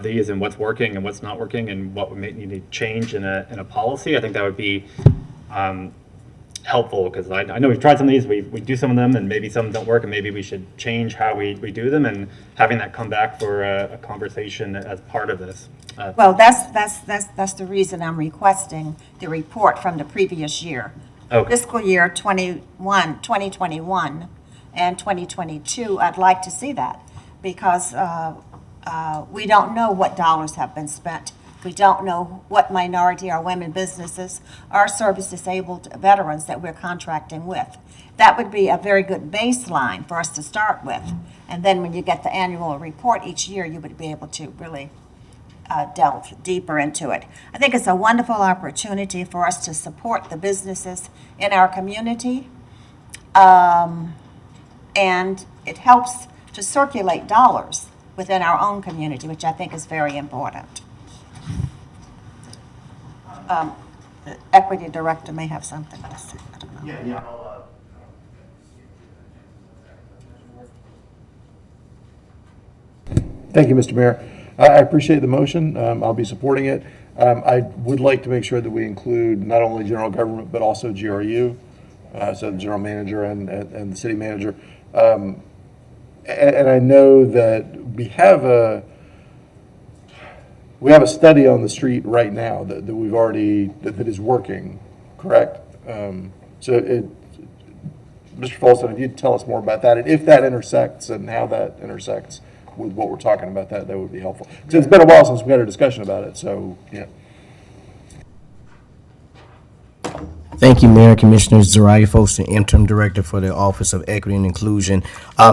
these and what's working and what's not working and what we may need to change in a policy. I think that would be helpful, because I know we've tried some of these, we do some of them, and maybe some don't work, and maybe we should change how we do them, and having that come back for a conversation as part of this. Well, that's the reason I'm requesting the report from the previous year. Okay. Fiscal year 2021 and 2022, I'd like to see that, because we don't know what dollars have been spent. We don't know what minority or women businesses or service-disabled veterans that we're contracting with. That would be a very good baseline for us to start with. And then when you get the annual report each year, you would be able to really delve deeper into it. I think it's a wonderful opportunity for us to support the businesses in our community. And it helps to circulate dollars within our own community, which I think is very important. The equity director may have something to say. I don't know. Yeah. Thank you, Mr. Mayor. I appreciate the motion. I'll be supporting it. I would like to make sure that we include not only general government, but also GRU, so the general manager and the city manager. And I know that we have a study on the street right now that we've already, that is working, correct? Mr. Folsom, if you'd tell us more about that, and if that intersects and how that intersects with what we're talking about, that would be helpful. Because it's been a while since we had a discussion about it, so, yeah. Thank you, Mayor and Commissioners. Zariah Folsom, Interim Director for the Office of Equity and Inclusion.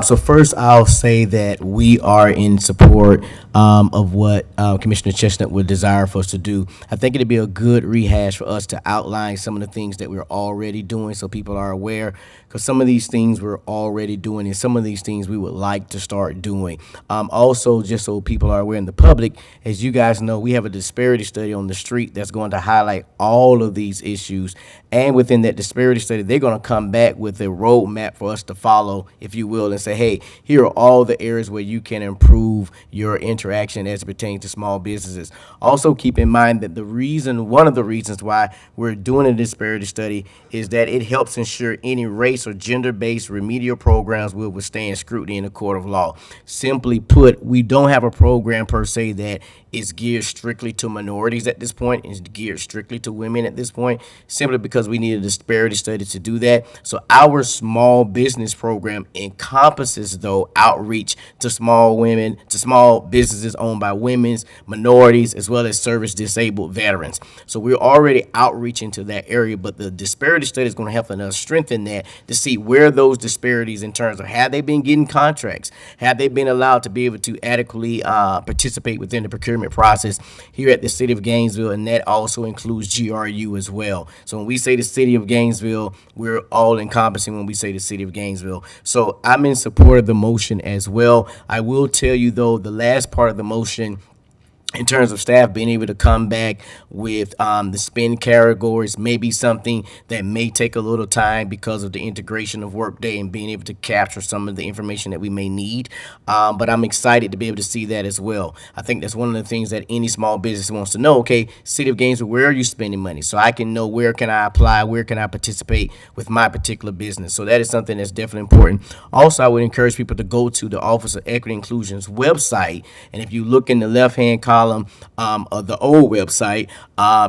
So first, I'll say that we are in support of what Commissioner Chestnut would desire for us to do. I think it'd be a good rehash for us to outline some of the things that we're already doing so people are aware, because some of these things we're already doing and some of these things we would like to start doing. Also, just so people are aware in the public, as you guys know, we have a disparity study on the street that's going to highlight all of these issues. And within that disparity study, they're going to come back with a roadmap for us to follow, if you will, and say, hey, here are all the areas where you can improve your interaction as it pertains to small businesses. Also, keep in mind that one of the reasons why we're doing a disparity study is that it helps ensure any race or gender-based remedial programs will withstand scrutiny in a court of law. Simply put, we don't have a program per se that is geared strictly to minorities at this point, is geared strictly to women at this point, simply because we need a disparity study to do that. So our small business program encompasses, though, outreach to small women, to small business businesses owned by women's, minorities, as well as service-disabled veterans. So we're already outreaching to that area, but the disparity study is going to help us strengthen that to see where those disparities in terms of have they been getting contracts, have they been allowed to be able to adequately participate within the procurement process here at the City of Gainesville, and that also includes GRU as well. So when we say the City of Gainesville, we're all encompassing when we say the City of Gainesville. So I'm in support of the motion as well. I will tell you though, the last part of the motion, in terms of staff being able to come back with the spend categories, may be something that may take a little time because of the integration of Workday and being able to capture some of the information that we may need. But I'm excited to be able to see that as well. I think that's one of the things that any small business wants to know. Okay, City of Gainesville, where are you spending money? So I can know where can I apply, where can I participate with my particular business. So that is something that's definitely important. Also, I would encourage people to go to the Office of Equity and Inclusion's website, and if you look in the left-hand column of the old website,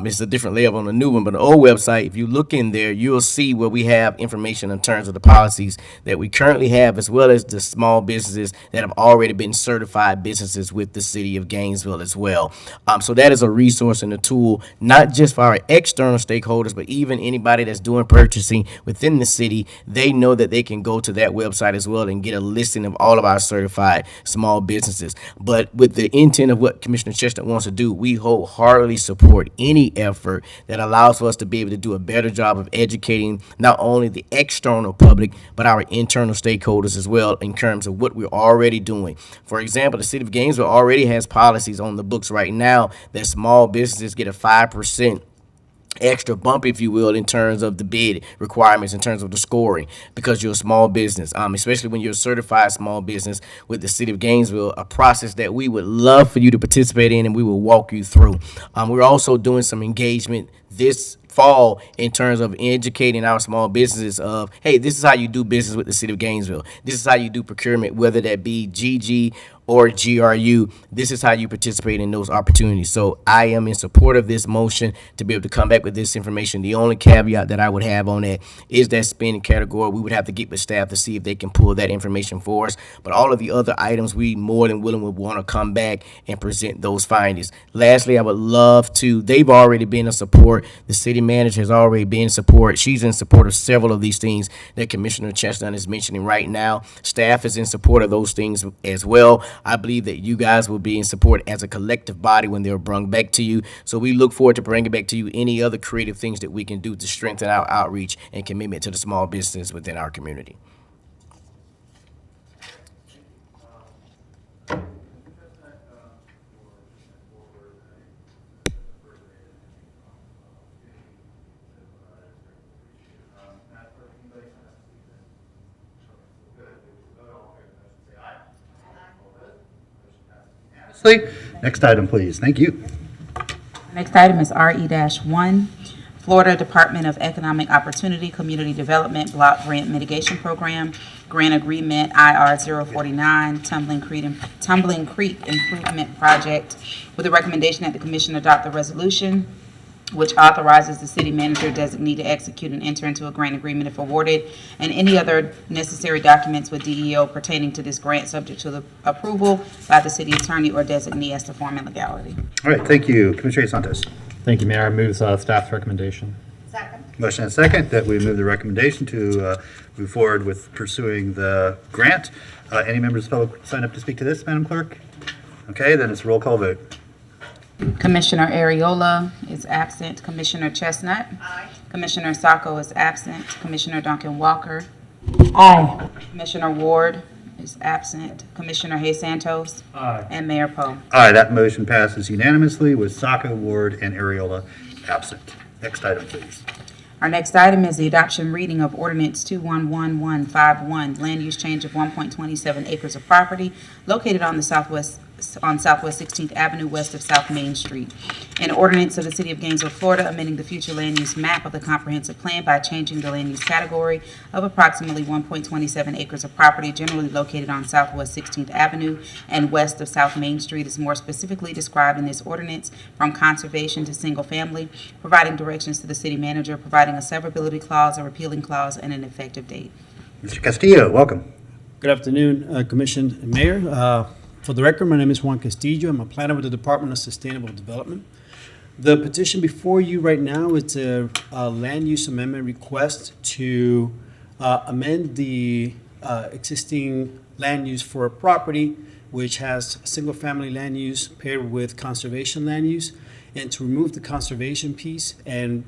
it's a different layout on the new one, but the old website, if you look in there, you'll see where we have information in terms of the policies that we currently have, as well as the small businesses that have already been certified businesses with the City of Gainesville as well. So that is a resource and a tool, not just for our external stakeholders, but even anybody that's doing purchasing within the city. They know that they can go to that website as well and get a listing of all of our certified small businesses. But with the intent of what Commissioner Chestnut wants to do, we wholeheartedly support any effort that allows for us to be able to do a better job of educating not only the external public, but our internal stakeholders as well in terms of what we're already doing. For example, the City of Gainesville already has policies on the books right now that small businesses get a 5% extra bump, if you will, in terms of the bid requirements, in terms of the scoring, because you're a small business, especially when you're a certified small business with the City of Gainesville, a process that we would love for you to participate in and we will walk you through. We're also doing some engagement this fall in terms of educating our small businesses of, hey, this is how you do business with the City of Gainesville. This is how you do procurement, whether that be GG or GRU. This is how you participate in those opportunities. So I am in support of this motion to be able to come back with this information. The only caveat that I would have on that is that spending category. We would have to get with staff to see if they can pull that information for us. But all of the other items, we more than willing would want to come back and present those findings. Lastly, I would love to, they've already been in support. The city manager has already been in support. She's in support of several of these things that Commissioner Chestnut is mentioning right now. Staff is in support of those things as well. I believe that you guys will be in support as a collective body when they're brought back to you. So we look forward to bringing back to you any other creative things that we can do to strengthen our outreach and commitment to the small business within our community. Next item, please. Thank you. Next item is RE-1, Florida Department of Economic Opportunity Community Development Block Grant Mitigation Program, Grant Agreement IR-049, Tumbling Creek Improvement Project, with the recommendation that the Commission adopt the resolution which authorizes the city manager designee to execute and enter into a grant agreement if awarded, and any other necessary documents with DEO pertaining to this grant subject to the approval by the city attorney or designee as to form and legality. All right, thank you. Commissioner Santos. Thank you, Mayor. I move staff's recommendation. Motion and second that we move the recommendation to move forward with pursuing the grant. Any members of the public sign up to speak to this, Madam Clerk? Okay, then it's a roll call vote. Commissioner Ariola is absent. Commissioner Chestnut. Aye. Commissioner Sacco is absent. Commissioner Duncan Walker. Aye. Commissioner Ward is absent. Commissioner Hay Santos. Aye. And Mayor Poe. Aye, that motion passes unanimously with Sacco, Ward, and Ariola absent. Next item, please. Our next item is the adoption reading of ordinance 211151, land use change of 1.27 acres of property located on the Southwest 16th Avenue west of South Main Street. An ordinance of the City of Gainesville, Florida, amending the future land use map of the comprehensive plan by changing the land use category of approximately 1.27 acres of property generally located on Southwest 16th Avenue and west of South Main Street is more specifically described in this ordinance, from conservation to single family, providing directions to the city manager, providing a severability clause, a repealing clause, and an effective date. Mr. Castillo, welcome. Good afternoon, Commission and Mayor. For the record, my name is Juan Castillo. I'm a planner with the Department of Sustainable Development. The petition before you right now is a land use amendment request to amend the existing land use for a property which has single-family land use paired with conservation land use, and to remove the conservation piece and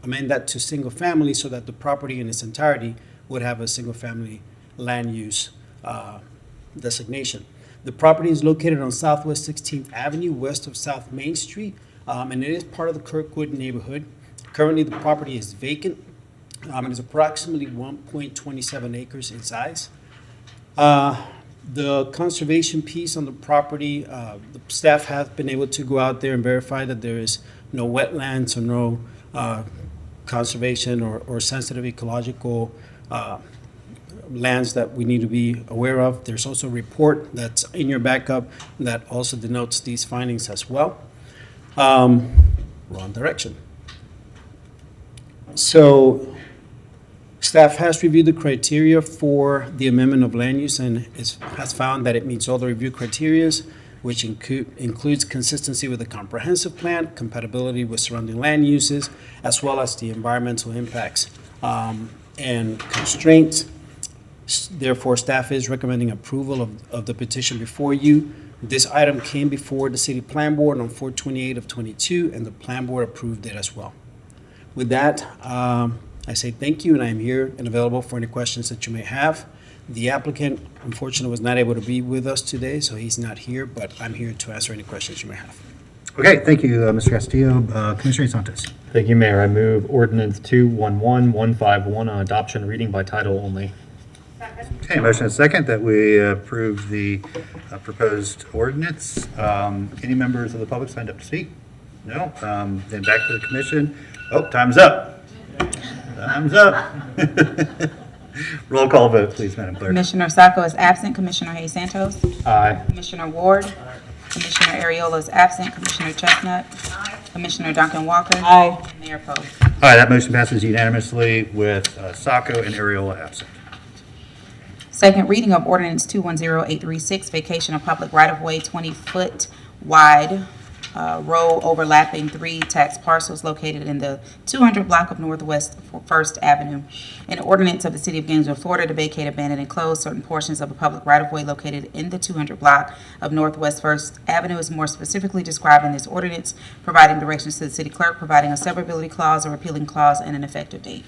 amend that to single-family so that the property in its entirety would have a single-family land use designation. The property is located on Southwest 16th Avenue, west of South Main Street, and it is part of the Kirkwood neighborhood. Currently, the property is vacant. It is approximately 1.27 acres in size. The conservation piece on the property, the staff have been able to go out there and verify that there is no wetlands or no conservation or sensitive ecological lands that we need to be aware of. There's also a report that's in your backup that also denotes these findings as well. Wrong direction. So staff has reviewed the criteria for the amendment of land use and has found that it meets all the review criteria, which includes consistency with the comprehensive plan, compatibility with surrounding land uses, as well as the environmental impacts and constraints. Therefore, staff is recommending approval of the petition before you. This item came before the City Plan Board on 4/28 of '22, and the Plan Board approved it as well. With that, I say thank you, and I am here and available for any questions that you may have. The applicant, unfortunately, was not able to be with us today, so he's not here, but I'm here to answer any questions you may have. Okay, thank you, Mr. Castillo. Commissioner Santos. Thank you, Mayor. I move ordinance 211151 on adoption, reading by title only. Okay, motion and second that we approve the proposed ordinance. Any members of the public signed up to speak? No? Then back to the commission. Oh, time's up. Time's up. Roll call vote, please, Madam Clerk. Commissioner Sacco is absent. Commissioner Hayes Santos. Aye. Commissioner Ward. Commissioner Ariola is absent. Commissioner Chestnut. Commissioner Duncan Walker. Aye. Mayor Poe. All right, that motion passes unanimously with Sacco and Ariola absent. Second reading of ordinance 210836, vacation of public right-of-way, 20-foot wide row overlapping 3 tax parcels located in the 200 block of Northwest 1st Avenue. An ordinance of the City of Gainesville, Florida to vacate, abandon, and close certain portions of a public right-of-way located in the 200 block of Northwest 1st Avenue is more specifically described in this ordinance, providing directions to the city clerk, providing a severability clause, a repealing clause, and an effective date.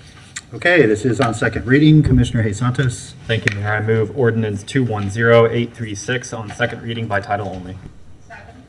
Okay, this is on second reading. Commissioner Hayes Santos. Thank you, Mayor. I move ordinance 210836 on second reading by title only.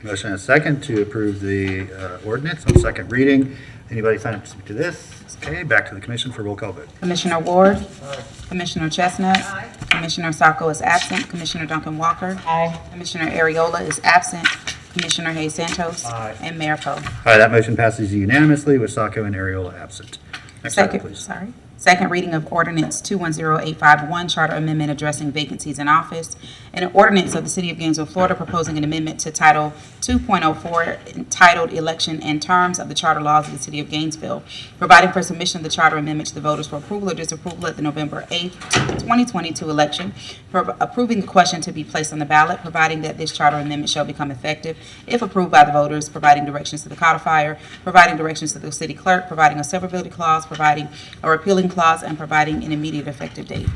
Motion and second to approve the ordinance on second reading. Anybody sign up to speak to this? Okay, back to the commission for roll call vote. Commissioner Ward. Aye. Commissioner Chestnut. Aye. Commissioner Sacco is absent. Commissioner Duncan Walker. Aye. Commissioner Ariola is absent. Commissioner Hayes Santos. Aye. And Mayor Poe. All right, that motion passes unanimously with Sacco and Ariola absent. Next item, please. Second reading of ordinance 210851, charter amendment addressing vacancies in office. An ordinance of the City of Gainesville, Florida, proposing an amendment to Title 2.04 entitled Election and Terms of the Charter Laws of the City of Gainesville, providing for submission of the charter amendment to the voters for approval or disapproval at the November 8th, 2022 election, approving the question to be placed on the ballot, providing that this charter amendment shall become effective if approved by the voters, providing directions to the codifier, providing directions to the city clerk, providing a severability clause, providing a repealing clause, and providing an immediate effective date.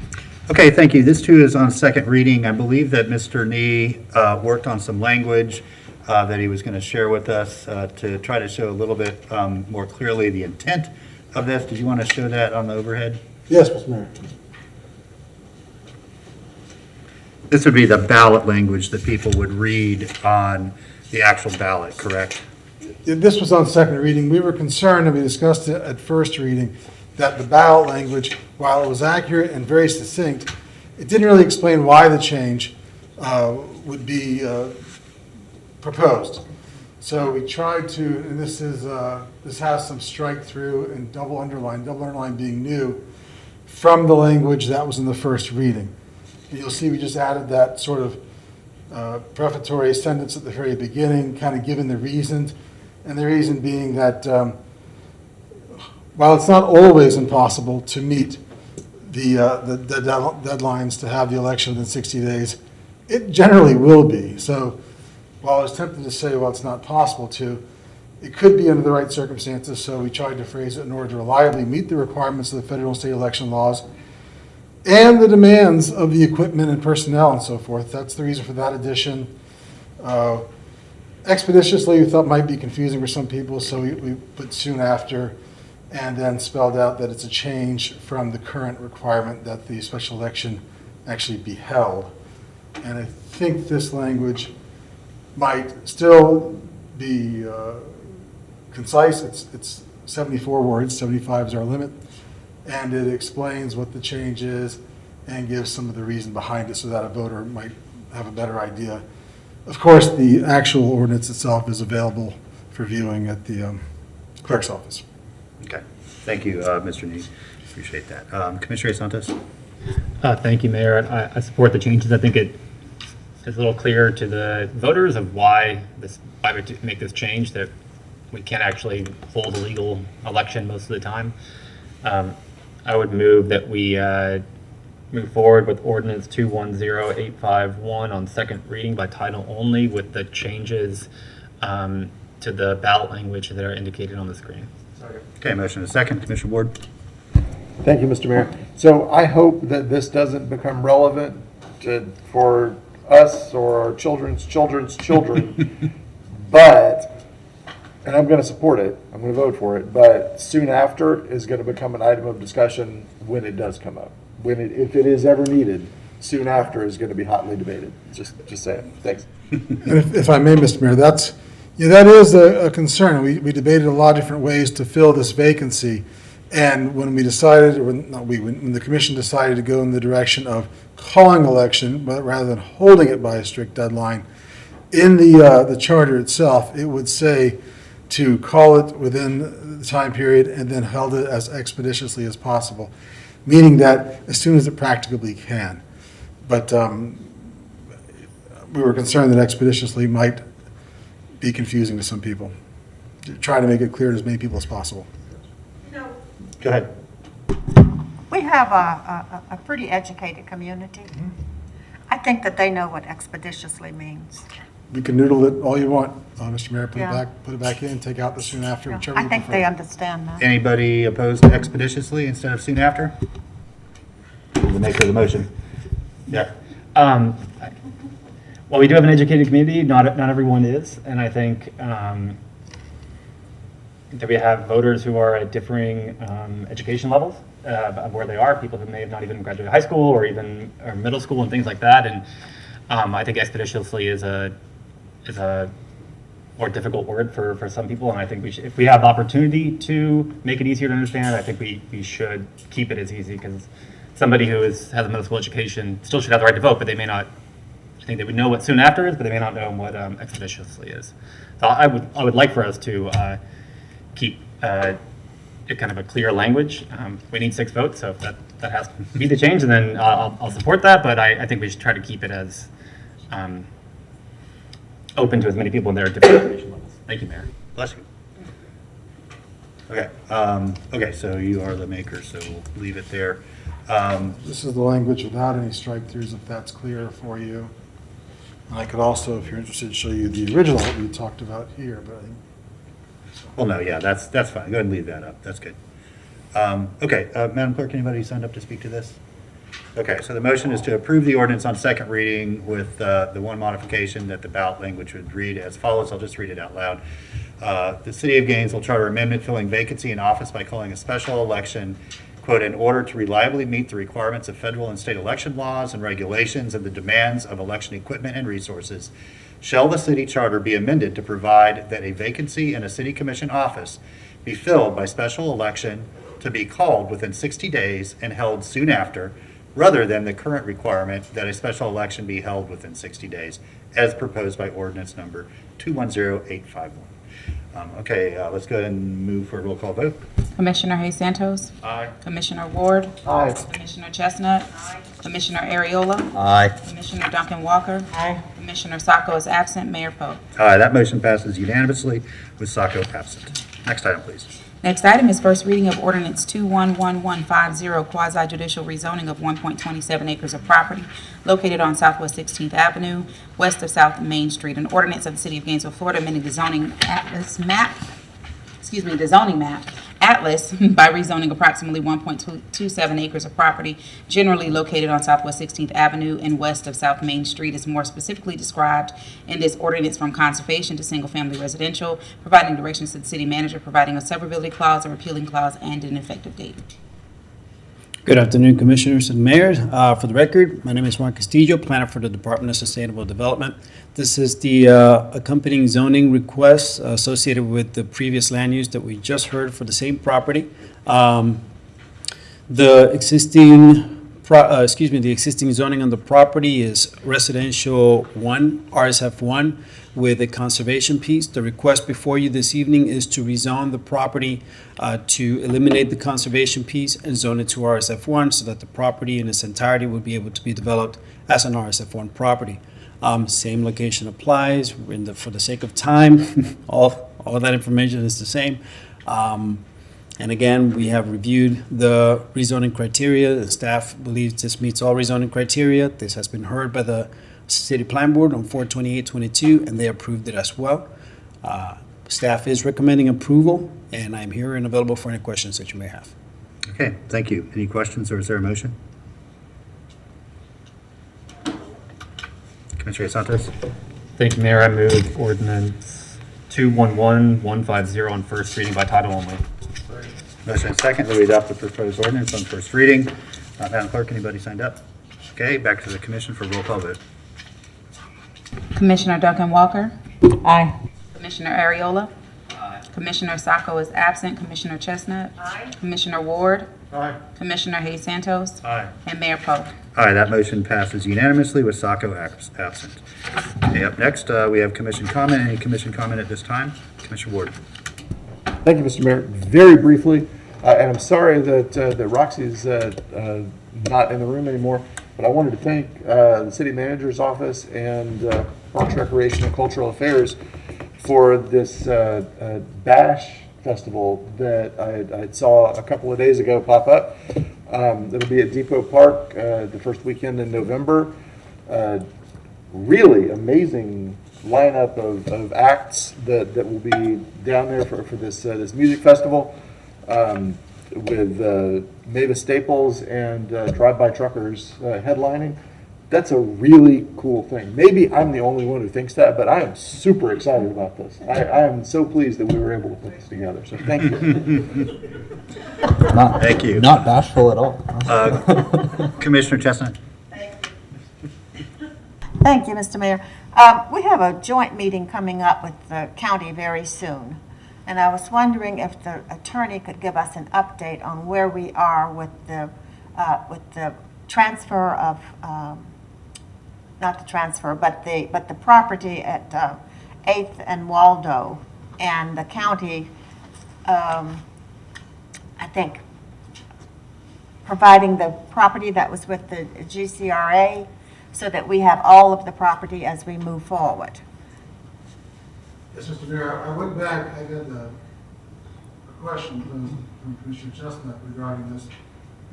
Okay, thank you. This too is on second reading. I believe that Mr. Nee worked on some language that he was going to share with us to try to show a little bit more clearly the intent of this. Did you want to show that on the overhead? Yes, Mr. Mayor. This would be the ballot language that people would read on the actual ballot, correct? This was on second reading. We were concerned, and we discussed it at first reading, that the ballot language, while it was accurate and very succinct, it didn't really explain why the change would be proposed. So we tried to, and this has some strike through and double underline being new, from the language that was in the first reading. And you'll see we just added that sort of prefatory sentence at the very beginning, kind of giving the reasons, and the reason being that while it's not always impossible to meet the deadlines to have the election within 60 days, It generally will be. So while I was tempted to say, well, it's not possible to, it could be under the right circumstances, so we tried to phrase it in order to reliably meet the requirements of the federal and state election laws and the demands of the equipment and personnel and so forth. That's the reason for that addition. Expeditiously, we thought might be confusing for some people, so we put soon after, and then spelled out that it's a change from the current requirement that the special election actually be held. And I think this language might still be concise. It's 74 words, 75 is our limit, and it explains what the change is and gives some of the reason behind it so that a voter might have a better idea. Of course, the actual ordinance itself is available for viewing at the clerk's office. Okay, thank you, Mr. Need. Appreciate that. Commissioner Santos? Thank you, Mayor. I support the changes. I think it is a little clearer to the voters of why we make this change, that we can't actually hold a legal election most of the time. I would move that we move forward with ordinance 210851 on second reading by title only with the changes to the ballot language that are indicated on the screen. Okay, motion is second. Commissioner Ward? Thank you, Mr. Mayor. So I hope that this doesn't become relevant for us or our children's children's children, but, and I'm going to support it, I'm going to vote for it, but soon after is going to become an item of discussion when it does come up. If it is ever needed, soon after is going to be hotly debated. Just saying. Thanks. And if I may, Mr. Mayor, that is a concern. We debated a lot of different ways to fill this vacancy. And when we decided, or when the commission decided to go in the direction of calling election, but rather than holding it by a strict deadline, in the charter itself, it would say to call it within the time period and then held it as expeditiously as possible, meaning that as soon as it practically can. But we were concerned that expeditiously might be confusing to some people. Try to make it clear to as many people as possible. Go ahead. We have a pretty educated community. I think that they know what expeditiously means. You can noodle it all you want, Mr. Mayor. Put Yeah. it back in, take out the soon after, whichever you I think prefer. they understand that. Anybody opposed to expeditiously instead of soon after? The maker of the motion. Yeah. Well, we do have an educated community. Not everyone is, and I think that we have voters who are at differing education levels of where they are. People who may have not even graduated high school or even middle school and things like that. And I think expeditiously is a more difficult word for some people. And I think if we have the opportunity to make it easier to understand, I think we should keep it as easy, because somebody who has a middle school education still should have the right to vote, but they may not. I think they would know what soon after is, but they may not know what expeditiously is. So I would like for us to keep it kind of a clear language. We need 6 votes, so if that has to be the change, and then I'll support that. But I think we should try to keep it as open to as many people in their different education levels. Thank you, Mayor. Bless you. Okay. Okay, so you are the maker, so we'll leave it there. This is the language without any strike-throughs, if that's clear for you. And I could also, if you're interested, show you the original that we talked about here, but I think. Well, no, yeah, that's fine. Go ahead and leave that up. That's good. Okay, Madam Clerk, anybody signed up to speak to this? Okay, so the motion is to approve the ordinance on second reading with the one modification that the ballot language would read as follows. I'll just read it out loud. The City of Gainesville Charter Amendment filling vacancy in office by calling a special election, quote, in order to reliably meet the requirements of federal and state election laws and regulations and the demands of election equipment and resources, shall the city charter be amended to provide that a vacancy in a city commission office be filled by special election to be called within 60 days and held soon after, rather than the current requirement that a special election be held within 60 days, as proposed by ordinance number 210851. Okay, let's go ahead and move for a roll call vote. Commissioner Hayes Santos. Aye. Commissioner Ward. Aye. Commissioner Chestnut. Commissioner Ariola. Aye. Commissioner Duncan Walker. Commissioner Sacco is absent. Mayor Poe. Aye, that motion passes unanimously with Sacco absent. Next item, please. Next item is first reading of ordinance 211150, quasi judicial rezoning of 1.27 acres of property located on Southwest 16th Avenue, west of South Main Street. An ordinance of the City of Gainesville, Florida, amending the zoning map atlas by rezoning approximately 1.27 acres of property generally located on Southwest 16th Avenue and west of South Main Street is more specifically described in this ordinance from conservation to single-family residential, providing directions to the city manager, providing a severability clause, a repealing clause, and an effective date. Good afternoon, Commissioners and Mayors. For the record, my name is Juan Castillo, planner for the Department of Sustainable Development. This is the accompanying zoning request associated with the previous land use that we just heard for the same property. The existing zoning on the property is residential 1, RSF 1, with a conservation piece. The request before you this evening is to rezone the property to eliminate the conservation piece and zone it to RSF 1 so that the property in its entirety would be able to be developed as an RSF 1 property. Same location applies. For the sake of time, all of that information is the same. And again, we have reviewed the rezoning criteria. The staff believes this meets all rezoning criteria. This has been heard by the City Plan Board on 4/28/22, and they approved it as well. Staff is recommending approval, and I'm here and available for any questions that you may have. Okay, thank you. Any questions, or is there a motion? Commissioner Santos? Thank you, Mayor. I move ordinance 211150 on first reading by title only. Motion and second that we adopt the proposed ordinance on first reading. Madam Clerk, anybody signed up? Okay, back to the commission for roll call vote. Commissioner Duncan Walker? Aye. Commissioner Ariola? Aye. Commissioner Sacco is absent. Commissioner Chestnut? Aye. Commissioner Ward? Aye. Commissioner Hayes Santos? Aye. And Mayor Poe. Aye, that motion passes unanimously with Sacco absent. Okay, up next, we have commission comment. Any commission comment at this time? Commissioner Ward. Thank you, Mr. Mayor. Very briefly, and I'm sorry that Roxy's not in the room anymore, but I wanted to thank the city manager's office and Parks, Recreation, and Cultural Affairs for this Bash Festival that I saw a couple of days ago pop up. It'll be at Depot Park the first weekend in November. Really amazing lineup of acts that will be down there for this music festival, with Mavis Staples and Drive-By Truckers headlining. That's a really cool thing. Maybe I'm the only one who thinks that, but I am super excited about this. I am so pleased that we were able to put this together, so thank you. Thank you. Not bashful at all. Commissioner Chestnut? Thank you, Mr. Mayor. We have a joint meeting coming up with the county very soon, and I was wondering if the attorney could give us an update on where we are with the transfer of, not the transfer, but the property at 8th and Waldo, and the county, I think, providing the property that was with the GCRA, so that we have all of the property as we move forward. Yes, Mr. Mayor, I went back, I got a question from Commissioner Chestnut regarding this,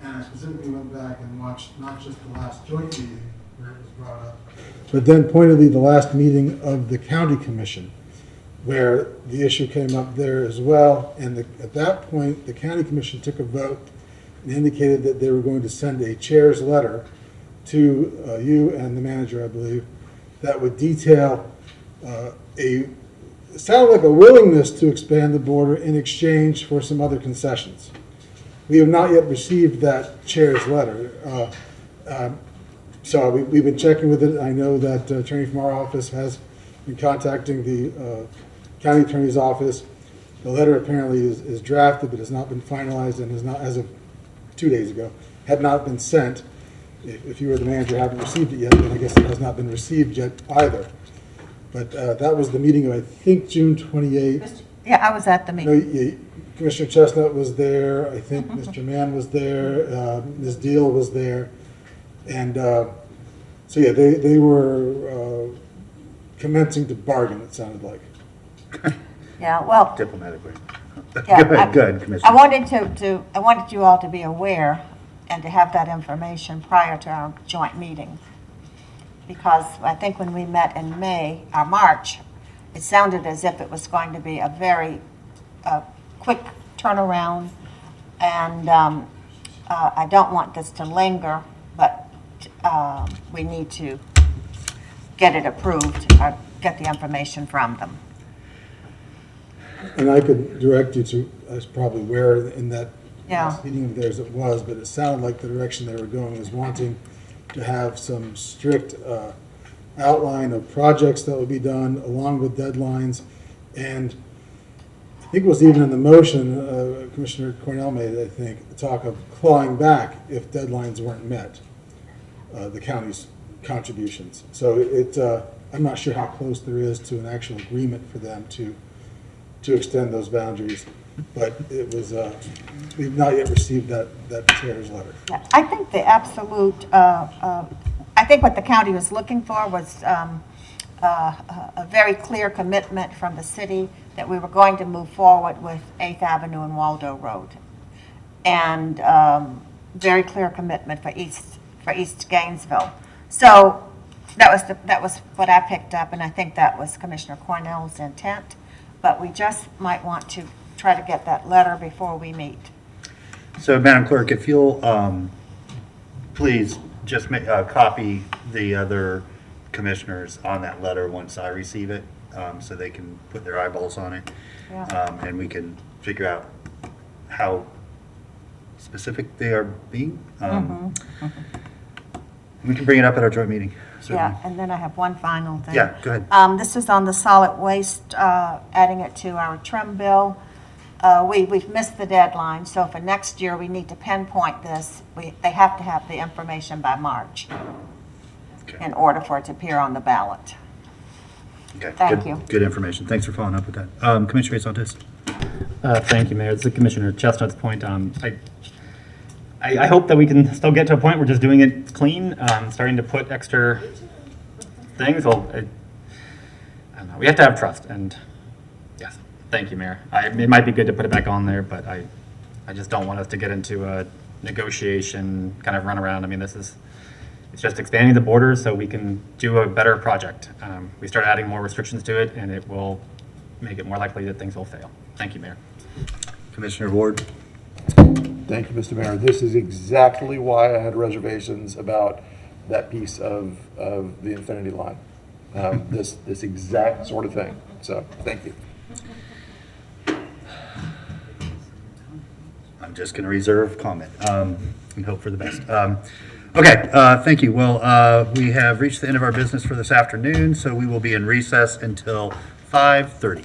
and I specifically went back and watched not just the last joint meeting where it was brought up, but then pointedly the last meeting of the county commission, where the issue came up there as well, and at that point, the county commission took a vote and indicated that they were going to send a chair's letter to you and the manager, I believe, that would detail it sounded like a willingness to expand the border in exchange for some other concessions. We have not yet received that chair's letter. So we've been checking with it. I know that attorney from our office has been contacting the county attorney's office. The letter apparently is drafted, but has not been finalized and is not, as of 2 days ago, had not been sent. If you were the manager, haven't received it yet, then I guess it has not been received yet either. But that was the meeting of, I think, June 28th. Yeah, I was at the meeting. No, Commissioner Chestnut was there. I think Mr. Mann was there. Ms. Deal was there. And so, yeah, they were commencing to bargain, it sounded like. Yeah, well, Diplomatically. Yeah, Go ahead, go ahead, Commissioner. I wanted you all to be aware and to have that information prior to our joint meeting. Because I think when we met in March, it sounded as if it was going to be a very quick turnaround. And I don't want this to linger, but we need to get it approved, or get the information from them. And I could direct you to, that's probably where in that Yeah. last meeting of theirs it was, but it sounded like the direction they were going was wanting to have some strict outline of projects that would be done along with deadlines. And I think it was even in the motion, Commissioner Cornell made, I think, talk of clawing back if deadlines weren't met, the county's contributions. So I'm not sure how close there is to an actual agreement for them to extend those boundaries, but it was, we've not yet received that chair's letter. Yeah, I think the absolute, I think what the county was looking for was a very clear commitment from the city that we were going to move forward with 8th Avenue and Waldo Road. And very clear commitment for East Gainesville. So that was what I picked up, and I think that was Commissioner Cornell's intent. But we just might want to try to get that letter before we meet. So, Madam Clerk, if you'll please just copy the other commissioners on that letter once I receive it, so they can put their eyeballs on it. Yeah. And we can figure out how specific they are being. We can bring it up at our joint meeting. Yeah, and then I have one final thing. Yeah, go ahead. This is on the solid waste, adding it to our trim bill. We've missed the deadline, so for next year, we need to pinpoint this. They have to have the information by March in order for it to appear on the ballot. Okay. Thank you. Good information. Thanks for following up with that. Commissioner Santos. Thank you, Mayor. It's Commissioner Chestnut's point. I hope that we can still get to a point where just doing it clean, starting to put extra things. Well, I don't know. We have to have trust, and yes, thank you, Mayor. It might be good to put it back on there, but I just don't want us to get into a negotiation kind of run around. I mean, it's just expanding the borders so we can do a better project. We start adding more restrictions to it, and it will make it more likely that things will fail. Thank you, Mayor. Commissioner Ward. Thank you, Mr. Mayor. This is exactly why I had reservations about that piece of the Infinity line. This exact sort of thing. So, thank you. I'm just going to reserve comment and hope for the best. Okay, thank you. Well, we have reached the end of our business for this afternoon, so we will be in recess until 5:30.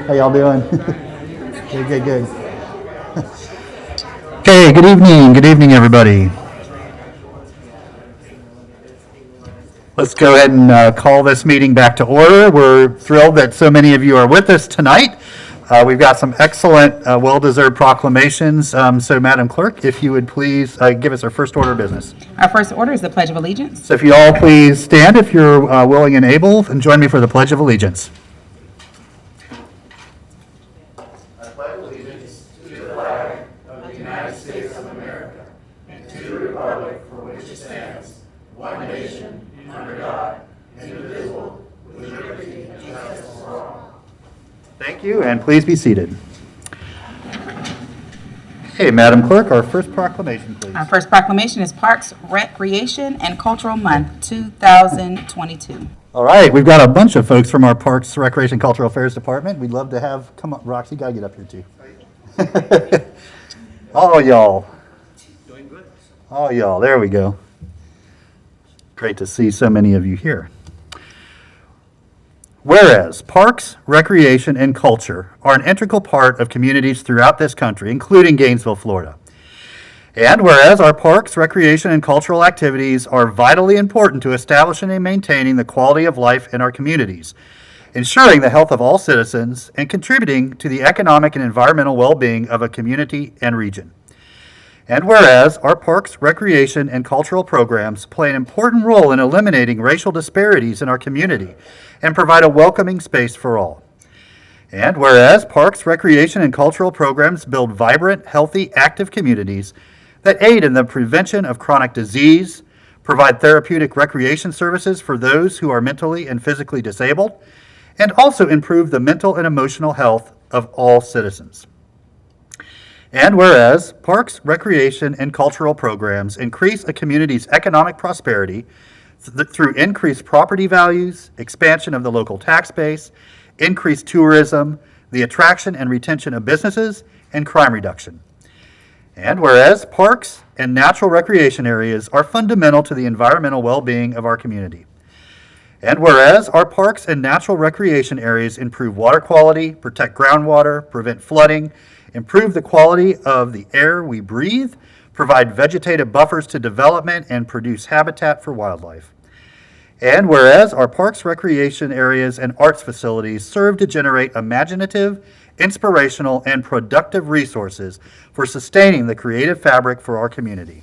How y'all doing? Good, good. Okay, good evening, everybody. Let's go ahead and call this meeting back to order. We're thrilled that so many of you are with us tonight. We've got some excellent, well-deserved proclamations. So, Madam Clerk, if you would please give us our first order of business. Our first order is the Pledge of Allegiance. So if you all please stand if you're willing and able, and join me for the Pledge of Allegiance. I pledge allegiance to the flag of the United States of America and to the republic for which it stands, one nation, under God, indivisible, with liberty and justice for all. Thank you, and please be seated. Okay, Madam Clerk, our first proclamation, please. Our first proclamation is Parks, Recreation, and Cultural Month 2022. All right, we've got a bunch of folks from our Parks, Recreation, Cultural Affairs Department. We'd love to have, come on, Roxy, gotta get up here too. Oh, y'all. Doing good. Oh, y'all, there we go. Great to see so many of you here. Whereas parks, recreation, and culture are an integral part of communities throughout this country, including Gainesville, Florida. And whereas our parks, recreation, and cultural activities are vitally important to establishing and maintaining the quality of life in our communities, ensuring the health of all citizens, and contributing to the economic and environmental well-being of a community and region. And whereas our parks, recreation, and cultural programs play an important role in eliminating racial disparities in our community and provide a welcoming space for all. And whereas parks, recreation, and cultural programs build vibrant, healthy, active communities that aid in the prevention of chronic disease, provide therapeutic recreation services for those who are mentally and physically disabled, and also improve the mental and emotional health of all citizens. And whereas parks, recreation, and cultural programs increase a community's economic prosperity through increased property values, expansion of the local tax base, increased tourism, the attraction and retention of businesses, and crime reduction. And whereas parks and natural recreation areas are fundamental to the environmental well-being of our community. And whereas our parks and natural recreation areas improve water quality, protect groundwater, prevent flooding, improve the quality of the air we breathe, provide vegetative buffers to development, and produce habitat for wildlife. And whereas our parks, recreation areas, and arts facilities serve to generate imaginative, inspirational, and productive resources for sustaining the creative fabric for our community.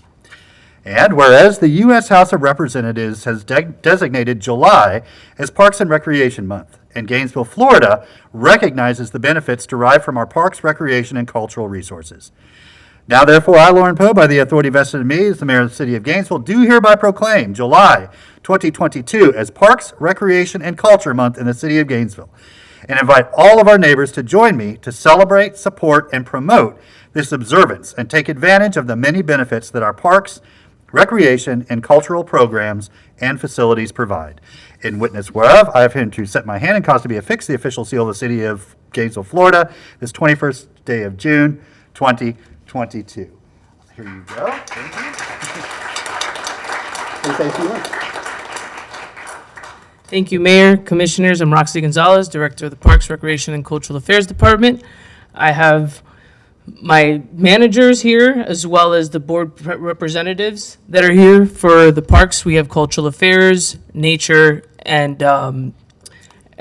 And whereas the U.S. House of Representatives has designated July as Parks and Recreation Month, and Gainesville, Florida recognizes the benefits derived from our parks, recreation, and cultural resources. Now, therefore, I, Lauren Poe, by the authority vested in me as the mayor of the city of Gainesville, do hereby proclaim July 2022 as Parks, Recreation, and Culture Month in the city of Gainesville, and invite all of our neighbors to join me to celebrate, support, and promote this observance and take advantage of the many benefits that our parks, recreation, and cultural programs and facilities provide. In witness whereof, I have hereunto set my hand and caused to be affixed the official seal of the city of Gainesville, Florida, this 21st day of June, 2022. Here you go. Thank you. Please say a few words. Thank you, Mayor, Commissioners. I'm Roxy Gonzalez, Director of the Parks, Recreation, and Cultural Affairs Department. I have my managers here, as well as the board representatives that are here. For the parks, we have cultural affairs, nature, and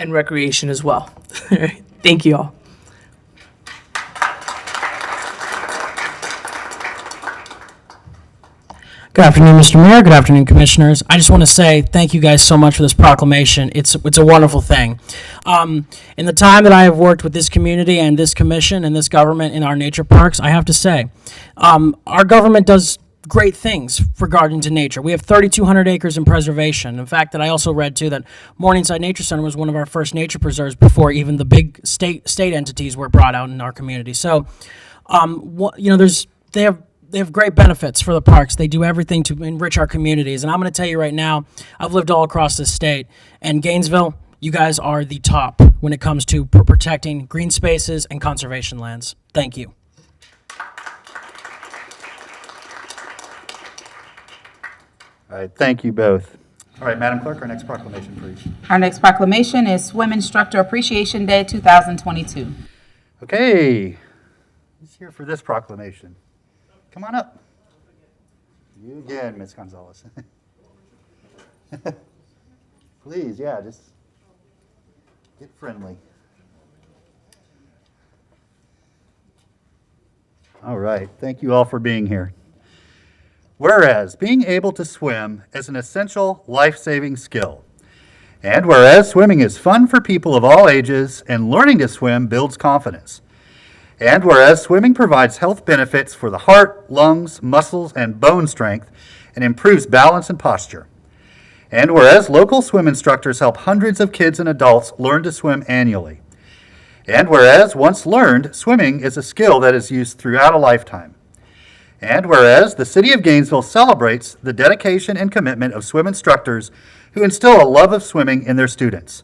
recreation as well. Thank you all. Good afternoon, Mr. Mayor. Good afternoon, Commissioners. I just want to say thank you guys so much for this proclamation. It's a wonderful thing. In the time that I have worked with this community and this commission and this government in our nature parks, I have to say, our government does great things regarding to nature. We have 3,200 acres in preservation. In fact, that I also read too that Morningside Nature Center was one of our first nature preserves before even the big state entities were brought out in our community. So, they have great benefits for the parks. They do everything to enrich our communities. And I'm going to tell you right now, I've lived all across this state. And Gainesville, you guys are the top when it comes to protecting green spaces and conservation lands. Thank you. All right, thank you both. All right, Madam Clerk, our next proclamation, please. Our next proclamation is Swim Instructor Appreciation Day 2022. Okay, who's here for this proclamation? Come on up. You again, Ms. Gonzalez. Please, yeah, just get friendly. All right, thank you all for being here. Whereas being able to swim is an essential life-saving skill, and whereas swimming is fun for people of all ages and learning to swim builds confidence, and whereas swimming provides health benefits for the heart, lungs, muscles, and bone strength and improves balance and posture, and whereas local swim instructors help hundreds of kids and adults learn to swim annually, and whereas once learned, swimming is a skill that is used throughout a lifetime. And whereas the City of Gainesville celebrates the dedication and commitment of swim instructors who instill a love of swimming in their students.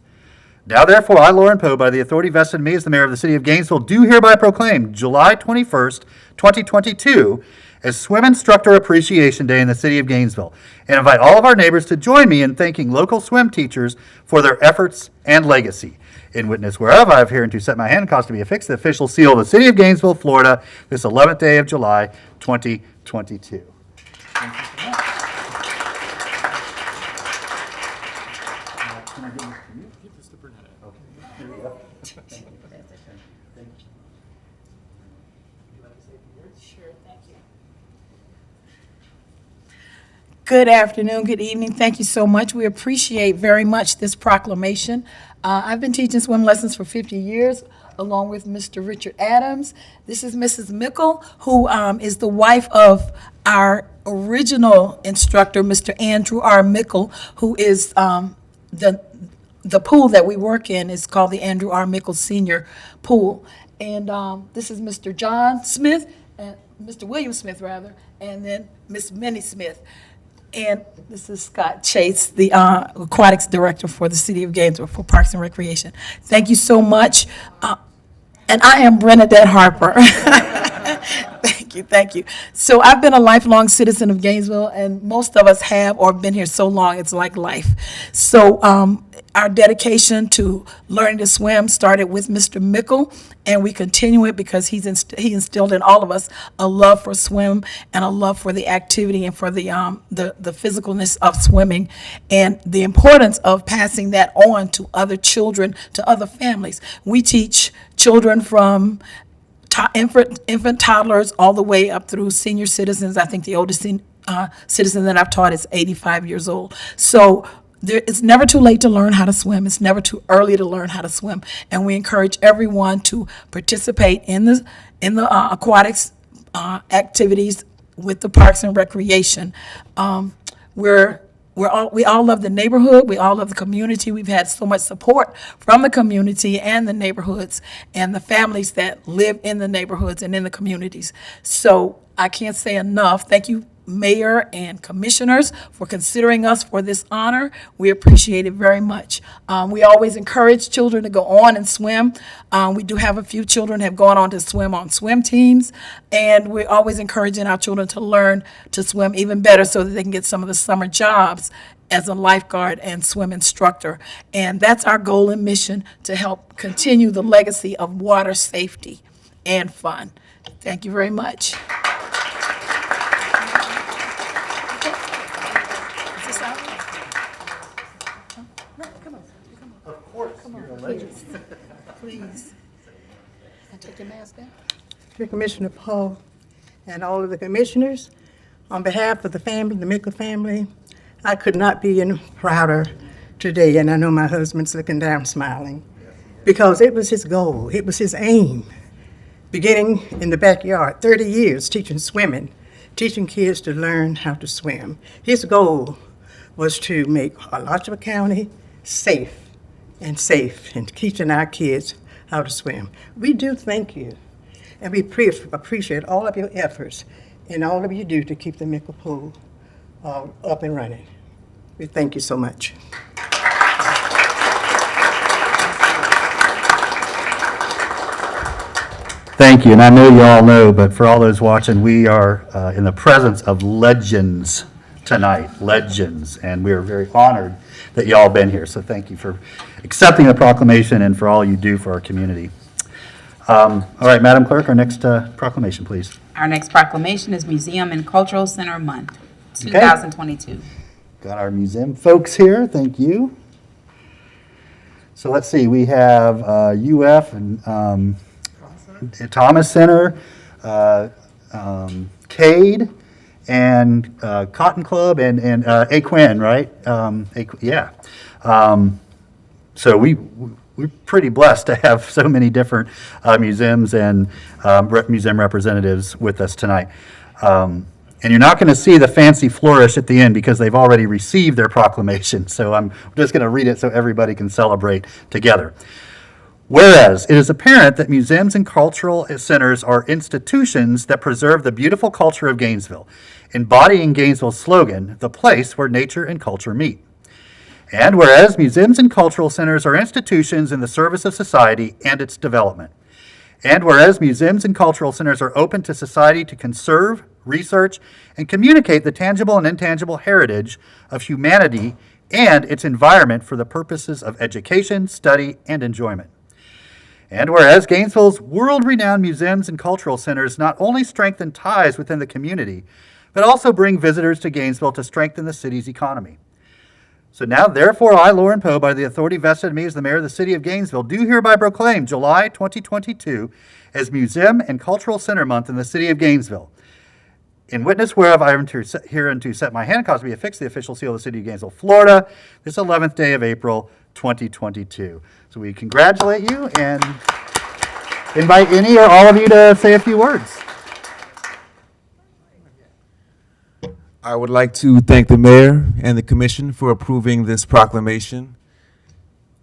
Now therefore, I, Lauren Poe, by the authority vested in me as the mayor of the City of Gainesville, do hereby proclaim July 21st, 2022 as Swim Instructor Appreciation Day in the City of Gainesville, and invite all of our neighbors to join me in thanking local swim teachers for their efforts and legacy. In witness whereof, I have hereunto set my hand and caused to be affixed the official seal of the City of Gainesville, Florida, this 11th day of July, 2022. Good afternoon, good evening. Thank you so much. We appreciate very much this proclamation. I've been teaching swim lessons for 50 years, along with Mr. Richard Adams. This is Mrs. Mickle, who is the wife of our original instructor, Mr. Andrew R. Mickle, who is the pool that we work in is called the Andrew R. Mickle Senior Pool. And this is Mr. John Smith, Mr. William Smith, rather, and then Miss Minnie Smith. And this is Scott Chase, the aquatics director for the City of Gainesville for Parks and Recreation. Thank you so much. And I am Bernadette Harper. Thank you. So I've been a lifelong citizen of Gainesville, and most of us have or been here so long, it's like life. So our dedication to learning to swim started with Mr. Mickle, and we continue it because he instilled in all of us a love for swim and a love for the activity and for the physicalness of swimming and the importance of passing that on to other children, to other families. We teach children from infant toddlers all the way up through senior citizens. I think the oldest citizen that I've taught is 85 years old. So it's never too late to learn how to swim. It's never too early to learn how to swim. And we encourage everyone to participate in the aquatics activities with the Parks and Recreation. We all love the neighborhood. We all love the community. We've had so much support from the community and the neighborhoods and the families that live in the neighborhoods and in the communities. So I can't say enough. Thank you, Mayor and Commissioners, for considering us for this honor. We appreciate it very much. We always encourage children to go on and swim. We do have a few children have gone on to swim on swim teams, and we're always encouraging our children to learn to swim even better so that they can get some of the summer jobs as a lifeguard and swim instructor. And that's our goal and mission, to help continue the legacy of water safety and fun. Thank you very much. Please. And take your mask down. Commissioner Poe and all of the commissioners, on behalf of the family, the Mickle family, I could not be any prouder today, and I know my husband's looking down smiling, because it was his goal, it was his aim, beginning in the backyard, 30 years teaching swimming, teaching kids to learn how to swim. His goal was to make Alachua County safe and teaching our kids how to swim. We do thank you, and we appreciate all of your efforts and all of you do to keep the Mickle Pool up and running. We thank you so much. Thank you, and I know you all know, but for all those watching, we are in the presence of legends tonight, legends, and we are very honored that y'all been here. So thank you for accepting the proclamation and for all you do for our community. All right, Madam Clerk, our next proclamation, please. Our next proclamation is Museum and Cultural Center Month, 2022. Got our museum folks here, thank you. So let's see, we have UF and Thomas Center, Cade, and Cotton Club, and Aquin, right? Yeah. So we're pretty blessed to have so many different museums and museum representatives with us tonight. And you're not going to see the fancy flourish at the end because they've already received their proclamation. So I'm just going to read it so everybody can celebrate together. Whereas it is apparent that museums and cultural centers are institutions that preserve the beautiful culture of Gainesville, embodying Gainesville's slogan, "The place where nature and culture meet." And whereas museums and cultural centers are institutions in the service of society and its development. And whereas museums and cultural centers are open to society to conserve, research, and communicate the tangible and intangible heritage of humanity and its environment for the purposes of education, study, and enjoyment. And whereas Gainesville's world-renowned museums and cultural centers not only strengthen ties within the community, but also bring visitors to Gainesville to strengthen the city's economy. So now, therefore, I, Lauren Poe, by the authority vested in me as the mayor of the city of Gainesville, do hereby proclaim July 2022 as Museum and Cultural Center Month in the city of Gainesville. In witness whereof I am hereunto set my hand, cause to be affixed the official seal of the city of Gainesville, Florida, this 11th day of April, 2022. So we congratulate you and invite any or all of you to say a few words. I would like to thank the mayor and the commission for approving this proclamation.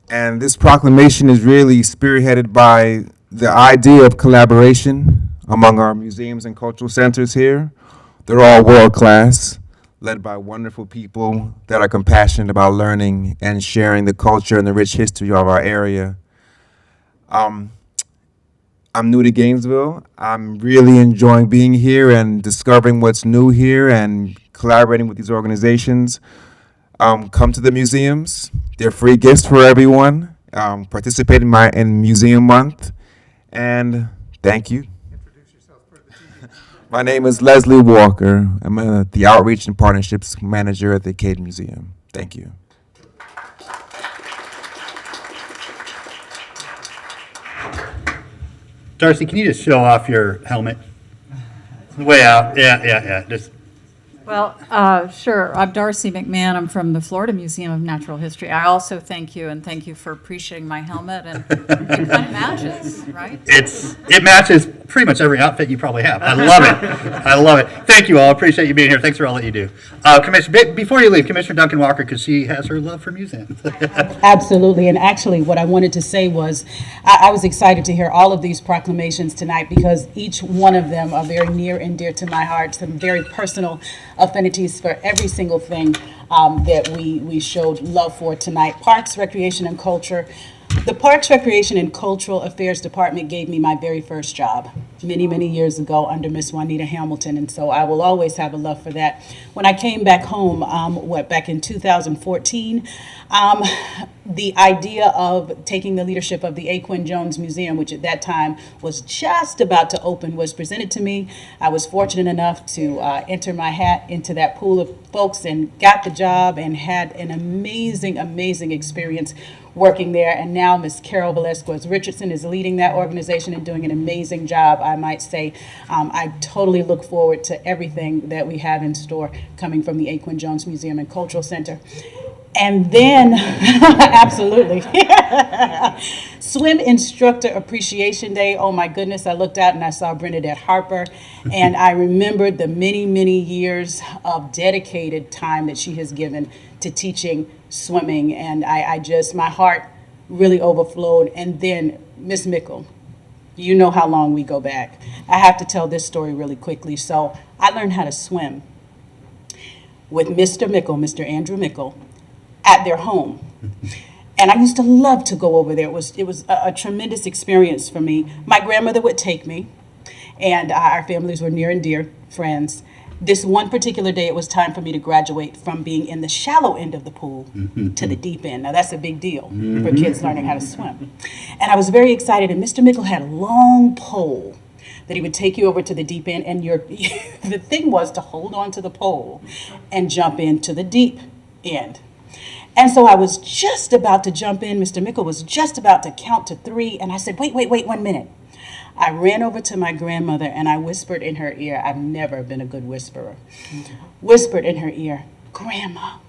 And this proclamation is really spearheaded by the idea of collaboration among our museums and cultural centers here. They're all world-class, led by wonderful people that are compassionate about learning and sharing the culture and the rich history of our area. I'm new to Gainesville. I'm really enjoying being here and discovering what's new here and collaborating with these organizations. Come to the museums. They're free gifts for everyone. Participate in Museum Month. And thank you. My name is Leslie Walker. I'm the Outreach and Partnerships Manager at the Cade Museum. Thank you. Darcy, can you just show off your helmet? Way out. Yeah. Just. Well, sure. I'm Darcy McMahon. I'm from the Florida Museum of Natural History. I also thank you, and thank you for appreciating my helmet. And it kind of matches, right? It matches pretty much every outfit you probably have. I love it. I love it. Thank you all. Appreciate you being here. Thanks for all that you do. Before you leave, Commissioner Duncan Walker, because she has her love for museums. Absolutely. And actually, what I wanted to say was I was excited to hear all of these proclamations tonight because each one of them are very near and dear to my heart, some very personal affinities for every single thing that we showed love for tonight. Parks, Recreation, and Culture. The Parks, Recreation, and Cultural Affairs Department gave me my very first job many, many years ago under Miss Juanita Hamilton, and so I will always have a love for that. When I came back home, back in 2014, the idea of taking the leadership of the A. Quinn Jones Museum, which at that time was just about to open, was presented to me. I was fortunate enough to enter my hat into that pool of folks and got the job and had an amazing, amazing experience working there. And now Ms. Carol Velasquez Richardson is leading that organization and doing an amazing job, I might say. I totally look forward to everything that we have in store coming from the A. Quinn Jones Museum and Cultural Center. And then, absolutely, Swim Instructor Appreciation Day. Oh my goodness, I looked out and I saw Bernadette Harper, and I remembered the many, many years of dedicated time that she has given to teaching swimming, and my heart really overflowed. And then Miss Mickle, you know how long we go back. I have to tell this story really quickly. So I learned how to swim with Mr. Mickle, Mr. Andrew Mickle, at their home. And I used to love to go over there. It was a tremendous experience for me. My grandmother would take me, and our families were near and dear friends. This one particular day, it was time for me to graduate from being in the shallow end of the pool to the deep end. Now, that's a big deal for kids learning how to swim. And I was very excited, and Mr. Mickle had a long pole that he would take you over to the deep end, and the thing was to hold on to the pole and jump into the deep end. And so I was just about to jump in. Mr. Mickle was just about to count to 3, and I said, wait, 1 minute. I ran over to my grandmother and I whispered in her ear. I've never been a good whisperer. Whispered in her ear, Grandma,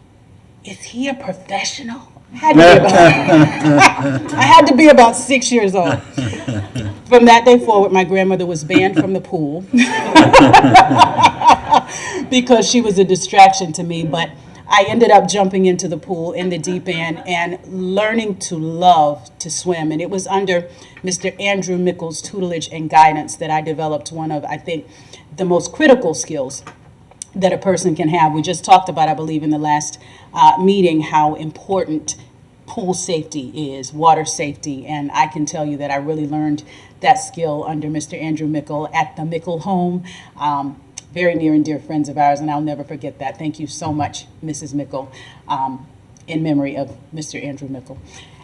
is he a professional? I had to be about 6 years old. From that day forward, my grandmother was banned from the pool because she was a distraction to me. But I ended up jumping into the pool in the deep end and learning to love to swim. And it was under Mr. Andrew Mickle's tutelage and guidance that I developed one of, I think, the most critical skills that a person can have. We just talked about, I believe, in the last meeting, how important pool safety is, water safety. And I can tell you that I really learned that skill under Mr. Andrew Mickle at the Mickle home. Very near and dear friends of ours, and I'll never forget that. Thank you so much, Mrs. Mickle, in memory of Mr. Andrew Mickle.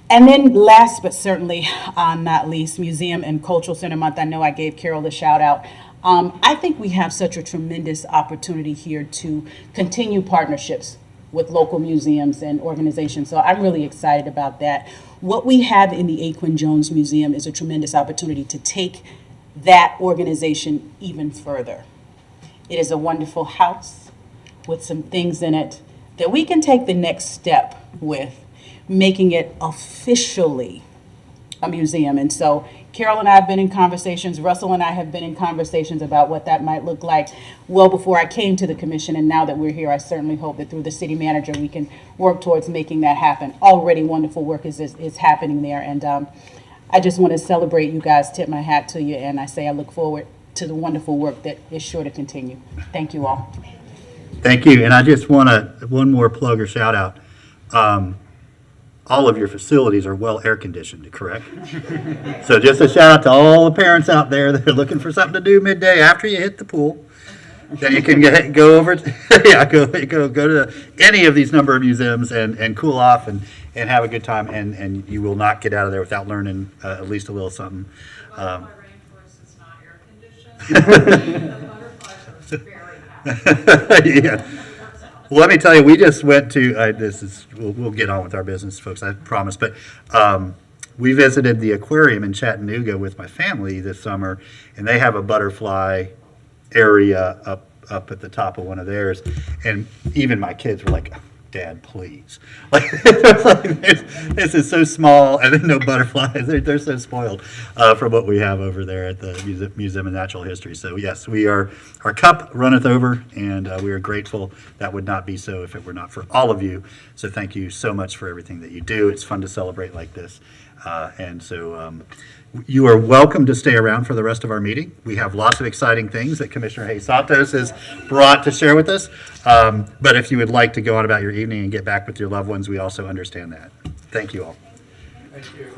And then last but certainly not least, Museum and Cultural Center Month. I know I gave Carol the shout out. I think we have such a tremendous opportunity here to continue partnerships with local museums and organizations. So I'm really excited about that. What we have in the Aquin Jones Museum is a tremendous opportunity to take that organization even further. It is a wonderful house with some things in it that we can take the next step with, making it officially a museum. And so Carol and I have been in conversations, Russell and I have been in conversations about what that might look like well before I came to the commission. And now that we're here, I certainly hope that through the city manager, we can work towards making that happen. Already wonderful work is happening there. And I just want to celebrate you guys, tip my hat to you, and I say I look forward to the wonderful work that is sure to continue. Thank you all. Thank you. And I just want to, one more plug or shout out. All of your facilities are well air conditioned, correct? So just a shout out to all the parents out there that are looking for something to do midday after you hit the pool. Then you can go over to, go to any of these number of museums and cool off and have a good time. And you will not get out of there without learning at least a little something. Yeah. Well, let me tell you, we just went to, we'll get on with our business, folks, I promise, but we visited the aquarium in Chattanooga with my family this summer, and they have a butterfly area up at the top of one of theirs, and even my kids were like, Dad, please. Like, this is so small, and then no butterflies. They're so spoiled from what we have over there at the Museum of Natural History. So yes, our cup runneth over, and we are grateful. That would not be so if it were not for all of you. So thank you so much for everything that you do. It's fun to celebrate like this. And so you are welcome to stay around for the rest of our meeting. We have lots of exciting things that Commissioner Hayes Santos has brought to share with us. But if you would like to go on about your evening and get back with your loved ones, we also understand that. Thank you all. Thank you.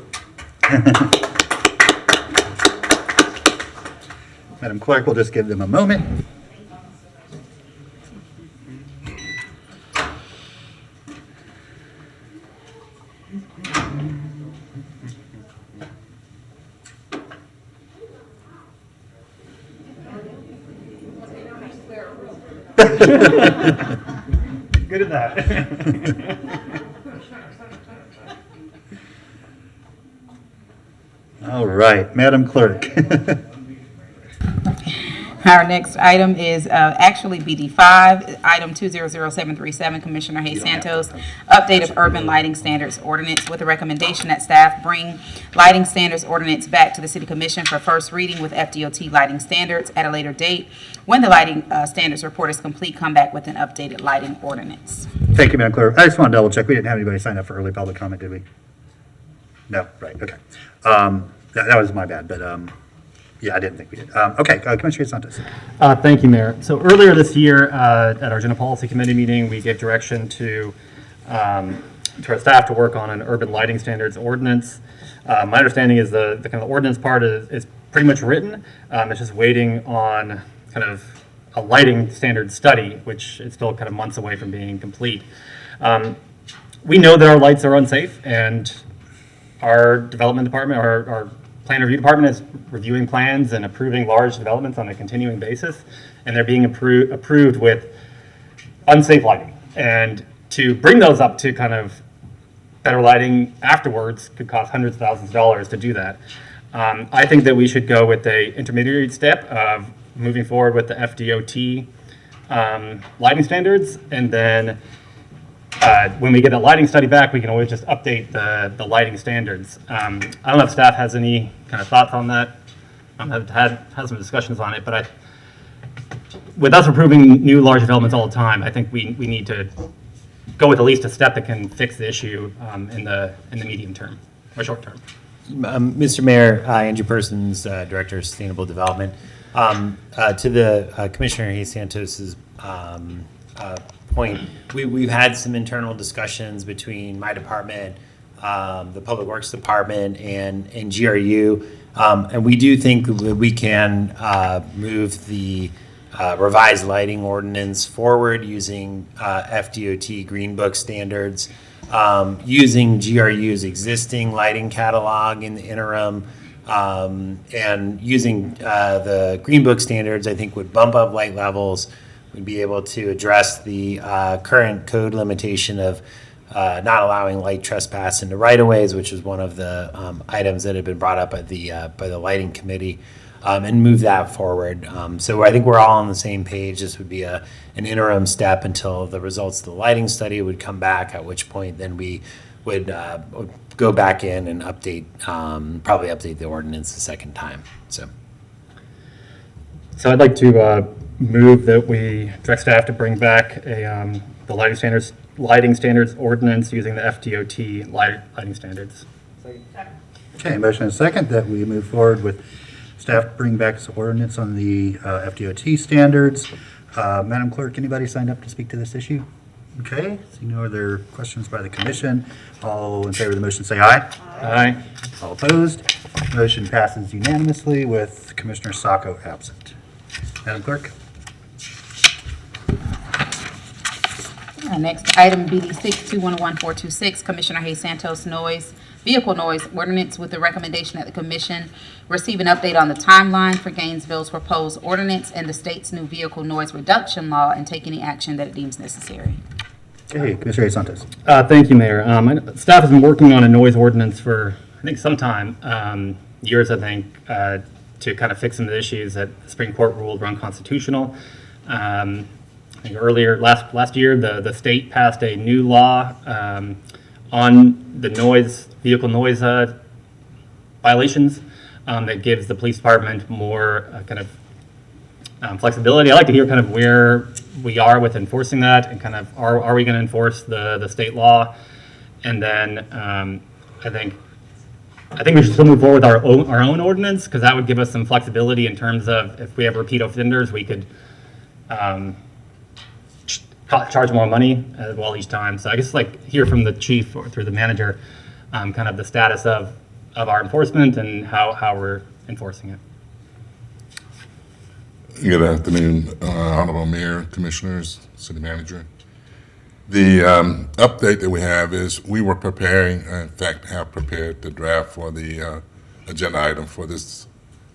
Madam Clerk, we'll just give them a moment. Good at that. All right, Madam Clerk. Our next item is actually BD5, item 200737, Commissioner Hayes Santos, update of urban lighting standards ordinance with a recommendation that staff bring lighting standards ordinance back to the City Commission for first reading with FDOT lighting standards at a later date. When the lighting standards report is complete, come back with an updated lighting ordinance. Thank you, Madam Clerk. I just want to double check. We didn't have anybody sign up for early public comment, did we? No, right, okay. That was my bad, but yeah, I didn't think we did. Okay, Commissioner Santos. Thank you, Mayor. So earlier this year at our General Policy Committee meeting, we gave direction to our staff to work on an urban lighting standards ordinance. My understanding is the kind of ordinance part is pretty much written. It's just waiting on kind of a lighting standard study, which is still kind of months away from being complete. We know that our lights are unsafe, and our development department, our plan review department is reviewing plans and approving large developments on a continuing basis, and they're being approved with unsafe lighting. And to bring those up to kind of better lighting afterwards could cost hundreds of thousands of dollars to do that. I think that we should go with the intermediate step of moving forward with the FDOT lighting standards, and then when we get a lighting study back, we can always just update the lighting standards. I don't know if staff has any kind of thoughts on that. I've had some discussions on it, but with us approving new large developments all the time, I think we need to go with at least a step that can fix the issue in the medium term or short term. Mr. Mayor, Andrew Persons, Director of Sustainable Development. To the Commissioner Hayes Santos's point, we've had some internal discussions between my department, the Public Works Department, and GRU, and we do think that we can move the revised lighting ordinance forward using FDOT Green Book standards, using GRU's existing lighting catalog in the interim, and using the Green Book standards, I think would bump up light levels. We'd be able to address the current code limitation of not allowing light trespass into right-of-ways, which is one of the items that have been brought up by the lighting committee, and move that forward. So I think we're all on the same page. This would be an interim step until the results of the lighting study would come back, at which point then we would go back in and update, probably update the ordinance a second time. So I'd like to move that we direct staff to bring back the lighting standards ordinance using the FDOT lighting standards. Okay, motion and second that we move forward with staff to bring back this ordinance on the FDOT standards. Madam Clerk, anybody signed up to speak to this issue? Okay, seeing no other questions by the commission, all in favor of the motion say aye. Aye. All opposed? Motion passes unanimously with Commissioner Sacco absent. Madam Clerk? Next item, BD 6211426, Commissioner Hayes Santos vehicle noise ordinance, with the recommendation that the commission receive an update on the timeline for Gainesville's proposed ordinance and the state's new vehicle noise reduction law, and take any action that it deems necessary. Okay, Commissioner Hayes Santos. Thank you, Mayor. Staff has been working on a noise ordinance for, I think, some time, years, I think, to kind of fix some of the issues that the Supreme Court ruled were unconstitutional. I think earlier, last year, the state passed a new law on the vehicle noise violations that gives the police department more kind of flexibility. I'd like to hear kind of where we are with enforcing that, and kind of are we going to enforce the state law? And then I think we should still move forward with our own ordinance, because that would give us some flexibility in terms of if we have repeat offenders, we could charge more money as well each time. So I guess hear from the chief or through the manager kind of the status of our enforcement and how we're enforcing it. Good afternoon, Honorable Mayor, Commissioners, City Manager. The update that we have is we were preparing, in fact, have prepared the draft for the agenda item for this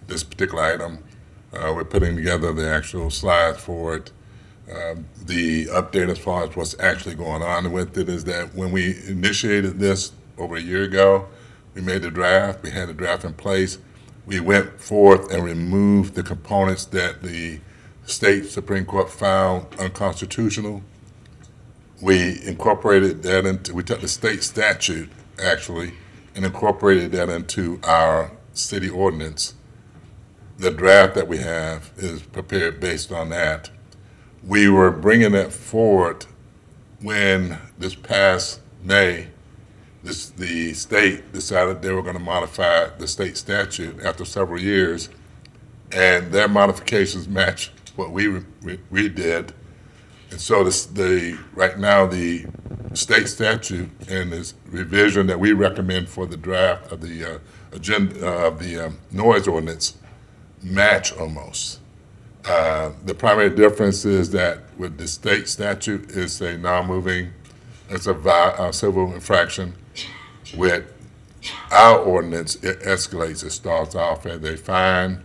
particular item. We're putting together the actual slides for it. The update as far as what's actually going on with it is that when we initiated this over a year ago, we made the draft, we had the draft in place. We went forth and removed the components that the state Supreme Court found unconstitutional. We incorporated that into, we took the state statute actually and incorporated that into our city ordinance. The draft that we have is prepared based on that. We were bringing that forward when this past May, the state decided they were going to modify the state statute after several years, and their modifications match what we did. And so right now the state statute and this revision that we recommend for the draft of the agenda of the noise ordinance match almost. The primary difference is that with the state statute, it's a non-moving, it's a civil infraction. With our ordinance, it escalates. It starts off as a fine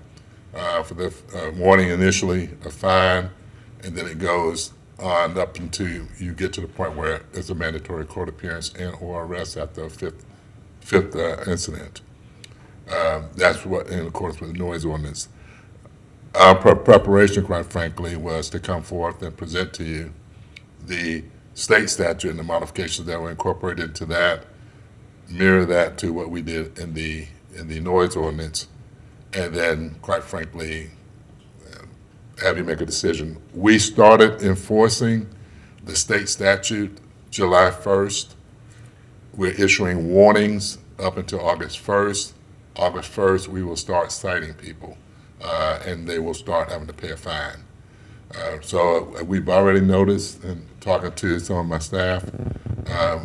for the warning initially, a fine, and then it goes on up until you get to the point where it's a mandatory court appearance and or arrest after a fifth incident. That's what in accordance with the noise ordinance. Our preparation, quite frankly, was to come forth and present to you the state statute and the modifications that were incorporated into that, mirror that to what we did in the noise ordinance, and then, quite frankly, have you make a decision. We started enforcing the state statute July 1st. We're issuing warnings up until August 1st. August 1st, we will start citing people, and they will start having to pay a fine. So we've already noticed, and talking to some of my staff,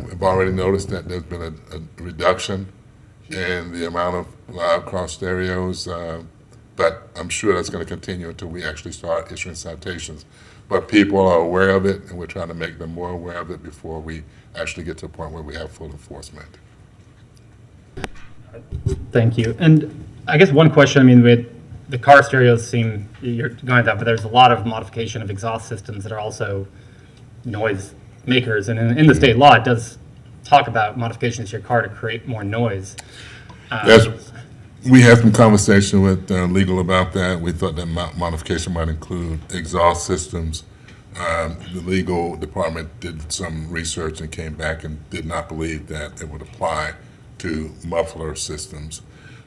we've already noticed that there's been a reduction in the amount of loud cross stereos, but I'm sure that's going to continue until we actually start issuing citations. But people are aware of it, and we're trying to make them more aware of it before we actually get to a point where we have full enforcement. Thank you. And I guess one question, I mean, with the car stereos seem, you're going with that, but there's a lot of modification of exhaust systems that are also noise makers. And in the state law, it does talk about modifications to your car to create more noise. Yes, we had some conversation with legal about that. We thought that modification might include exhaust systems. The legal department did some research and came back and did not believe that it would apply to muffler systems.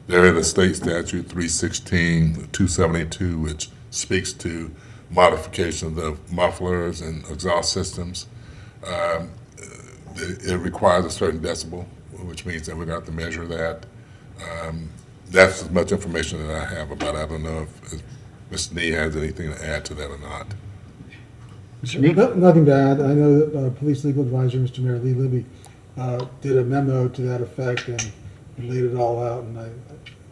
There is a state statute 316-272 which speaks to modifications of mufflers and exhaust systems. It requires a certain decibel, which means that we're going to have to measure that. That's as much information that I have about it. I don't know if Mr. Nee has anything to add to that or not. Nothing to add. I know that Police Legal Advisor, Mr. Mayor Lee Libby, did a memo to that effect and laid it all out, and I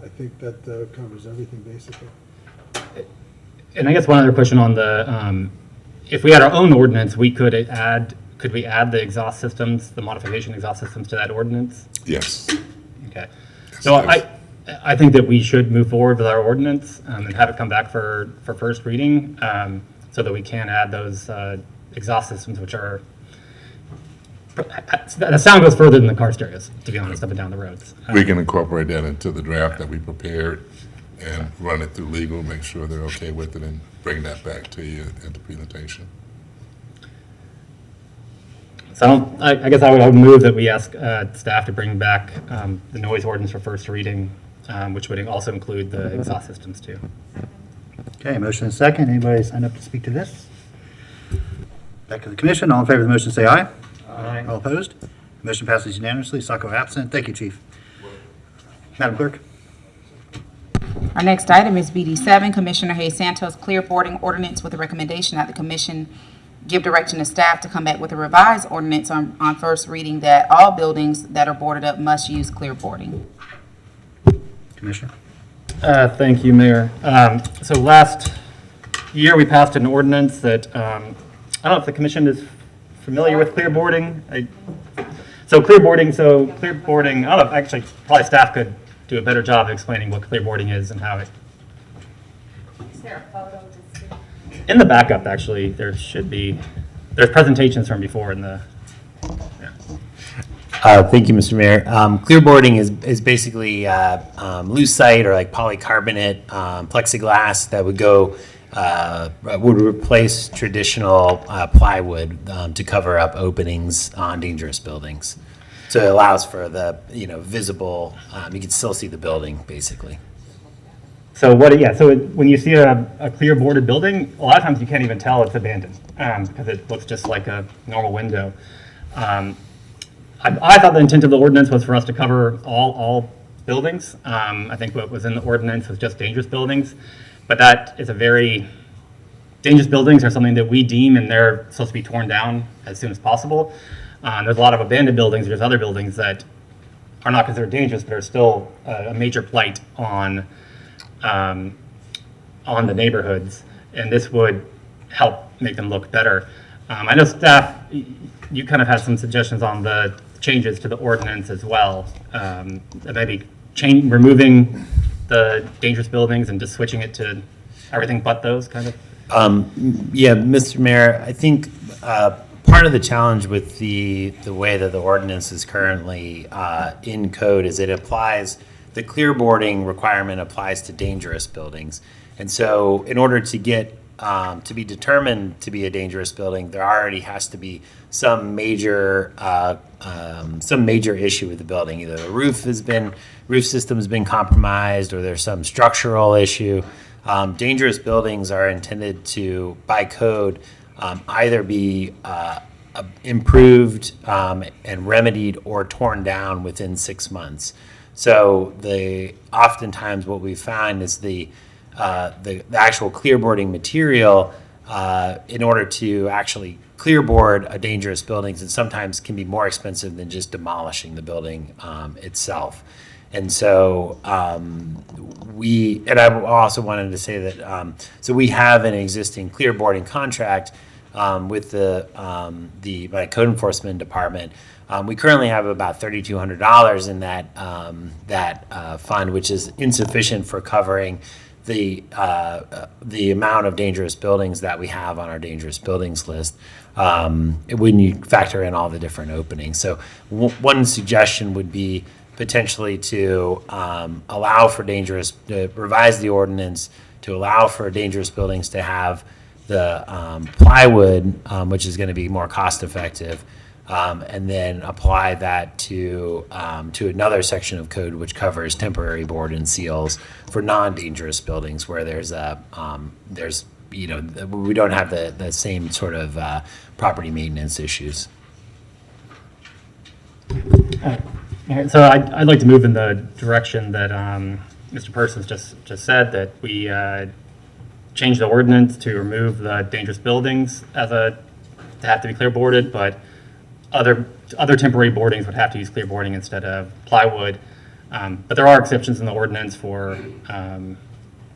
think that covers everything basically. And I guess one other question on the, if we had our own ordinance, could we add the exhaust systems, the modification exhaust systems to that ordinance? Yes. Okay. So I think that we should move forward with our ordinance and have it come back for first reading so that we can add those exhaust systems, which are, the sound goes further than the car stereos, to be honest, up and down the roads. We can incorporate that into the draft that we prepared and run it through legal, make sure they're okay with it, and bring that back to you at the presentation. So I guess I would move that we ask staff to bring back the noise ordinance for first reading, which would also include the exhaust systems too. Okay, motion and second. Anybody sign up to speak to this? Back to the commission. All in favor of the motion, say aye. Aye. All opposed? Motion passes unanimously. Sacco absent. Thank you, Chief. Madam Clerk. Our next item is BD7, Commissioner Hayes Santos clearboarding ordinance with a recommendation that the commission give direction to staff to come back with a revised ordinance on first reading that all buildings that are boarded up must use clearboarding. Commissioner. Thank you, Mayor. So last year, we passed an ordinance that, I don't know if the commission is familiar with clearboarding. Clearboarding, I don't know, actually, probably staff could do a better job of explaining what clearboarding is and how it. Is there a photo to see? In the backup, actually, there's presentations from before in the. Thank you, Mr. Mayor. Clearboarding is basically lucite or like polycarbonate plexiglass that would replace traditional plywood to cover up openings on dangerous buildings. So it allows for the visible. You can still see the building basically. So when you see a clear boarded building, a lot of times you can't even tell it's abandoned because it looks just like a normal window. I thought the intent of the ordinance was for us to cover all buildings. I think what was in the ordinance was just dangerous buildings, but that is dangerous buildings are something that we deem and they're supposed to be torn down as soon as possible. There's a lot of abandoned buildings. There's other buildings that are not considered dangerous, but are still a major blight on the neighborhoods. and this would help make them look better. I know staff, you kind of had some suggestions on the changes to the ordinance as well. Maybe removing the dangerous buildings and just switching it to everything but those kind of? Yeah, Mr. Mayor, I think part of the challenge with the way that the ordinance is currently in code is it applies, the clearboarding requirement applies to dangerous buildings. And so in order to get to be determined to be a dangerous building, there already has to be some major issue with the building. Either the roof system has been compromised, or there's some structural issue. Dangerous buildings are intended to, by code, either be improved and remedied or torn down within 6 months. So oftentimes what we find is the actual clearboarding material, in order to actually clearboard a dangerous buildings, and sometimes can be more expensive than just demolishing the building itself. And so and I also wanted to say that, so we have an existing clearboarding contract with my code enforcement department. We currently have about $3,200 in that fund, which is insufficient for covering the amount of dangerous buildings that we have on our dangerous buildings list, when you factor in all the different openings. So one suggestion would be potentially to allow for revise the ordinance to allow for dangerous buildings to have the plywood, which is going to be more cost effective, and then apply that to another section of code which covers temporary board and seals for non-dangerous buildings where we don't have the same sort of property maintenance issues. So I'd like to move in the direction that Mr. Persons just said, that we change the ordinance to remove the dangerous buildings to have to be clearboarded, but other temporary boardings would have to use clearboarding instead of plywood. But there are exceptions in the ordinance for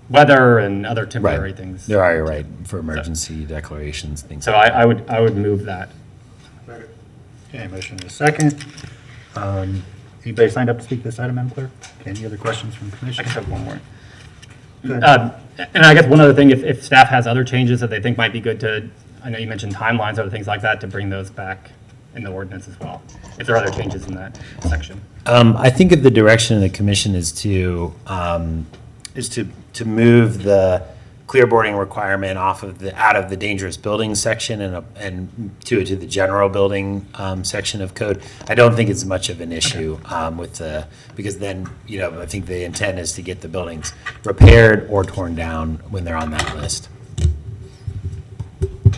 weather and other temporary things. There are, you're right, for emergency declarations, things. So I would move that. Okay, motion is second. Anybody signed up to speak to this item, Madam Clerk? Any other questions from the commission? I just have one more. And I guess one other thing, if staff has other changes that they think might be good to, I know you mentioned timelines, other things like that, to bring those back in the ordinance as well, if there are other changes in that section. I think if the direction of the commission is to move the clearboarding requirement out of the dangerous buildings section and to the general building section of code, I don't think it's much of an issue because then I think the intent is to get the buildings repaired or torn down when they're on that list.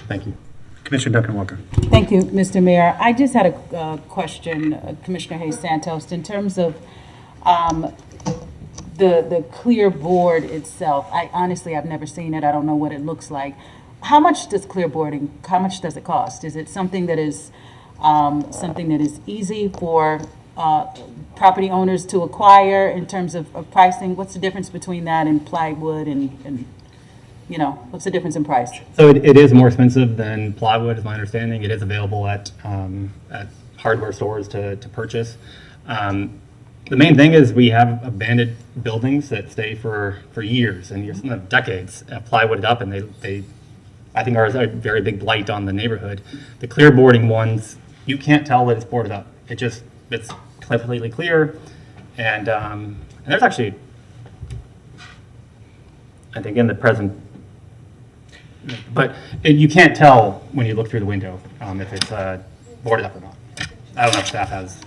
Thank you. Commissioner Duncan Walker. Thank you, Mr. Mayor. I just had a question, Commissioner Hayes Santos, in terms of the clear board itself. I've never seen it. I don't know what it looks like. How much does it cost? Is it something that is easy for property owners to acquire in terms of pricing? What's the difference between that and plywood and what's the difference in price? So it is more expensive than plywood, is my understanding. It is available at hardware stores to purchase. The main thing is we have abandoned buildings that stay for years and years, decades, plywooded up, and they I think are a very big blight on the neighborhood. The clear boarding ones, you can't tell that it's boarded up. It's completely clear, and there's actually, I think in the present, but you can't tell when you look through the window if it's boarded up or not. I don't know if staff has.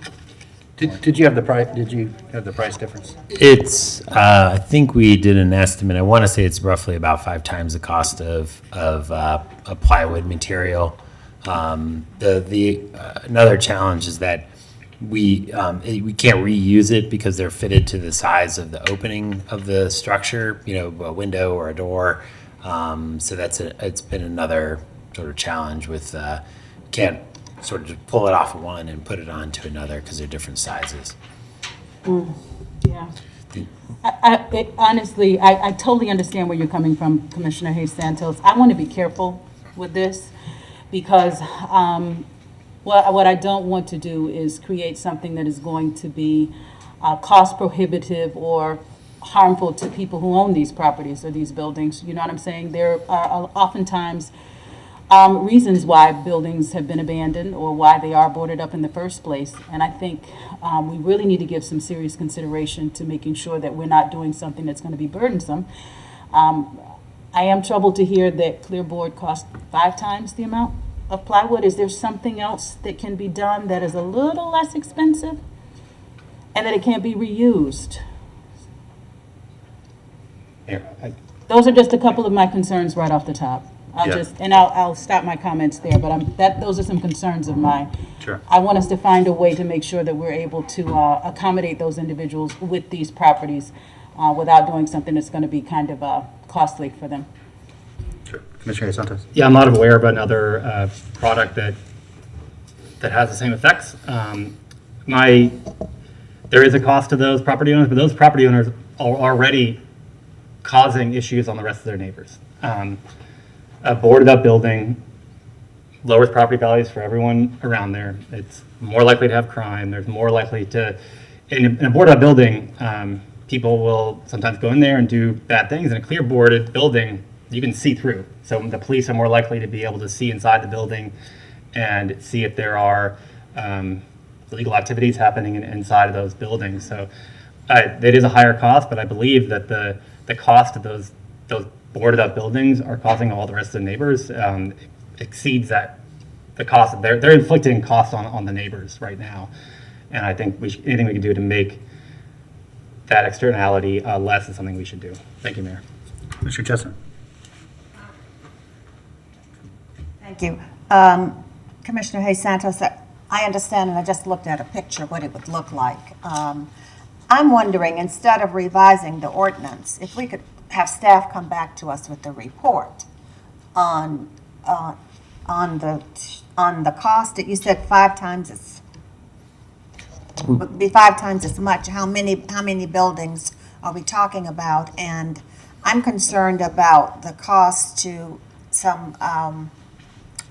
Did you have the price? Did you have the price difference? It's I think we did an estimate. I want to say it's roughly about 5 times the cost of a plywood material. Another challenge is that we can't reuse it because they're fitted to the size of the opening of the structure. A window or a door. So it's been another sort of challenge with can't sort of just pull it off of one and put it onto another because they're different sizes. Yeah. Honestly, I totally understand where you're coming from, Commissioner Hayes Santos. I want to be careful with this because what I don't want to do is create something that is going to be cost prohibitive or harmful to people who own these properties or these buildings. You know what I'm saying? There are oftentimes reasons why buildings have been abandoned or why they are boarded up in the first place. And I think we really need to give some serious consideration to making sure that we're not doing something that's going to be burdensome. I am troubled to hear that clear board costs 5 times the amount of plywood. Is there something else that can be done that is a little less expensive and that it can't be reused? Those are just a couple of my concerns right off the top. I'll stop my comments there, but those are some concerns of mine. Sure. I want us to find a way to make sure that we're able to accommodate those individuals with these properties without doing something that's going to be kind of costly for them. Sure. Commissioner Santos. Yeah, I'm not aware of another product that has the same effects. There is a cost to those property owners, but those property owners are already causing issues on the rest of their neighbors. A boarded up building lowers property values for everyone around there. It's more likely to have crime. There's more likely to, in a boarded up building, people will sometimes go in there and do bad things. In a clear boarded building, you can see through. So the police are more likely to be able to see inside the building and see if there are illegal activities happening inside of those buildings. So it is a higher cost, but I believe that the cost of those boarded up buildings are causing all the rest of the neighbors exceeds the cost. They're inflicting costs on the neighbors right now. And I think anything we can do to make that externality less is something we should do. Thank you, Mayor. Mr. Chestnut. Thank you. Commissioner Hayes Santos, I understand, and I just looked at a picture what it would look like. I'm wondering, instead of revising the ordinance, if we could have staff come back to us with a report on the cost that you said 5 times would be 5 times as much. How many buildings are we talking about? And I'm concerned about the cost to some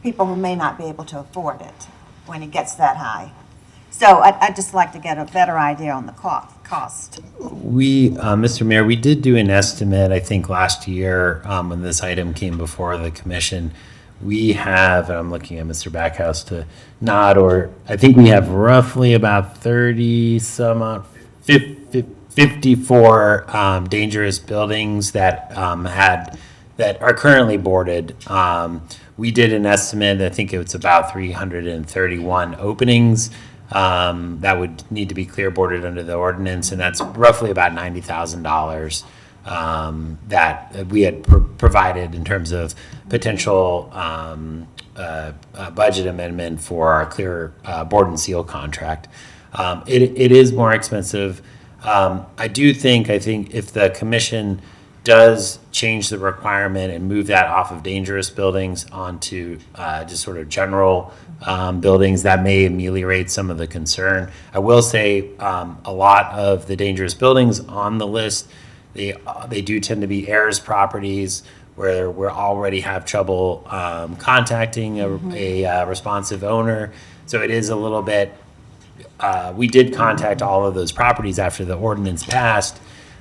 people who may not be able to afford it when it gets that high. So I'd just like to get a better idea on the cost. Mr. Mayor, we did do an estimate, I think, last year when this item came before the commission. We have, and I'm looking at Mr. Backhouse to nod, or I think we have roughly about 54 dangerous buildings that that are currently boarded. We did an estimate, I think it was about 331 openings. That would need to be clear boarded under the ordinance, and that's roughly about $90,000 that we had provided in terms of potential budget amendment for our clear board and seal contract. It is more expensive. I think if the commission does change the requirement and move that off of dangerous buildings onto just sort of general buildings, that may ameliorate some of the concern. I will say a lot of the dangerous buildings on the list, they do tend to be heirs properties where we already have trouble contacting a responsive owner. So it is a little bit, we did contact all of those properties after the ordinance passed.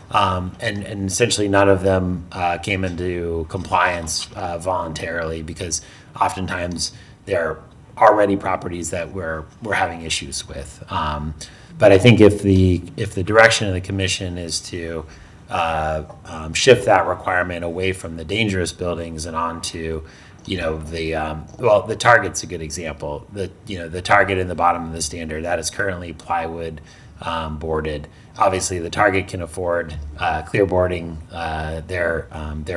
And essentially none of them came into compliance voluntarily, because oftentimes they're already properties that we're having issues with. But I think if the direction of the commission is to shift that requirement away from the dangerous buildings and onto, the Target's a good example. The Target in the bottom of the standard, that is currently plywood boarded. Obviously, the Target can afford clear boarding their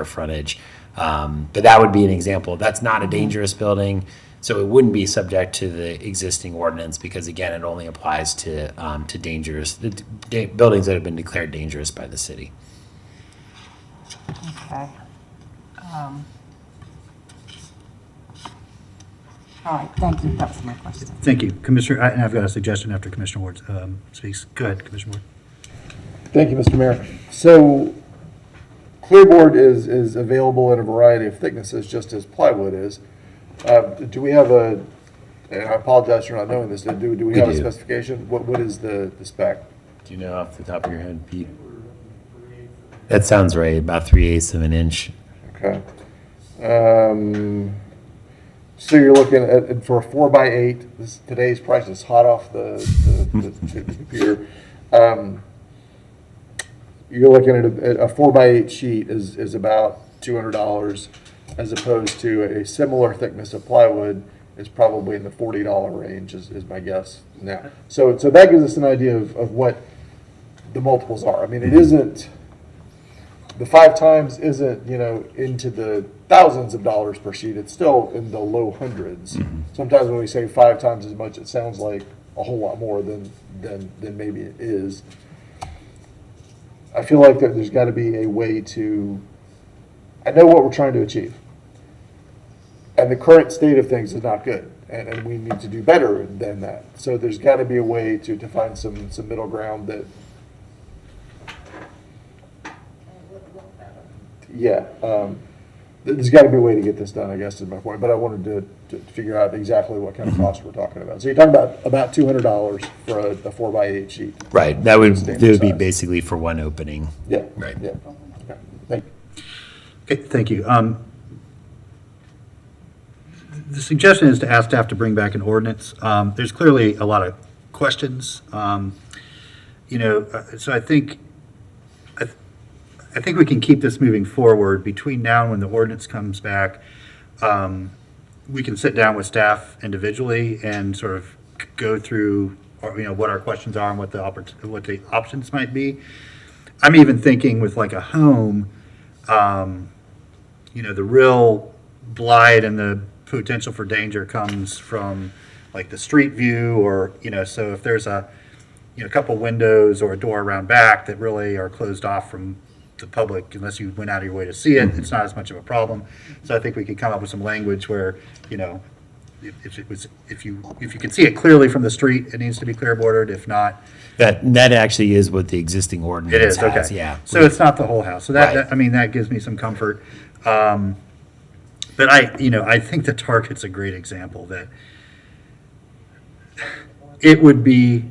frontage, but that would be an example. That's not a dangerous building, so it wouldn't be subject to the existing ordinance, because again, it only applies to dangerous buildings that have been declared dangerous by the city. Okay. All right, thank you. That was my question. Thank you. Commissioner, and I've got a suggestion after Commissioner Ward speaks. Go ahead, Commissioner Ward. Thank you, Mr. Mayor. So clearboard is available in a variety of thicknesses, just as plywood is. Do we have and I apologize for not knowing this, do we have a specification? What is the spec? Do you know off the top of your head, Pete? That sounds right, about 3/8 of an inch. Okay. So you're looking at, for a 4x8, today's price is hot off the computer. You're looking at a 4x8 sheet is about $200, as opposed to a similar thickness of plywood is probably in the $40 range, is my guess now. So that gives us an idea of what the multiples are. I mean, it isn't, the 5 times isn't, into the thousands of dollars per sheet. It's still in the low hundreds. Sometimes when we say 5 times as much, it sounds like a whole lot more than maybe it is. I feel like that there's got to be a way to, I know what we're trying to achieve. And the current state of things is not good. And we need to do better than that. So there's got to be a way to find some middle ground that, there's got to be a way to get this done, I guess, is my point. But I wanted to figure out exactly what kind of cost we're talking about. So you're talking about $200 for a 4x8 sheet. Right, that would be basically for one opening. Yeah. Right. Yeah. Okay. Thank you. Okay, thank you. The suggestion is to ask staff to bring back an ordinance. There's clearly a lot of questions. So I think we can keep this moving forward. Between now and when the ordinance comes back, we can sit down with staff individually and sort of go through, what our questions are and what the options might be. I'm even thinking with like a home, the real blight and the potential for danger comes from like the street view, or so if there's a couple windows or a door around back that really are closed off from the public, unless you went out of your way to see it, it's not as much of a problem. So I think we could come up with some language where if you can see it clearly from the street, it needs to be clear bordered. If not, that actually is what the existing ordinance it is has. okay. Yeah. So it's not the whole house. So Right. that gives me some comfort. But I think the Target's a great example that it would be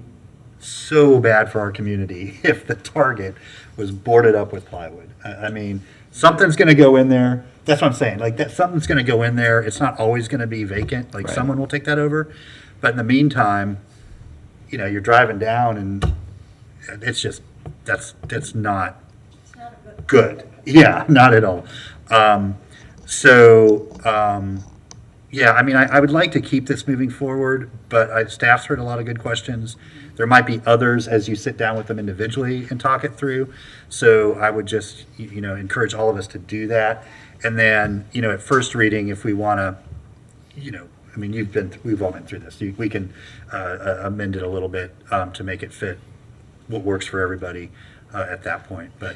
so bad for our community if the Target was boarded up with plywood. I mean, something's going to go in there. That's what I'm saying. Like that, something's going to go in there. It's not always going to be vacant. Like someone will take that over. But in the meantime, you're driving down and it's just that's not good. Yeah, not at all. Yeah, I mean, I would like to keep this moving forward, but staff's heard a lot of good questions. There might be others as you sit down with them individually and talk it through. So I would just, encourage all of us to do that. And then, at first reading, if we want to, I mean, we've all been through this. We can amend it a little bit to make it fit what works for everybody at that point. But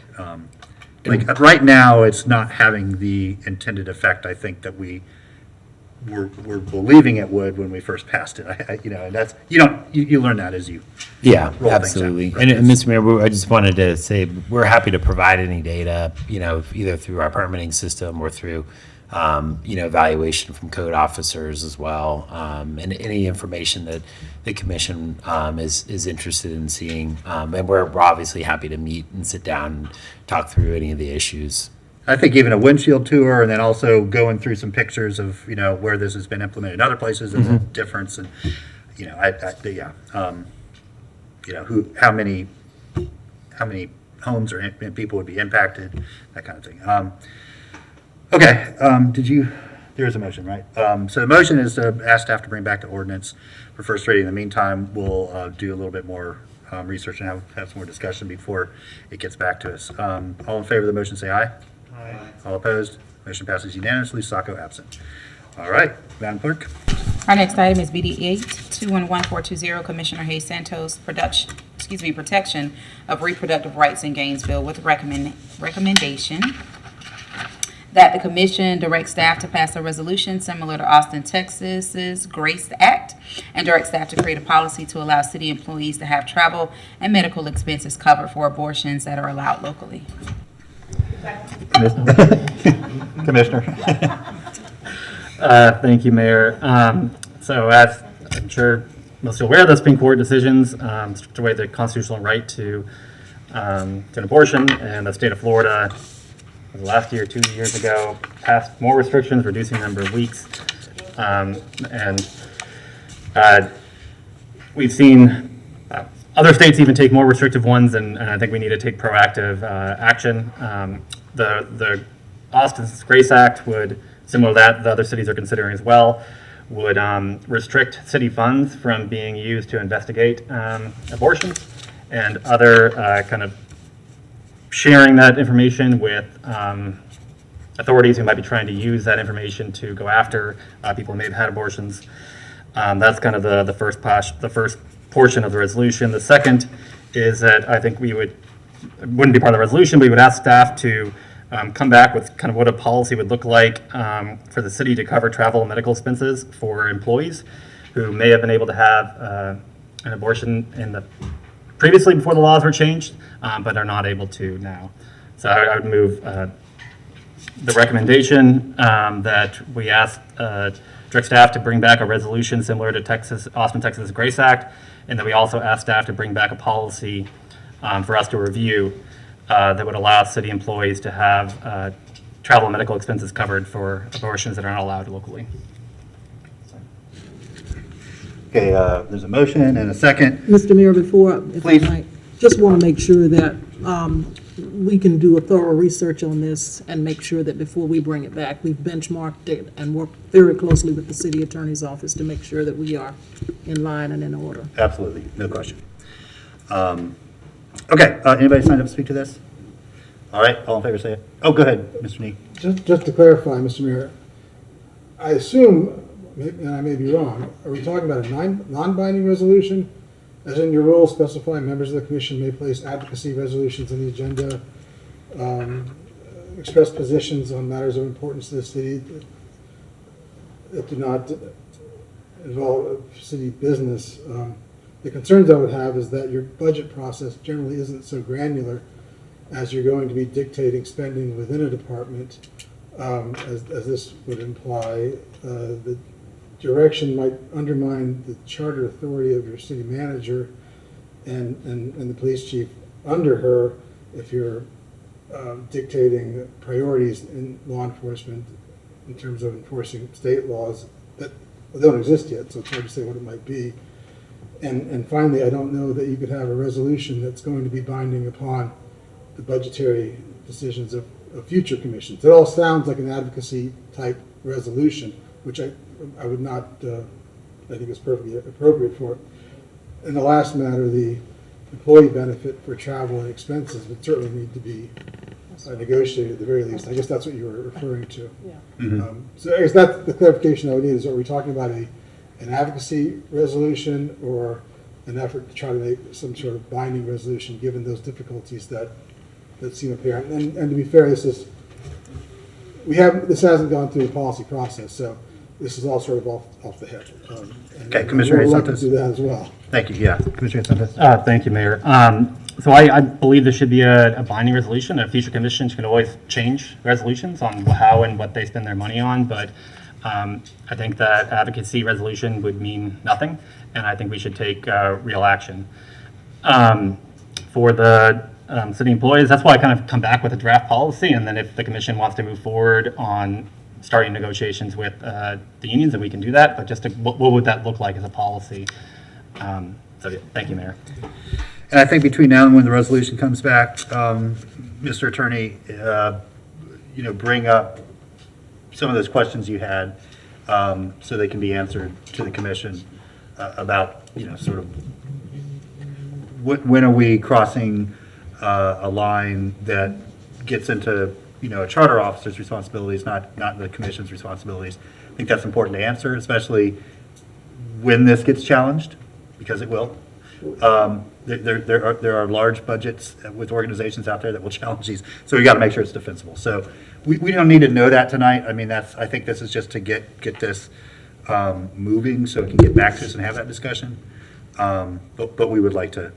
right now, it's not having the intended effect, I think, that we're believing it would when we first passed it. And that's you learn that as you roll absolutely. things out, right? And Mr. Mayor, I just wanted to say we're happy to provide any data, either through our permitting system or through evaluation from code officers as well, and any information that the commission is interested in seeing. And we're obviously happy to meet and sit down and talk through any of the issues. I think even a windshield tour, and then also going through some pictures of where this has been implemented in other places and the difference, and how many homes or people would be impacted, that kind of thing. Okay, there is a motion, right? So the motion is to ask staff to bring back the ordinance for first reading. In the meantime, we'll do a little bit more research and have some more discussion before it gets back to us. All in favor of the motion, say aye. Aye. All opposed? Motion passes unanimously. Sacco absent. All right, Madam Clerk. Our next item is BD 8211420, Commissioner Hayes Santos, protection of reproductive rights in Gainesville with recommendation That the commission direct staff to pass a resolution similar to Austin, Texas's GRACE Act, and direct staff to create a policy to allow city employees to have travel and medical expenses covered for abortions that are allowed locally. Commissioner. Thank you, Mayor. So as I'm sure most are aware, the Supreme Court decisions stripped away the constitutional right to an abortion, and the state of Florida, last year, 2 years ago, passed more restrictions, reducing the number of weeks. We've seen other states even take more restrictive ones, and I think we need to take proactive action. The Austin's GRACE Act would, similar to that, the other cities are considering as well, would restrict city funds from being used to investigate abortions and other kind of sharing that information with authorities who might be trying to use that information to go after people who may have had abortions. That's kind of the first portion of the resolution. The second is that I think it wouldn't be part of the resolution, but we would ask staff to come back with kind of what a policy would look like for the city to cover travel and medical expenses for employees who may have been able to have an abortion previously before the laws were changed, but are not able to now. So I would move the recommendation that we ask direct staff to bring back a resolution similar to Austin, Texas GRACE Act, and that we also ask staff to bring back a policy for us to review that would allow city employees to have travel and medical expenses covered for abortions that are not allowed locally. Okay, there's a motion and a second. Mr. Mayor, before, if I Please. might, just want to make sure that we can do a thorough research on this and make sure that before we bring it back, we've benchmarked it and worked very closely with the city attorney's office to make sure that we are in line and in order. Absolutely, no question. Okay, anybody signed up to speak to this? All right, all in favor say it. Oh, go ahead, Mr. Neek. Just to clarify, Mr. Mayor, I assume, and I may be wrong, are we talking about a non-binding resolution? As in your rules specify members of the commission may place advocacy resolutions on the agenda, express positions on matters of importance to the city that do not involve city business. The concerns I would have is that your budget process generally isn't so granular as you're going to be dictating spending within a department, as this would imply. The direction might undermine the charter authority of your city manager and the police chief under her if you're dictating priorities in law enforcement in terms of enforcing state laws that don't exist yet, so it's hard to say what it might be. And finally, I don't know that you could have a resolution that's going to be binding upon the budgetary decisions of future commissions. It all sounds like an advocacy type resolution, which I would not, I think is perfectly appropriate for it. And the last matter, the employee benefit for travel and expenses would certainly need to be negotiated at the very least. I guess that's what you were referring to. Mm-hmm. So I guess that's the clarification I would need is, are we talking about an advocacy resolution or an effort to try to make some sort of binding resolution given those difficulties that seem apparent? And to be fair, this hasn't gone through the policy process, so this is all sort of off the hip. Okay, Commissioner We'll look to Santos. do that as well. Thank you, yeah. Commissioner Santos. Thank you, Mayor. So I believe there should be a binding resolution. Future commissions can always change resolutions on how and what they spend their money on, but I think that advocacy resolution would mean nothing, and I think we should take real action. For the city employees, that's why I kind of come back with a draft policy, and then if the commission wants to move forward on starting negotiations with the unions, then we can do that, but just what would that look like as a policy? So yeah, thank you, Mayor. And I think between now and when the resolution comes back, Mr. Attorney, bring up some of those questions you had so they can be answered to the commission about, sort of when are we crossing a line that gets into, a charter officer's responsibilities, not the commission's responsibilities. I think that's important to answer, especially when this gets challenged, because it will. There are large budgets with organizations out there that will challenge these, so we got to make sure it's defensible. So we don't need to know that tonight. I mean, I think this is just to get this moving so we can get back to us and have that discussion. But we would like to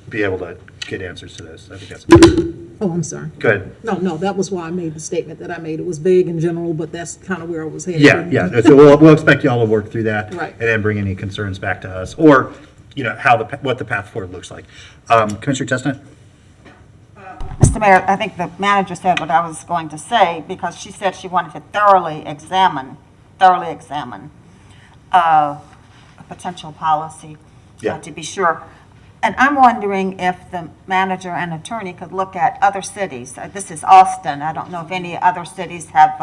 be able to get answers to this. I think that's important. Oh, I'm sorry. Go ahead. No, that was why I made the statement that I made. It was vague in general, but that's kind of where I was headed. Yeah. So we'll expect y'all to work through that. Right. And then bring any concerns back to us, or, what the path forward looks like. Commissioner Chestnut? Mr. Mayor, I think the manager said what I was going to say, because she said she wanted to thoroughly examine a potential policy, Yeah. to be sure. And I'm wondering if the manager and attorney could look at other cities. This is Austin. I don't know if any other cities have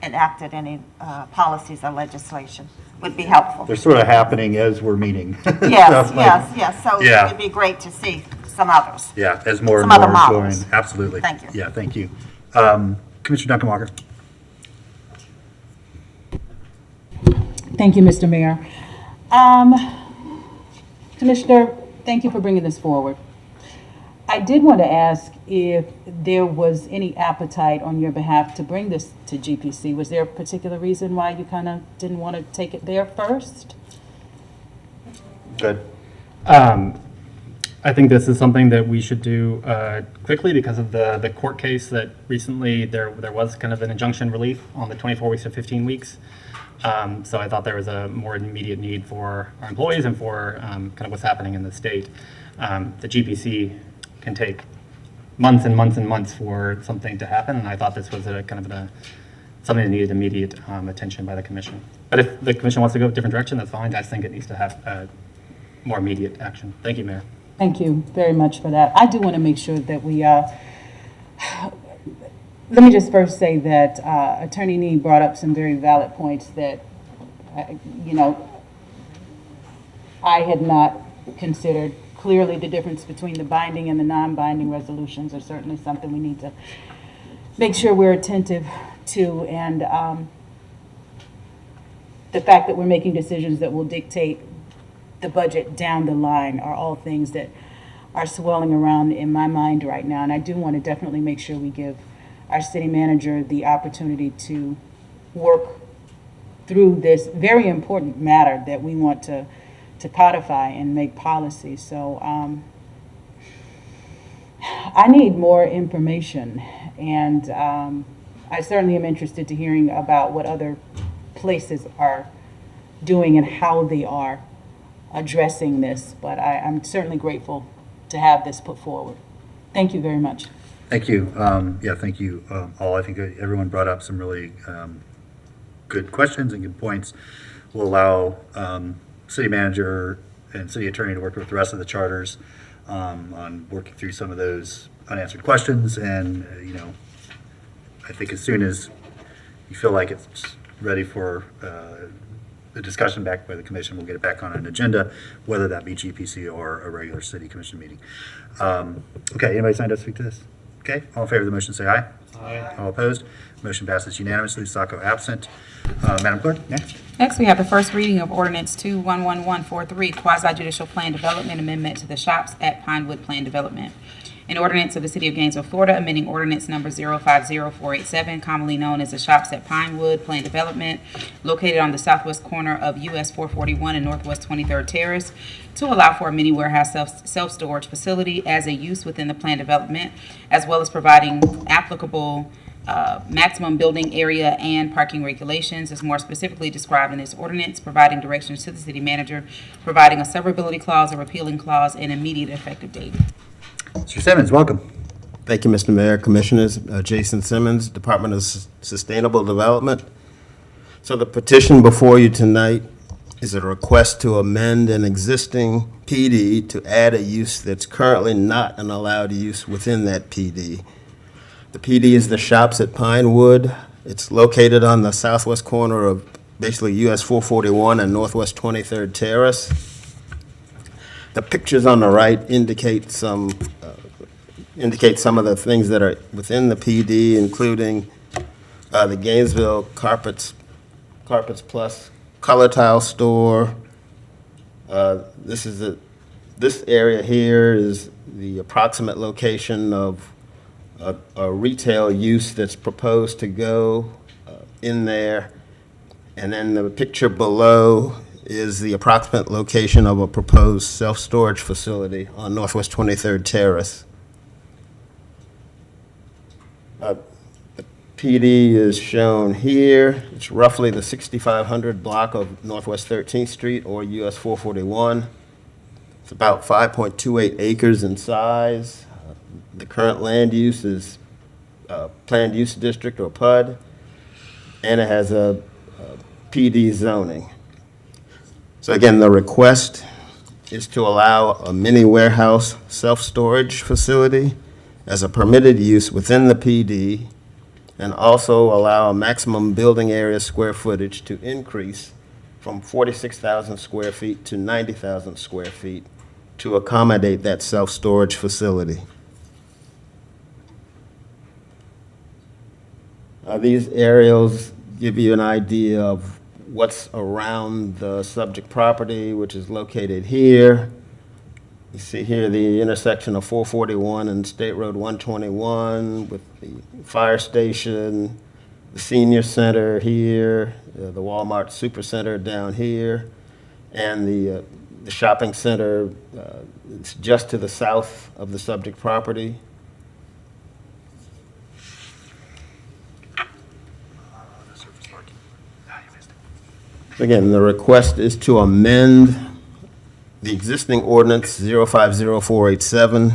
enacted any policies or legislation. Would be helpful. They're sort of happening as we're meeting. Yes, So, yes. So Yeah. it'd be great to see some others. Yeah, as more and Some other more models. join. Absolutely. Thank you. Yeah, thank you. Commissioner Duncan Walker? Thank you, Mr. Mayor. Commissioner, thank you for bringing this forward. I did want to ask if there was any appetite on your behalf to bring this to GPC. Was there a particular reason why you kind of didn't want to take it there first? Good. I think this is something that we should do quickly because of the court case that recently there was kind of an injunction relief on the 24 weeks to 15 weeks. So I thought there was a more immediate need for our employees and for kind of what's happening in the state. The GPC can take months and months and months for something to happen, and I thought this was a kind of something that needed immediate attention by the commission. But if the commission wants to go a different direction, that's fine. I just think it needs to have more immediate action. Thank you, Mayor. Thank you very much for that. I do want to make sure that we, let me just first say that Attorney Nee brought up some very valid points that, I had not considered. Clearly, the difference between the binding and the non-binding resolutions are certainly something we need to make sure we're attentive to. And the fact that we're making decisions that will dictate the budget down the line are all things that are swirling around in my mind right now. And I do want to definitely make sure we give our city manager the opportunity to work through this very important matter that we want to codify and make policy. So I need more information, and I certainly am interested to hearing about what other places are doing and how they are addressing this, but I'm certainly grateful to have this put forward. Thank you very much. Thank you. Thank you all. I think everyone brought up some really good questions and good points. We'll allow city manager and city attorney to work with the rest of the charters on working through some of those unanswered questions. And, I think as soon as you feel like it's ready for the discussion back by the commission, we'll get it back on an agenda, whether that be GPC or a regular city commission meeting. Okay, anybody signed up to speak to this? Okay, all in favor of the motion say aye. Aye. All opposed? Motion passes unanimously. Sacco absent. Madam Clerk, next. Next, we have the first reading of ordinance 211143, quasi-judicial plan development amendment to the Shops at Pinewood Plan Development. An ordinance of the City of Gainesville, Florida, amending ordinance number 050487, commonly known as the Shops at Pinewood Plan Development, located on the southwest corner of US 441 and Northwest 23rd Terrace, to allow for a mini warehouse self-storage facility as a use within the plan development, as well as providing applicable maximum building area and parking regulations is more specifically described in this ordinance, providing directions to the city manager, providing a severability clause, a repealing clause, and immediate effective date. Mr. Simmons, welcome. Thank you, Mr. Mayor, Commissioners. Jason Simmons, Department of Sustainable Development. So the petition before you tonight is a request to amend an existing PD to add a use that's currently not an allowed use within that PD. The PD is the Shops at Pinewood. It's located on the southwest corner of basically US 441 and Northwest 23rd Terrace. The pictures on the right indicate some of the things that are within the PD, including the Gainesville Carpets Plus color tile store. This area here is the approximate location of a retail use that's proposed to go in there. And then the picture below is the approximate location of a proposed self-storage facility on Northwest 23rd Terrace. The PD is shown here. It's roughly the 6500 block of Northwest 13th Street or US 441. It's about 5.28 acres in size. The current land use is Planned Use District or PUD, and it has a PD zoning. So again, the request is to allow a mini warehouse self-storage facility as a permitted use within the PD, and also allow a maximum building area square footage to increase from 46,000 square feet to 90,000 square feet to accommodate that self-storage facility. These aerials give you an idea of what's around the subject property, which is located here. You see here the intersection of 441 and State Road 121 with the fire station, the senior center here, the Walmart Supercenter down here, and the shopping center it's just to the south of the subject property. Again, the request is to amend the existing ordinance 050487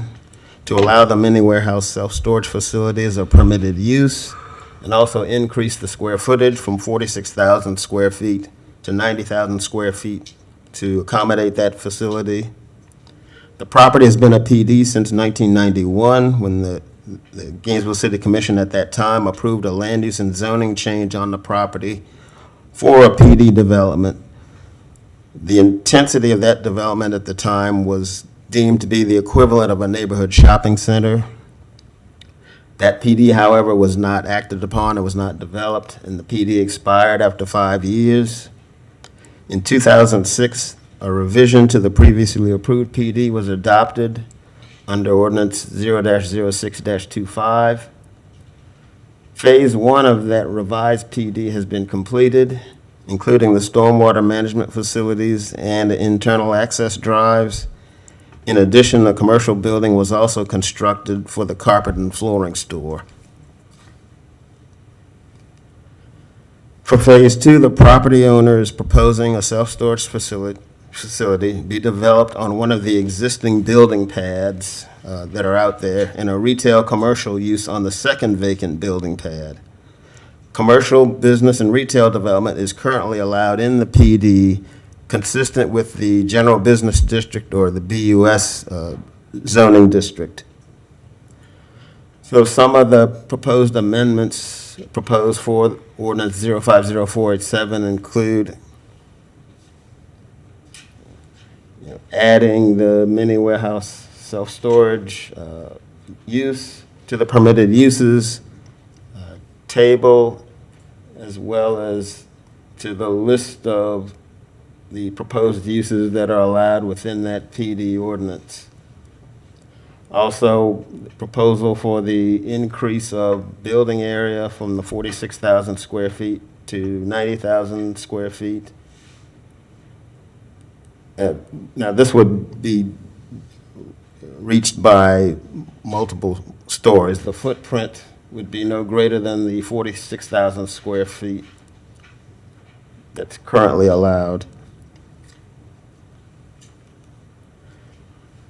to allow the mini warehouse self-storage facility as a permitted use, and also increase the square footage from 46,000 square feet to 90,000 square feet to accommodate that facility. The property has been a PD since 1991, when the Gainesville City Commission at that time approved a land use and zoning change on the property for a PD development. The intensity of that development at the time was deemed to be the equivalent of a neighborhood shopping center. That PD, however, was not acted upon, it was not developed, and the PD expired after 5 years. In 2006, a revision to the previously approved PD was adopted under Ordinance 0-06-25. Phase 1 of that revised PD has been completed, including the stormwater management facilities and internal access drives. In addition, a commercial building was also constructed for the carpet and flooring store. For Phase 2, the property owner is proposing a self-storage facility be developed on one of the existing building pads that are out there, and a retail commercial use on the second vacant building pad. Commercial, business, and retail development is currently allowed in the PD, consistent with the general business district or the BUS zoning district. So some of the proposed amendments proposed for Ordinance 050487 include adding the mini warehouse self-storage use to the permitted uses table, as well as to the list of the proposed uses that are allowed within that PD ordinance. Also, proposal for the increase of building area from the 46,000 square feet to 90,000 square feet. Now, this would be reached by multiple stories. The footprint would be no greater than the 46,000 square feet that's currently allowed.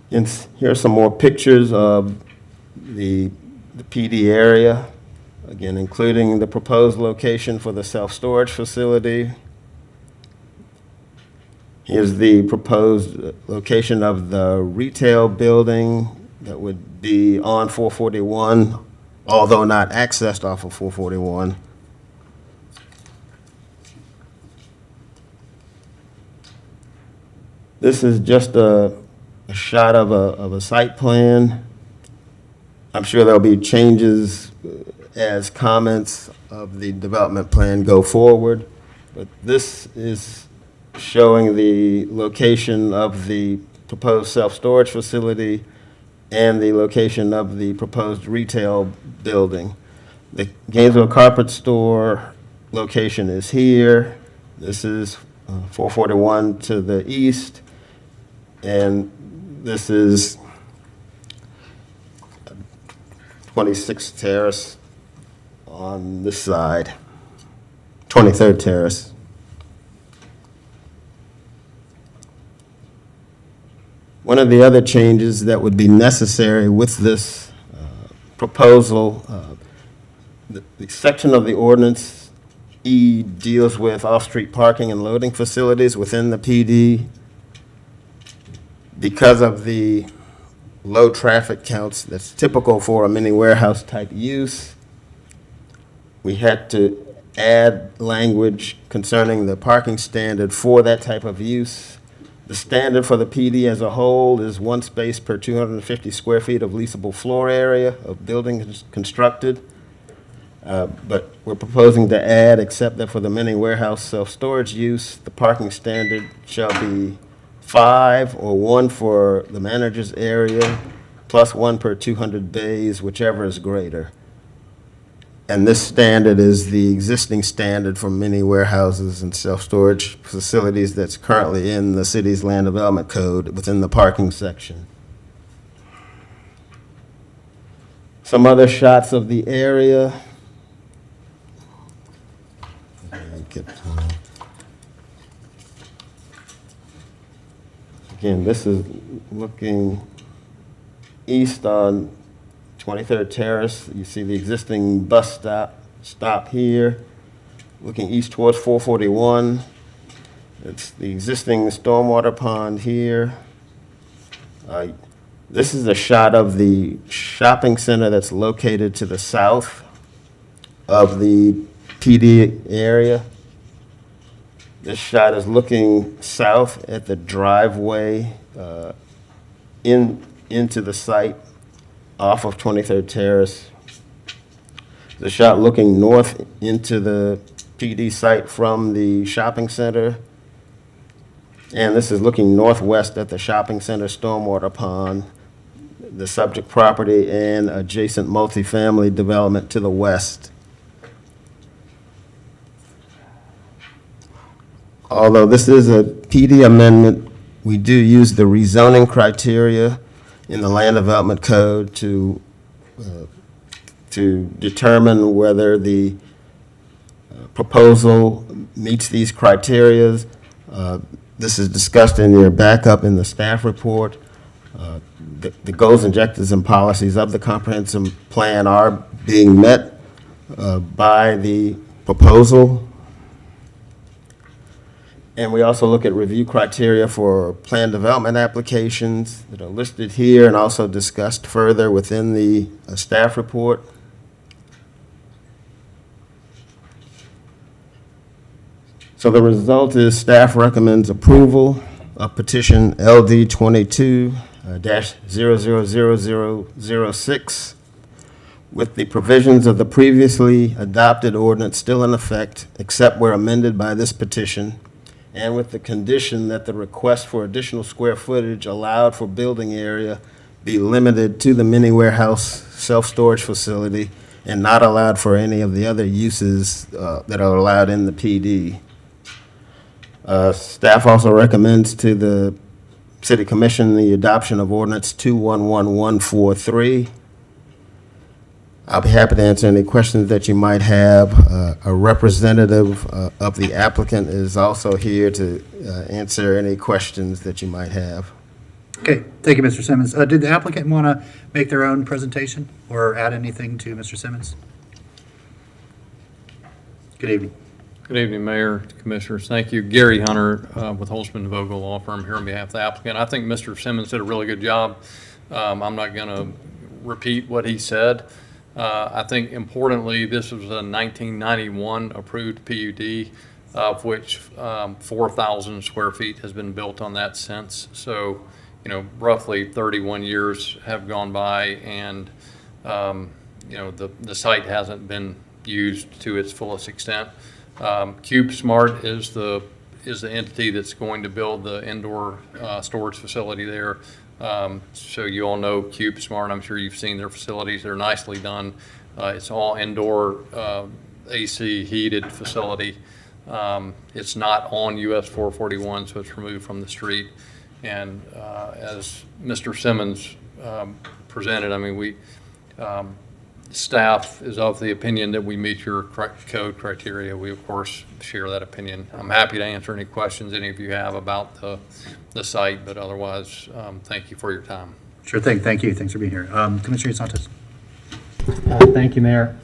And here are some more pictures of the PD area, again, including the proposed location for the self-storage facility. Here's the proposed location of the retail building that would be on 441, although not accessed off of 441. This is just a shot of a site plan. I'm sure there'll be changes as comments of the development plan go forward, but this is showing the location of the proposed self-storage facility and the location of the proposed retail building. The Gainesville Carpet Store location is here. This is 441 to the east, and this is 26th Terrace on this side, 23rd Terrace. One of the other changes that would be necessary with this proposal, the section of the ordinance E deals with off-street parking and loading facilities within the PD. Because of the low traffic counts that's typical for a mini warehouse type use, we had to add language concerning the parking standard for that type of use. The standard for the PD as a whole is 1 space per 250 square feet of leasable floor area of building constructed. But we're proposing to add, except that for the mini warehouse self-storage use, the parking standard shall be 5 or 1 for the manager's area, plus 1 per 200 bays, whichever is greater. And this standard is the existing standard for many warehouses and self-storage facilities that's currently in the city's land development code within the parking section. Some other shots of the area. Again, this is looking east on 23rd Terrace. You see the existing bus stop here. Looking east towards 441. It's the existing stormwater pond here. This is a shot of the shopping center that's located to the south of the PD area. This shot is looking south at the driveway into the site off of 23rd Terrace. The shot looking north into the PD site from the shopping center. And this is looking northwest at the shopping center stormwater pond, the subject property, and adjacent multifamily development to the west. Although this is a PD amendment, we do use the rezoning criteria in the land development code to determine whether the proposal meets these criteria. This is discussed in your backup in the staff report. The goals, objectives, and policies of the comprehensive plan are being met by the proposal. And we also look at review criteria for plan development applications that are listed here and also discussed further within the staff report. So the result is staff recommends approval of petition LD 22-000006 with the provisions of the previously adopted ordinance still in effect, except where amended by this petition, and with the condition that the request for additional square footage allowed for building area be limited to the mini warehouse self-storage facility and not allowed for any of the other uses that are allowed in the PD. Staff also recommends to the City Commission the adoption of Ordinance 211143. I'll be happy to answer any questions that you might have. A representative of the applicant is also here to answer any questions that you might have. Okay, thank you, Mr. Simmons. Did the applicant want to make their own presentation or add anything to Mr. Simmons? Good evening. Good evening, Mayor, Commissioners. Thank you. Gary Hunter with Holtzman Vogel Law Firm here on behalf of the applicant. I think Mr. Simmons did a really good job. I'm not going to repeat what he said. I think importantly, this was a 1991 approved PUD, of which 4,000 square feet has been built on that since. So, you know, roughly 31 years have gone by, and you know, the site hasn't been used to its fullest extent. CubeSmart is the entity that's going to build the indoor storage facility there. So you all know CubeSmart. I'm sure you've seen their facilities. They're nicely done. It's all indoor AC heated facility. It's not on US 441, so it's removed from the street. And as Mr. Simmons presented, I mean, staff is of the opinion that we meet your code criteria. We, of course, share that opinion. I'm happy to answer any questions any of you have about the site, but otherwise, thank you for your time. Sure thing. Thank you. Thanks for being here. Commissioner Santos. Thank you, Mayor.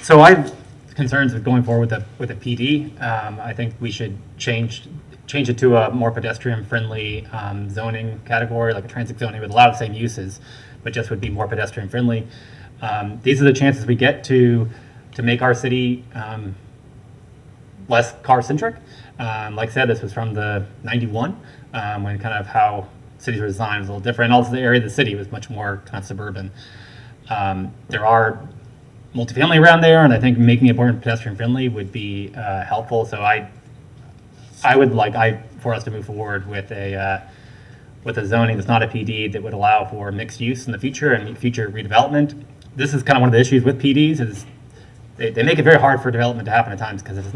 So I have concerns with going forward with a PD. I think we should change it to a more pedestrian-friendly zoning category, like a transit zoning with a lot of the same uses, but just would be more pedestrian-friendly. These are the chances we get to make our city less car-centric. Like I said, this was from the 91, when kind of how cities were designed was a little different. Also, the area of the city was much more kind of suburban. There are multifamily around there, and I think making it more pedestrian-friendly would be helpful. So I would like for us to move forward with a zoning that's not a PD that would allow for mixed use in the future and future redevelopment. This is kind of one of the issues with PDs is they make it very hard for development to happen at times, because if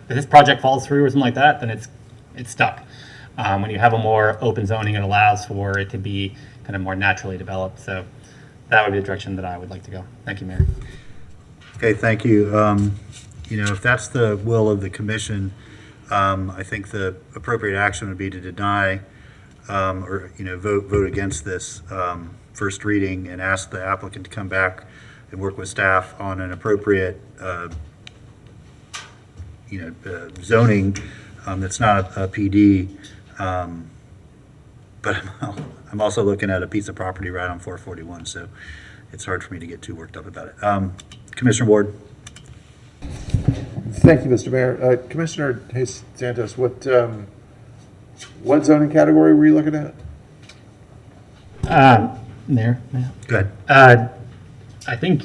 this project falls through or something like that, then it's stuck. When you have a more open zoning, it allows for it to be kind of more naturally developed. So that would be the direction that I would like to go. Thank you, Mayor. Okay, thank you. If that's the will of the commission, I think the appropriate action would be to deny or vote against this first reading and ask the applicant to come back and work with staff on an appropriate zoning that's not a PD. But I'm also looking at a piece of property right on 441, so it's hard for me to get too worked up about it. Commissioner Ward. Thank you, Mr. Mayor. Commissioner Santos, what zoning category were you looking at? Mayor? Go ahead. I think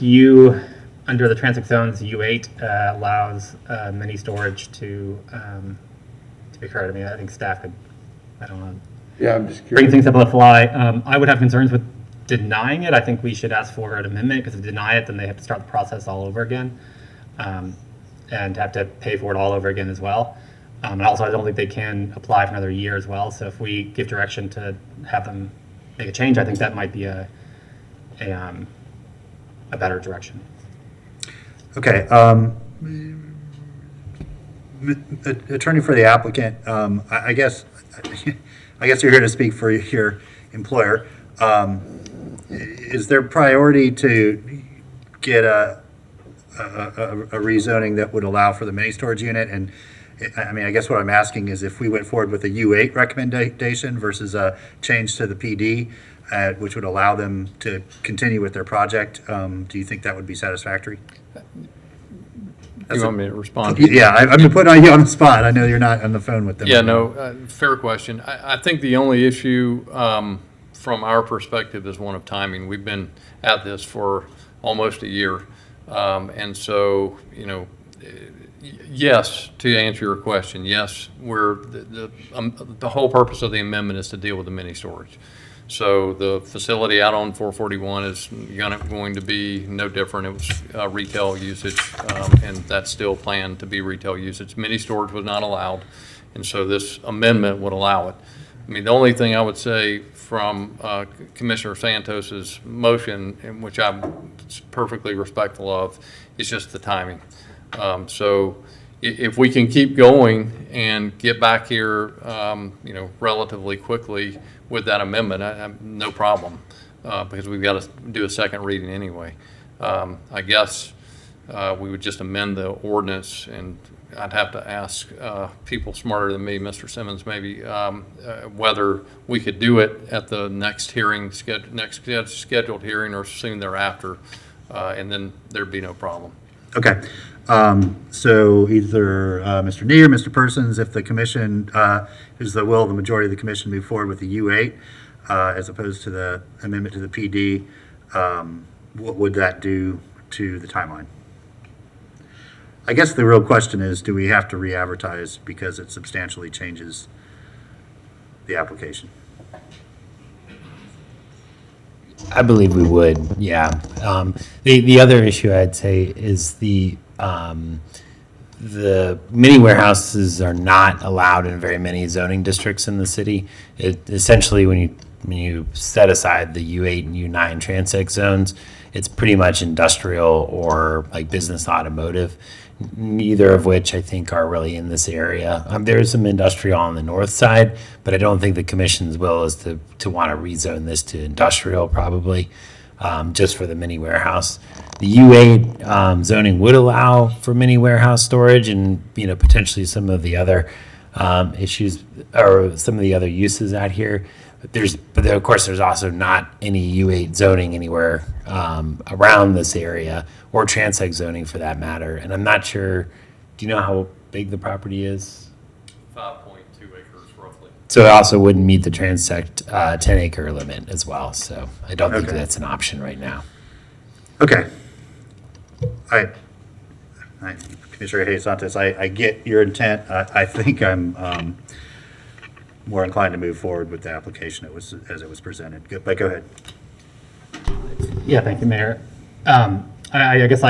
under the transit zones, U8 allows mini storage to be occurred. I mean, I think staff could, I don't know. Yeah, I'm just Bring curious. things up on the fly. I would have concerns with denying it. I think we should ask for an amendment, because if they deny it, then they have to start the process all over again, and have to pay for it all over again as well. And also, I don't think they can apply for another year as well. So if we give direction to have them make a change, I think that might be a better direction. Okay. Attorney for the applicant, I guess you're here to speak for your employer. Is there priority to get a rezoning that would allow for the mini storage unit? And I mean, I guess what I'm asking is if we went forward with a U8 recommendation versus a change to the PD, which would allow them to continue with their project, do you think that would be satisfactory? You want me to respond? Yeah, I've been putting you on the spot. I know you're not on the phone with them. Yeah, no, fair question. I think the only issue from our perspective is one of timing. We've been at this for almost a year. And so, yes, to answer your question, yes, the whole purpose of the amendment is to deal with the mini storage. So the facility out on 441 is going to be no different. It was retail usage, and that's still planned to be retail usage. Mini storage was not allowed, and so this amendment would allow it. I mean, the only thing I would say from Commissioner Santos's motion, in which I'm perfectly respectful of, is just the timing. So if we can keep going and get back here, relatively quickly with that amendment, I have no problem, because we've got to do a second reading anyway. I guess we would just amend the ordinance, and I'd have to ask people smarter than me, Mr. Simmons, maybe, whether we could do it at the next hearing, next scheduled hearing, or soon thereafter, and then there'd be no problem. Okay. So either Mr. Nee or Mr. Persons, if the commission is the will of the majority of the commission, move forward with the U8 as opposed to the amendment to the PD, what would that do to the timeline? I guess the real question is, do we have to re-advertise because it substantially changes the application? I believe we would, yeah. The other issue I'd say is the mini warehouses are not allowed in very many zoning districts in the city. It essentially, when you set aside the U8 and U9 transect zones, it's pretty much industrial or like business automotive, neither of which I think are really in this area. There's some industrial on the north side, but I don't think the commission's will is to want to rezone this to industrial probably, just for the mini warehouse. The U8 zoning would allow for mini warehouse storage and, potentially some of the other issues or some of the other uses out here. But of course, there's also not any U8 zoning anywhere around this area, or transect zoning for that matter. And I'm not sure, do you know how big the property is? 5.2 acres roughly. So it also wouldn't meet the transect 10-acre limit as well. So I don't think that's an option right now. Okay. Commissioner Hayes Santos, I get your intent. I think I'm more inclined to move forward with the application as it was presented. But go ahead. Yeah, thank you, Mayor. I guess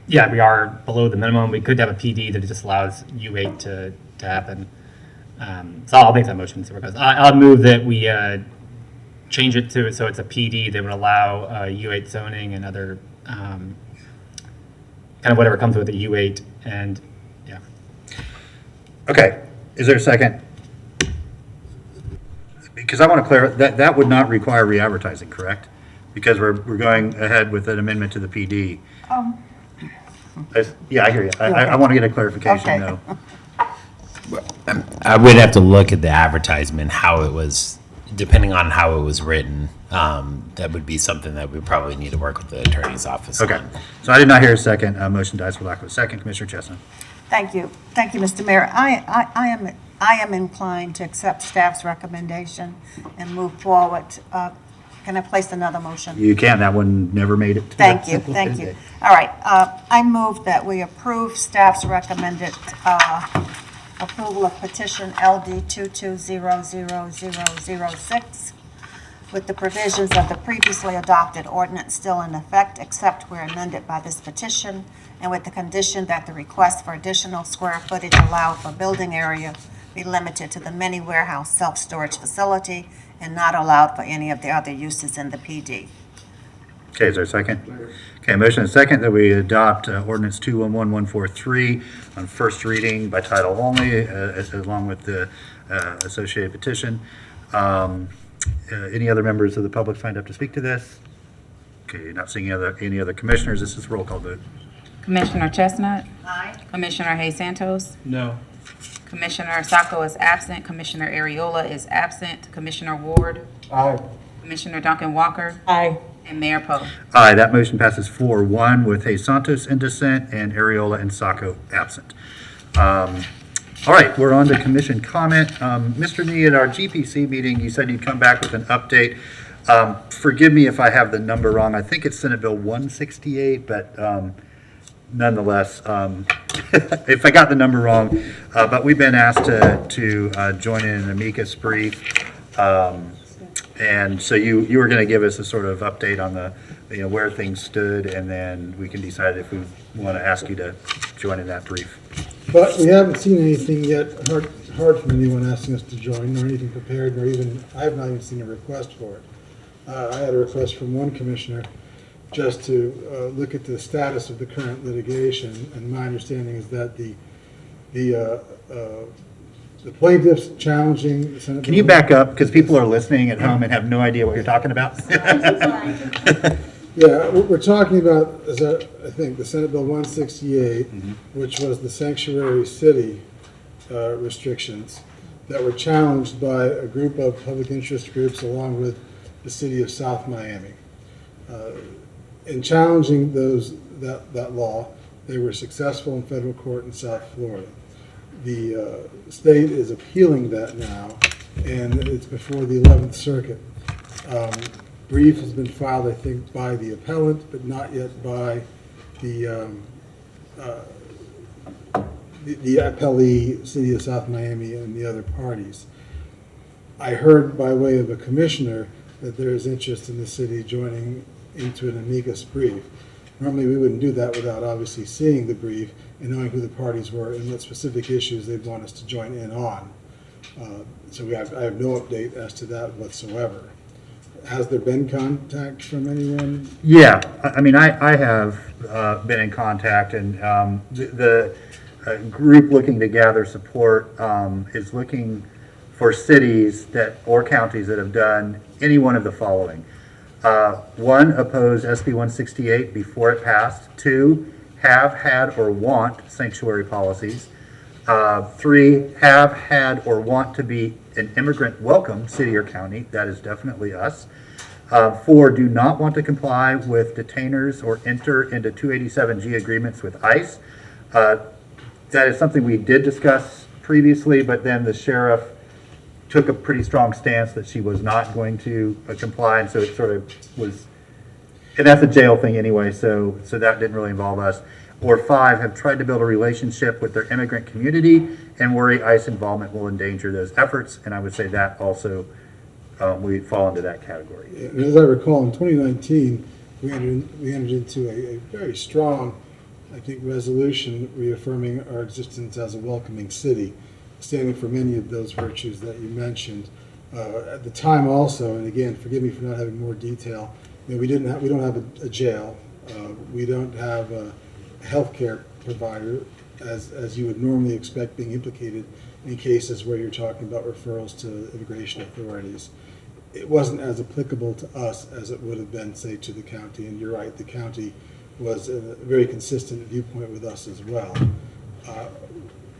we are below the minimum. We could have a PD that just allows U8 to happen. So I'll make that motion. See where it goes. I'll move that we change it to so it's a PD that would allow U8 zoning and other kind of whatever comes with the U8 and yeah. Okay. Is there a second? Because I want to clarify that would not require re-advertising, correct? Because we're going ahead with an amendment to the PD. Yeah, I hear you. I want to get a clarification, though. I would have to look at the advertisement, how it was, depending on how it was written. That would be something that we probably need to work with the attorney's office on. Okay. So I did not hear a second. Motion dies for lack of a second. Commissioner Chestnut. Thank you. Thank you, Mr. Mayor. I am inclined to accept staff's recommendation and move forward. Can I place another motion? You can. That one never made it. Thank you. Thank you. All right. I move that we approve staff's recommended approval of petition LD 22000006 with the provisions of the previously adopted ordinance still in effect, except where amended by this petition, and with the condition that the request for additional square footage allowed for building area be limited to the mini warehouse self-storage facility and not allowed for any of the other uses in the PD. Okay, is there a second? Okay, motion and second that we adopt ordinance 211143 on first reading by title only, along with the associated petition. Any other members of the public signed up to speak to this? Okay, not seeing any other commissioners. This is roll call vote. Commissioner Chestnut? Aye. Commissioner Hayes Santos? No. Commissioner Sacco is absent. Commissioner Ariola is absent. Commissioner Ward? Aye. Commissioner Duncan Walker? Aye. And Mayor Poe. Aye, that motion passes 4-1 with Hayes Santos in dissent and Ariola and Sacco absent. All right, we're on to commission comment. Mr. Nee, at our GPC meeting, you said you'd come back with an update. Forgive me if I have the number wrong. I think it's Senate Bill 168, but nonetheless, if I got the number wrong, but we've been asked to join in an amicus brief. And so you were going to give us a sort of update on the, where things stood, and then we can decide if we want to ask you to join in that brief. But we haven't seen anything yet hard from anyone asking us to join, nor anything prepared, nor even, I have not even seen a request for it. I had a request from one commissioner just to look at the status of the current litigation, and my understanding is that the plaintiffs challenging the Senate. Can you back up, because people are listening at home and have no idea what you're talking about? Yeah, we're talking about, I think, the Senate Bill 168, which was the sanctuary city restrictions that were challenged by a group of public interest groups along with the city of South Miami. In challenging that law, they were successful in federal court in South Florida. The state is appealing that now, and it's before the 11th Circuit. Brief has been filed, I think, by the appellant, but not yet by the appellee, City of South Miami, and the other parties. I heard by way of a commissioner that there is interest in the city joining into an amicus brief. Normally, we wouldn't do that without obviously seeing the brief and knowing who the parties were and what specific issues they'd want us to join in on. So I have no update as to that whatsoever. Has there been contact from anyone? Yeah, I mean, I have been in contact, and the group looking to gather support is looking for cities or counties that have done any one of the following. 1, oppose SB 168 before it passed. 2, have had or want sanctuary policies. 3, have had or want to be an immigrant welcome city or county. That is definitely us. 4, do not want to comply with detainers or enter into 287G agreements with ICE. That is something we did discuss previously, but then the sheriff took a pretty strong stance that she was not going to comply, and so it sort of was, and that's a jail thing anyway, so that didn't really involve us. Or 5, have tried to build a relationship with their immigrant community and worry ICE involvement will endanger those efforts, and I would say that also we fall into that category. And as I recall, in 2019, we entered into a very strong, I think, resolution reaffirming our existence as a welcoming city, standing for many of those virtues that you mentioned. At the time also, and again, forgive me for not having more detail, we don't have a jail, we don't have a healthcare provider as you would normally expect being implicated in cases where you're talking about referrals to immigration authorities. It wasn't as applicable to us as it would have been, say, to the county, and you're right, the county was a very consistent viewpoint with us as well.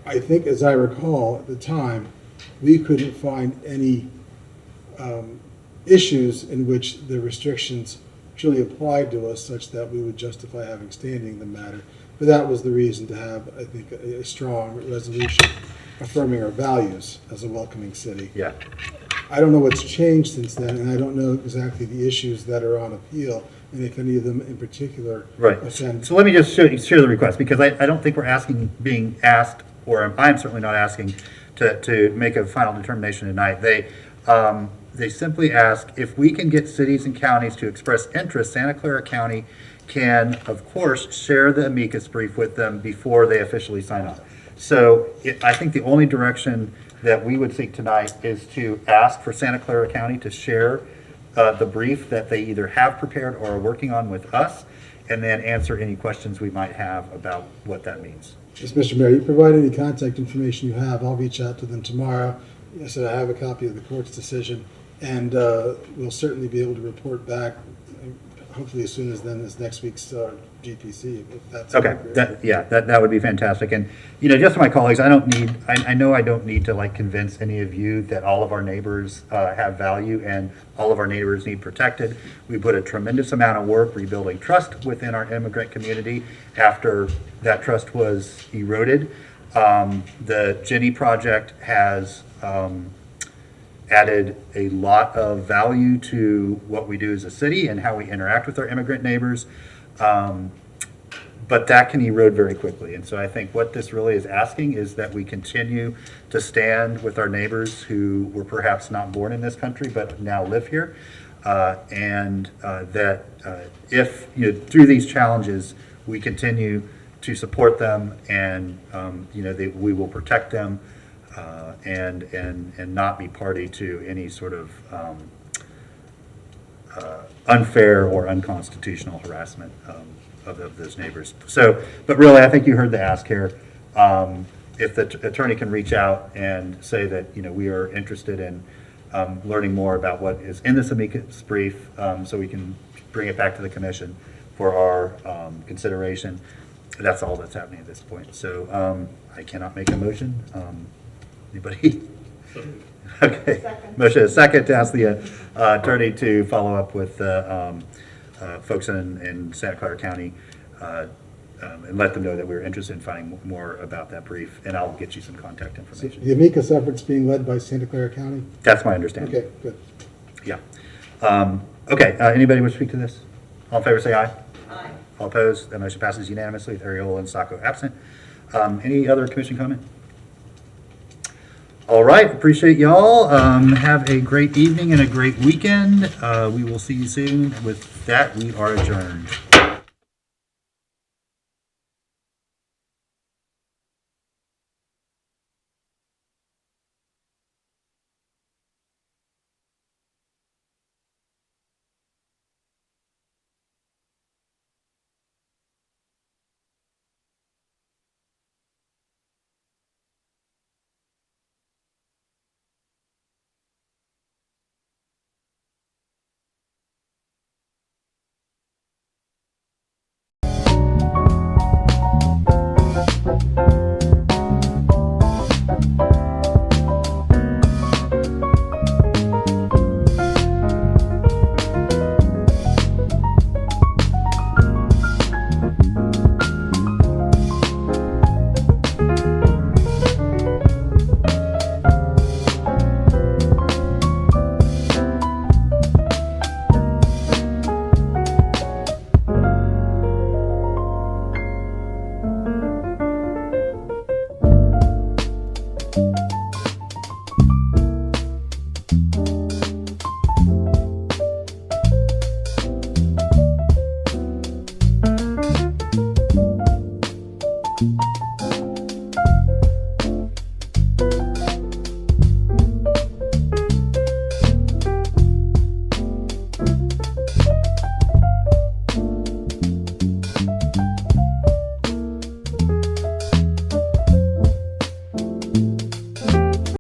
I think, as I recall, at the time, we couldn't find any issues in which the restrictions truly applied to us such that we would justify having standing in the matter. But that was the reason to have, I think, a strong resolution affirming our values as a welcoming city. Yeah. I don't know what's changed since then, and I don't know exactly the issues that are on appeal, and if any of them in particular offend. So let me just share the request, because I don't think we're being asked, or I'm certainly not asking to make a final determination tonight. They simply ask if we can get cities and counties to express interest. Santa Clara County can, of course, share the amicus brief with them before they officially sign on. So I think the only direction that we would seek tonight is to ask for Santa Clara County to share the brief that they either have prepared or are working on with us, and then answer any questions we might have about what that means. Yes, Mr. Mayor, you provide any contact information you have, I'll reach out to them tomorrow. Yes, I have a copy of the court's decision, and we'll certainly be able to report back, hopefully as soon as then as next week's GPC, if that's okay. That would be fantastic. And just to my colleagues, I know I don't need to convince any of you that all of our neighbors have value and all of our neighbors need protected. We put a tremendous amount of work rebuilding trust within our immigrant community after that trust was eroded. The Jenny project has added a lot of value to what we do as a city and how we interact with our immigrant neighbors. But that can erode very quickly. And so I think what this really is asking is that we continue to stand with our neighbors who were perhaps not born in this country but now live here. And that if through these challenges we continue to support them and we will protect them and not be party to any sort of unfair or unconstitutional harassment of those neighbors. So, but really, I think you heard the ask here. If the attorney can reach out and say that we are interested in learning more about what is in this amicus brief, so we can bring it back to the commission for our consideration. That's all that's happening at this point. So I cannot make a motion. Anybody? Okay. Motion is second to ask the attorney to follow up with folks in Santa Clara County and let them know that we're interested in finding more about that brief, and I'll get you some contact information. So the amicus efforts being led by Santa Clara County? That's my understanding. Okay, good. Yeah. Okay, anybody wish to speak to this? All in favor say aye. Aye. All opposed? That motion passes unanimously with Ariola and Sacco absent. Any other commission comment? All right, appreciate y'all. Have a great evening and a great weekend. We will see you soon. With that, we are adjourned.